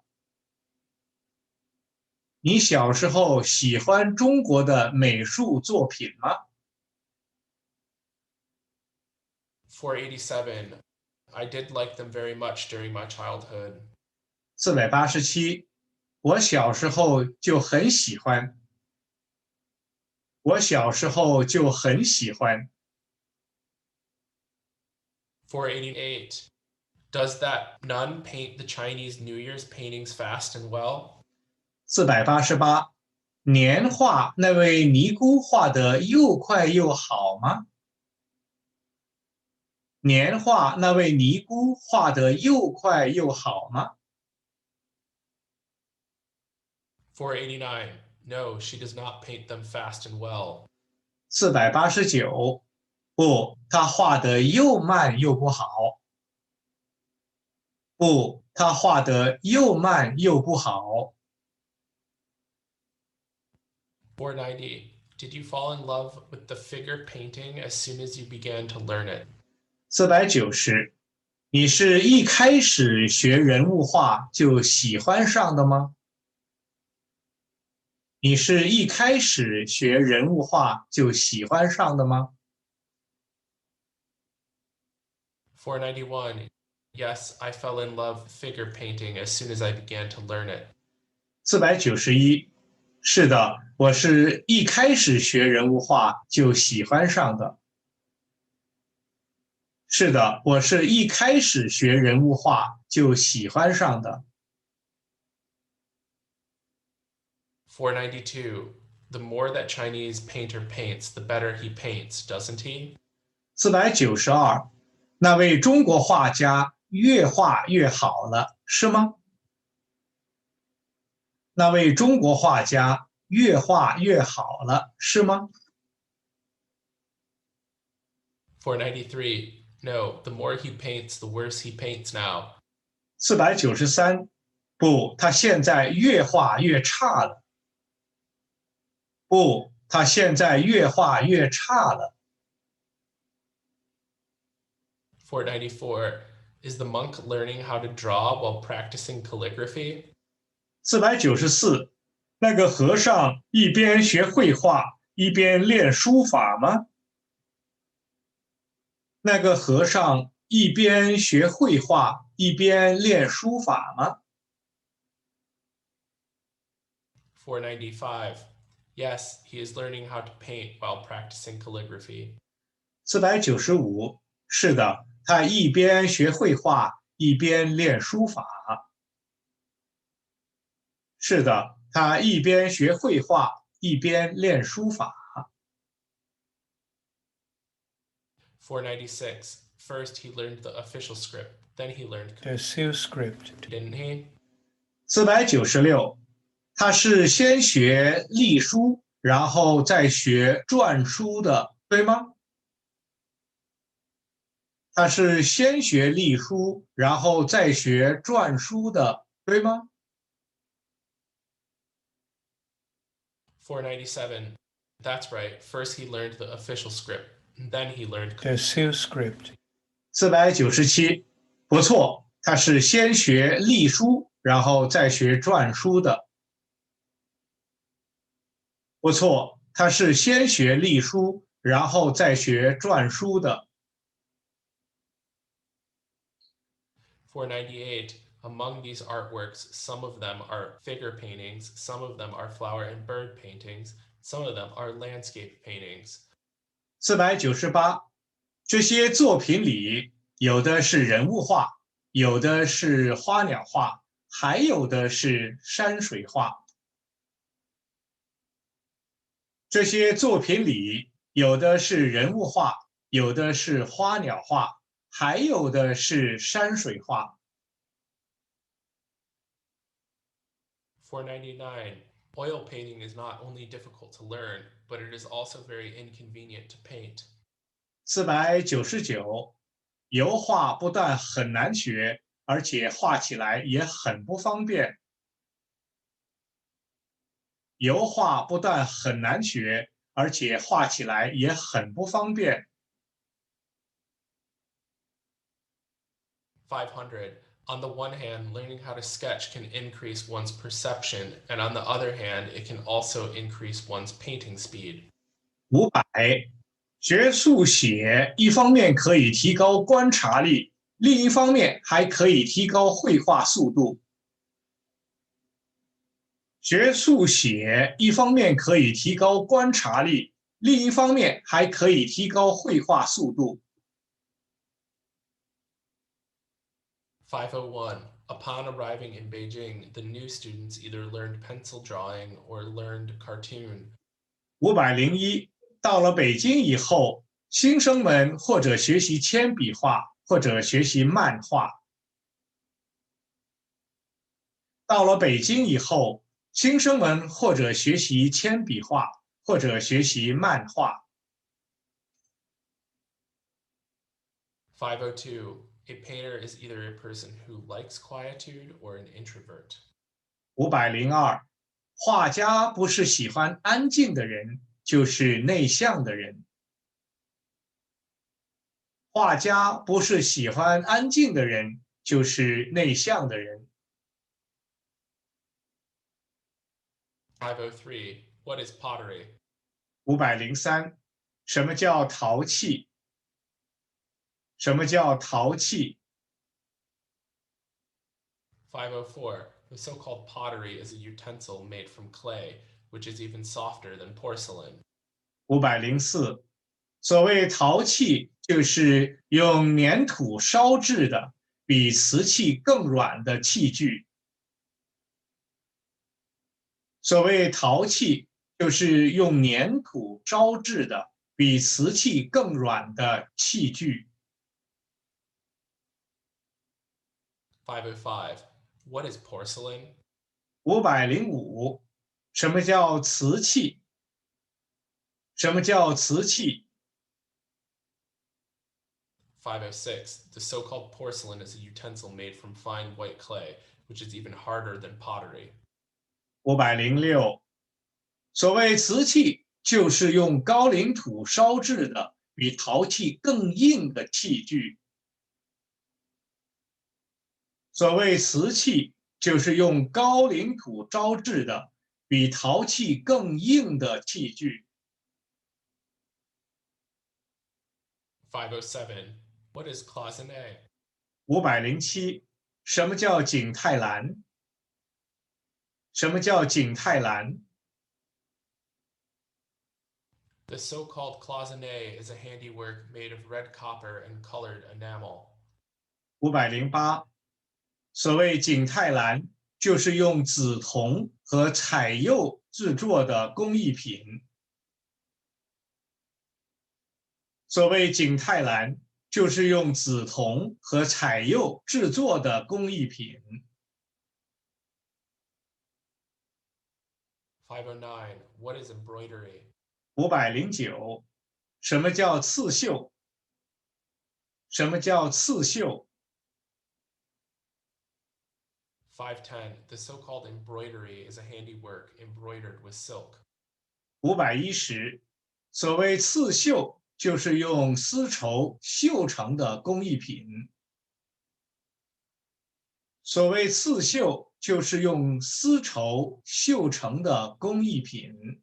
你小时候喜欢中国的美术作品吗？ 487. I did like them very much during my childhood. 487，我小时候就很喜欢。我小时候就很喜欢。488. Does that nun paint the Chinese New Year's paintings fast and well? 488，年画那位尼姑画得又快又好吗？年画那位尼姑画得又快又好吗？ 489. No, she does not paint them fast and well. 489，不，他画得又慢又不好。不，他画得又慢又不好。490. Did you fall in love with the figure painting as soon as you began to learn it? 490，你是一开始学人物画就喜欢上的吗？你是一开始学人物画就喜欢上的吗？ 491. Yes, I fell in love figure painting as soon as I began to learn it. 491，是的，我是一开始学人物画就喜欢上的。是的，我是一开始学人物画就喜欢上的。492. The more that Chinese painter paints, the better he paints, doesn't he? 492，那位中国画家越画越好了，是吗？那位中国画家越画越好了，是吗？ 493. No, the more he paints, the worse he paints now. 493，不，他现在越画越差了。不，他现在越画越差了。494. Is the monk learning how to draw while practicing calligraphy? 494，那个和尚一边学绘画一边练书法吗？那个和尚一边学绘画一边练书法吗？ 495. Yes, he is learning how to paint while practicing calligraphy. 495，是的，他一边学绘画一边练书法。是的，他一边学绘画一边练书法。496. First, he learned the official script. Then he learned Cursive script. didn't he? 496，他是先学隶书，然后再学篆书的，对吗？他是先学隶书，然后再学篆书的，对吗？ 497. That's right. First, he learned the official script. Then he learned Cursive script. 497，不错，他是先学隶书，然后再学篆书的。不错，他是先学隶书，然后再学篆书的。498. Among these artworks, some of them are figure paintings, some of them are flower and bird paintings, some of them are landscape paintings. 498，这些作品里有的是人物画，有的是花鸟画，还有的是山水画。这些作品里有的是人物画，有的是花鸟画，还有的是山水画。499. Oil painting is not only difficult to learn, but it is also very inconvenient to paint. 499，油画不但很难学，而且画起来也很不方便。油画不但很难学，而且画起来也很不方便。500. On the one hand, learning how to sketch can increase one's perception, and on the other hand, it can also increase one's painting speed. 500，学速写一方面可以提高观察力，另一方面还可以提高绘画速度。学速写一方面可以提高观察力，另一方面还可以提高绘画速度。501. Upon arriving in Beijing, the new students either learned pencil drawing or learned cartoon. 501，到了北京以后，新生们或者学习铅笔画，或者学习漫画。到了北京以后，新生们或者学习铅笔画，或者学习漫画。502. A painter is either a person who likes quietude or an introvert. 502，画家不是喜欢安静的人，就是内向的人。画家不是喜欢安静的人，就是内向的人。503. What is pottery? 503，什么叫陶器？什么叫陶器？ 504. The so-called pottery is a utensil made from clay, which is even softer than porcelain. 504，所谓陶器，就是用粘土烧制的，比瓷器更软的器具。所谓陶器，就是用粘土烧制的，比瓷器更软的器具。505. What is porcelain? 505，什么叫瓷器？什么叫瓷器？ 506. The so-called porcelain is a utensil made from fine white clay, which is even harder than pottery. 506，所谓瓷器，就是用高岭土烧制的，比陶器更硬的器具。所谓瓷器，就是用高岭土烧制的，比陶器更硬的器具。507. What is cloisonné? 507，什么叫景泰蓝？什么叫景泰蓝？ The so-called cloisonné is a handiwork made of red copper and colored enamel. 508，所谓景泰蓝，就是用紫铜和彩釉制作的工艺品。所谓景泰蓝，就是用紫铜和彩釉制作的工艺品。509. What is embroidery? 509，什么叫刺绣？什么叫刺绣？ 510. The so-called embroidery is a handiwork embroidered with silk. 510，所谓刺绣，就是用丝绸绣成的工艺品。所谓刺绣，就是用丝绸绣成的工艺品。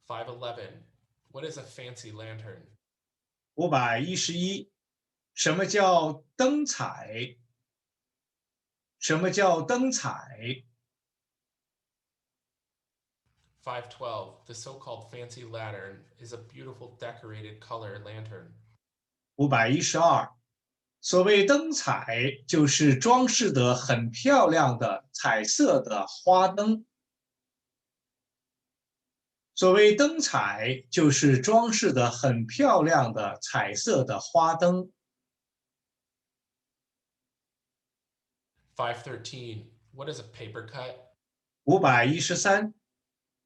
511. What is a fancy lantern? 511，什么叫灯彩？什么叫灯彩？ 512. The so-called fancy lantern is a beautiful decorated color lantern. 512，所谓灯彩，就是装饰得很漂亮的彩色的花灯。所谓灯彩，就是装饰得很漂亮的彩色的花灯。513. What is a paper cut? 513，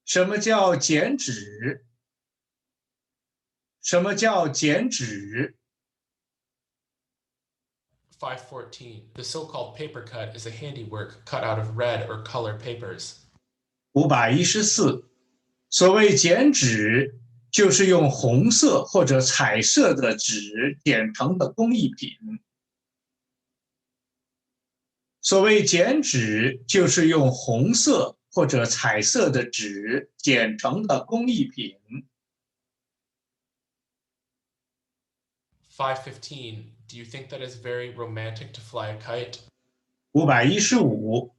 什么叫剪纸？什么叫剪纸？ 514. The so-called paper cut is a handiwork cut out of red or color papers. 514，所谓剪纸，就是用红色或者彩色的纸剪成的工艺品。所谓剪纸，就是用红色或者彩色的纸剪成的工艺品。515. Do you think that it's very romantic to fly a kite? 515，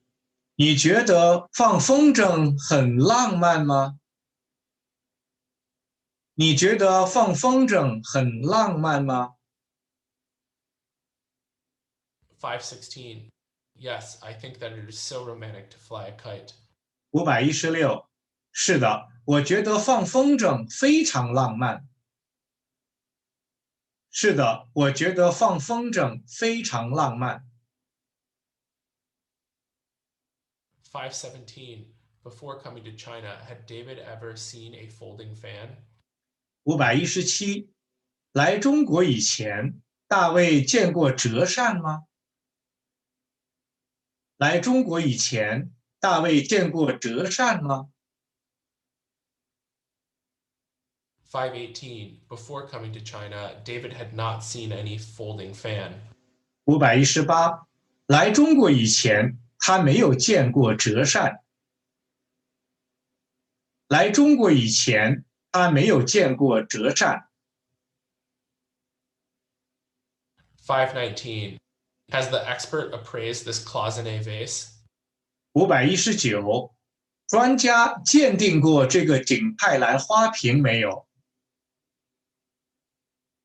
你觉得放风筝很浪漫吗？你觉得放风筝很浪漫吗？ 516. Yes, I think that it is so romantic to fly a kite. 516，是的，我觉得放风筝非常浪漫。是的，我觉得放风筝非常浪漫。517. Before coming to China, had David ever seen a folding fan? 517，来中国以前，大卫见过折扇吗？来中国以前，大卫见过折扇吗？ 518. Before coming to China, David had not seen any folding fan. 518，来中国以前，他没有见过折扇。来中国以前，他没有见过折扇。 519. Has the expert appraised this cloisonné vase? 519，专家鉴定过这个景泰蓝花瓶没有？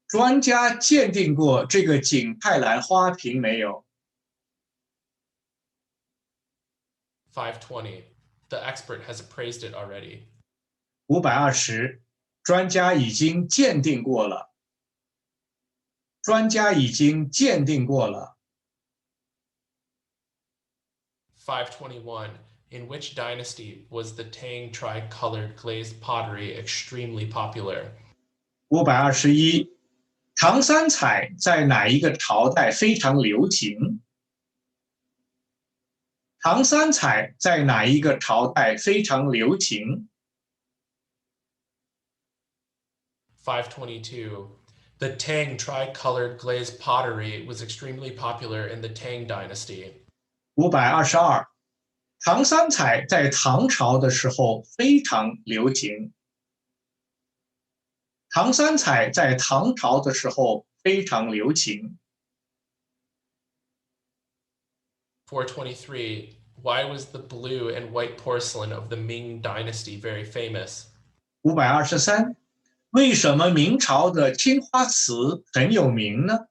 专家鉴定过这个景泰蓝花瓶没有？ 520. The expert has appraised it already. 520，专家已经鉴定过了。专家已经鉴定过了。 521. In which dynasty was the Tang tri-colored glazed pottery extremely popular? 521，唐三彩在哪一个朝代非常流行？唐三彩在哪一个朝代非常流行？ 522. The Tang tri-colored glazed pottery was extremely popular in the Tang dynasty. 522，唐三彩在唐朝的时候非常流行。唐三彩在唐朝的时候非常流行。 423. Why was the blue and white porcelain of the Ming dynasty very famous? 523，为什么明朝的青花瓷很有名呢？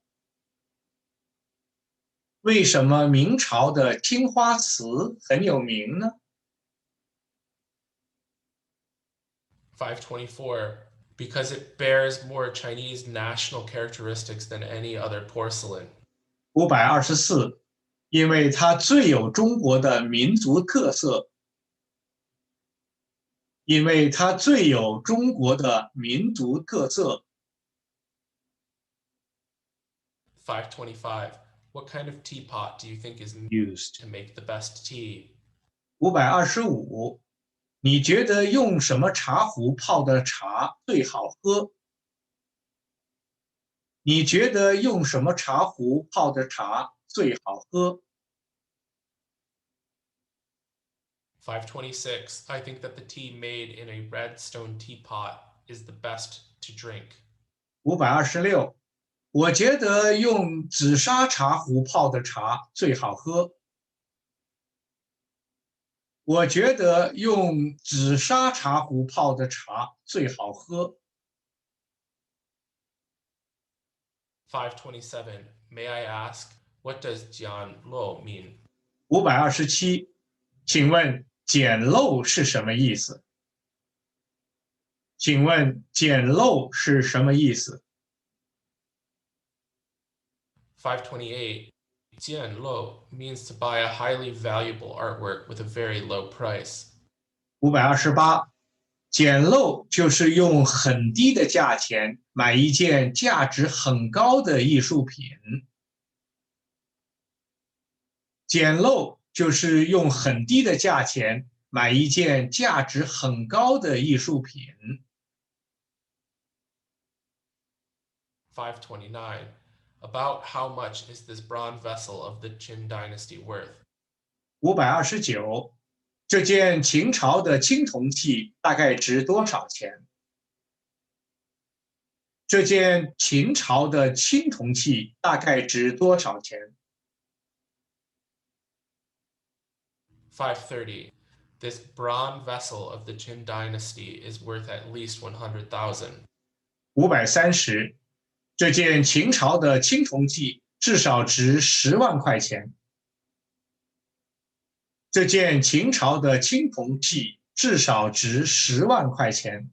为什么明朝的青花瓷很有名呢？ 524. Because it bears more Chinese national characteristics than any other porcelain. 524，因为它最有中国的民族特色。因为它最有中国的民族特色。 525. What kind of teapot do you think is used to make the best tea? 525，你觉得用什么茶壶泡的茶最好喝？你觉得用什么茶壶泡的茶最好喝？ 526. I think that the tea made in a red stone teapot is the best to drink. 526，我觉得用紫砂茶壶泡的茶最好喝。我觉得用紫砂茶壶泡的茶最好喝。 527. May I ask, what does jian lo mean? 527，请问简陋是什么意思？请问简陋是什么意思？ 528. Jian lo means to buy a highly valuable artwork with a very low price. 528，简陋就是用很低的价钱买一件价值很高的艺术品。简陋就是用很低的价钱买一件价值很高的艺术品。 529. About how much is this bronze vessel of the Qin dynasty worth? 529，这件秦朝的青铜器大概值多少钱？这件秦朝的青铜器大概值多少钱？ 530. This bronze vessel of the Qin dynasty is worth at least 100,000. 530，这件秦朝的青铜器至少值10万块钱。这件秦朝的青铜器至少值10万块钱。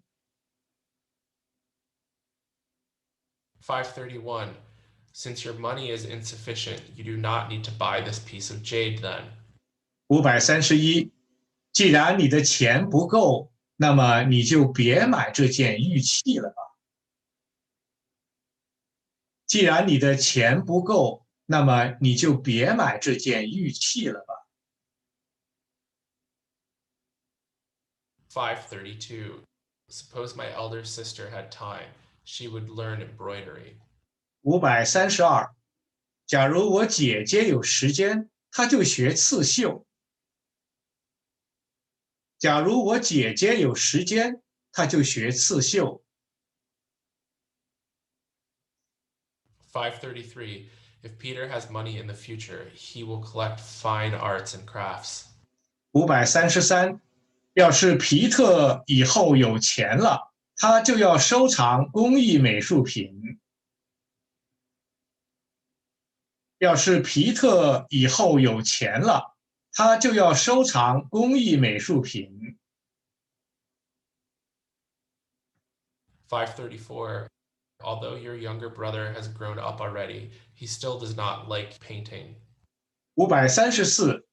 531. Since your money is insufficient, you do not need to buy this piece of jade then. 531，既然你的钱不够，那么你就别买这件玉器了吧。既然你的钱不够，那么你就别买这件玉器了吧。 532. Suppose my elder sister had time, she would learn embroidery. 532，假如我姐姐有时间，她就学刺绣。假如我姐姐有时间，她就学刺绣。 533. If Peter has money in the future, he will collect fine arts and crafts. 533，要是皮特以后有钱了，他就要收藏工艺美术品。要是皮特以后有钱了，他就要收藏工艺美术品。534. Although your younger brother has grown up already, he still does not like painting. 534，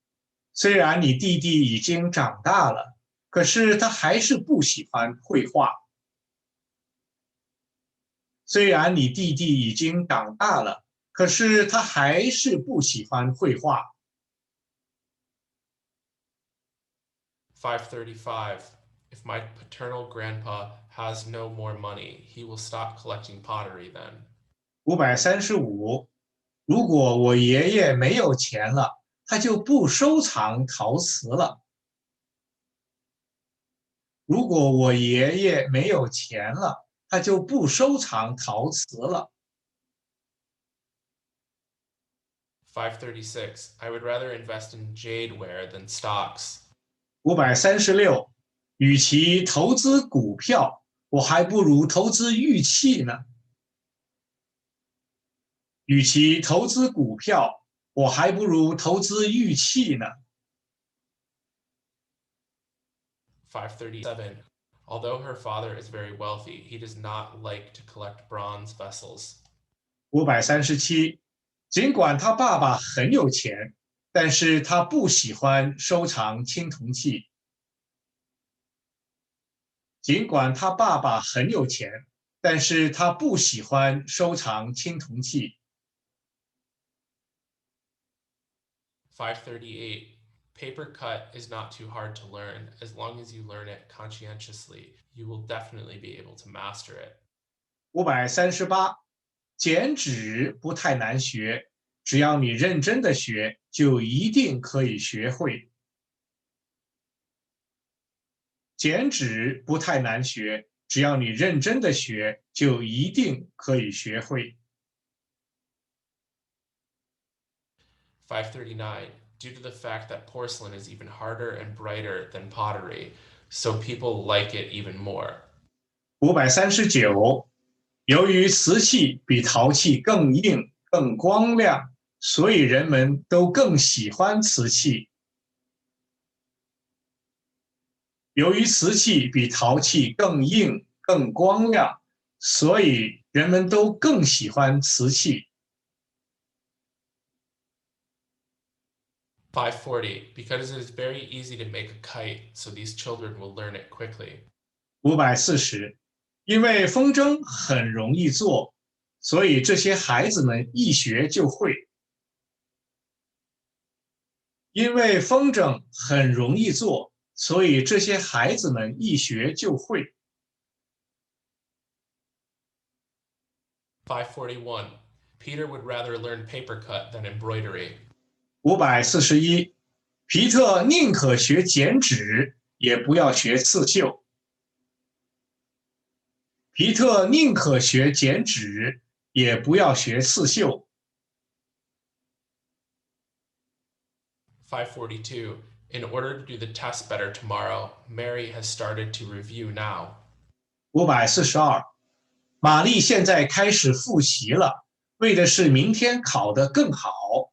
虽然你弟弟已经长大了，可是他还是不喜欢绘画。虽然你弟弟已经长大了，可是他还是不喜欢绘画。535. If my paternal grandpa has no more money, he will stop collecting pottery then. 535，如果我爷爷没有钱了，他就不收藏陶瓷了。如果我爷爷没有钱了，他就不收藏陶瓷了。536. I would rather invest in jadeware than stocks. 536，与其投资股票，我还不如投资玉器呢。与其投资股票，我还不如投资玉器呢。537. Although her father is very wealthy, he does not like to collect bronze vessels. 537，尽管他爸爸很有钱，但是他不喜欢收藏青铜器。尽管他爸爸很有钱，但是他不喜欢收藏青铜器。538. Paper cut is not too hard to learn. As long as you learn it conscientiously, you will definitely be able to master it. 538，剪纸不太难学，只要你认真的学，就一定可以学会。剪纸不太难学，只要你认真的学，就一定可以学会。539. Due to the fact that porcelain is even harder and brighter than pottery, so people like it even more. 539，由于瓷器比陶器更硬、更光亮，所以人们都更喜欢瓷器。由于瓷器比陶器更硬、更光亮，所以人们都更喜欢瓷器。540. Because it is very easy to make a kite, so these children will learn it quickly. 540，因为风筝很容易做，所以这些孩子们一学就会。因为风筝很容易做，所以这些孩子们一学就会。541. Peter would rather learn paper cut than embroidery. 541，皮特宁可学剪纸，也不要学刺绣。皮特宁可学剪纸，也不要学刺绣。542. In order to do the test better tomorrow, Mary has started to review now. 542，玛丽现在开始复习了，为的是明天考得更好。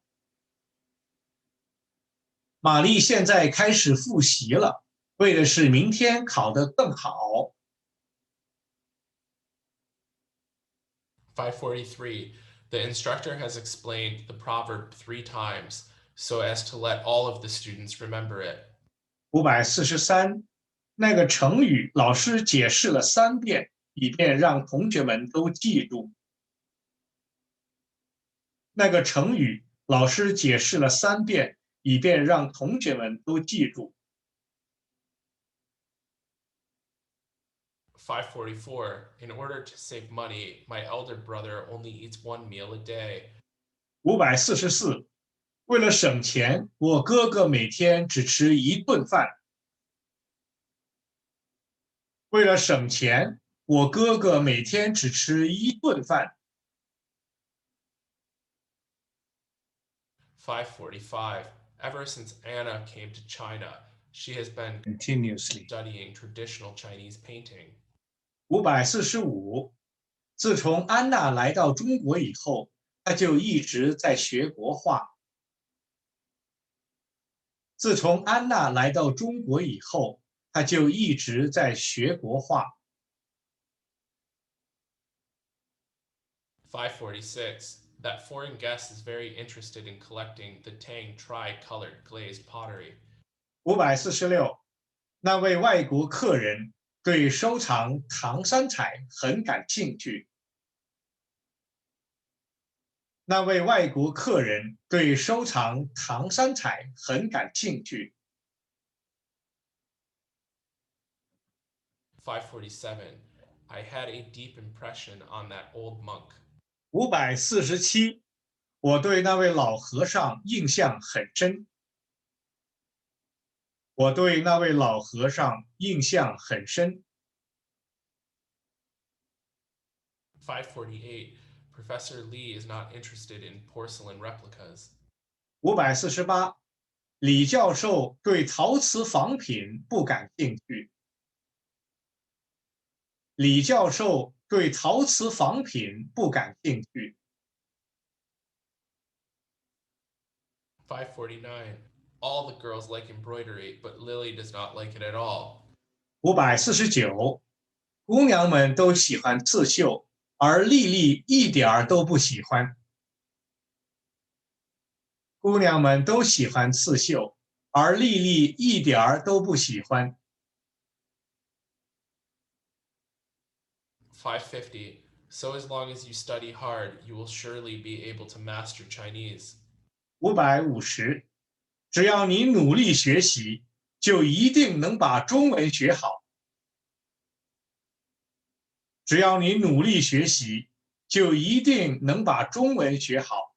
玛丽现在开始复习了，为的是明天考得更好。543. The instructor has explained the proverb 3 times so as to let all of the students remember it. 543，那个成语老师解释了3遍，以便让同学们都记住。那个成语老师解释了3遍，以便让同学们都记住。544. In order to save money, my elder brother only eats 1 meal a day. 544，为了省钱，我哥哥每天只吃1顿饭。为了省钱，我哥哥每天只吃1顿饭。545. Ever since Anna came to China, she has been continuously。 studying traditional Chinese painting. 545，自从安娜来到中国以后，她就一直在学国画。自从安娜来到中国以后，她就一直在学国画。546. That foreign guest is very interested in collecting the Tang tri-colored glazed pottery. 546，那位外国客人对收藏唐三彩很感兴趣。那位外国客人对收藏唐三彩很感兴趣。547. I had a deep impression on that old monk. 547，我对那位老和尚印象很深。我对那位老和尚印象很深。548. Professor Li is not interested in porcelain replicas. 548，李教授对陶瓷仿品不感兴趣。李教授对陶瓷仿品不感兴趣。549. All the girls like embroidery, but Lily does not like it at all. 549，姑娘们都喜欢刺绣，而丽丽一点儿都不喜欢。姑娘们都喜欢刺绣，而丽丽一点儿都不喜欢。550. So as long as you study hard, you will surely be able to master Chinese. 550，只要你努力学习，就一定能把中文学好。只要你努力学习，就一定能把中文学好。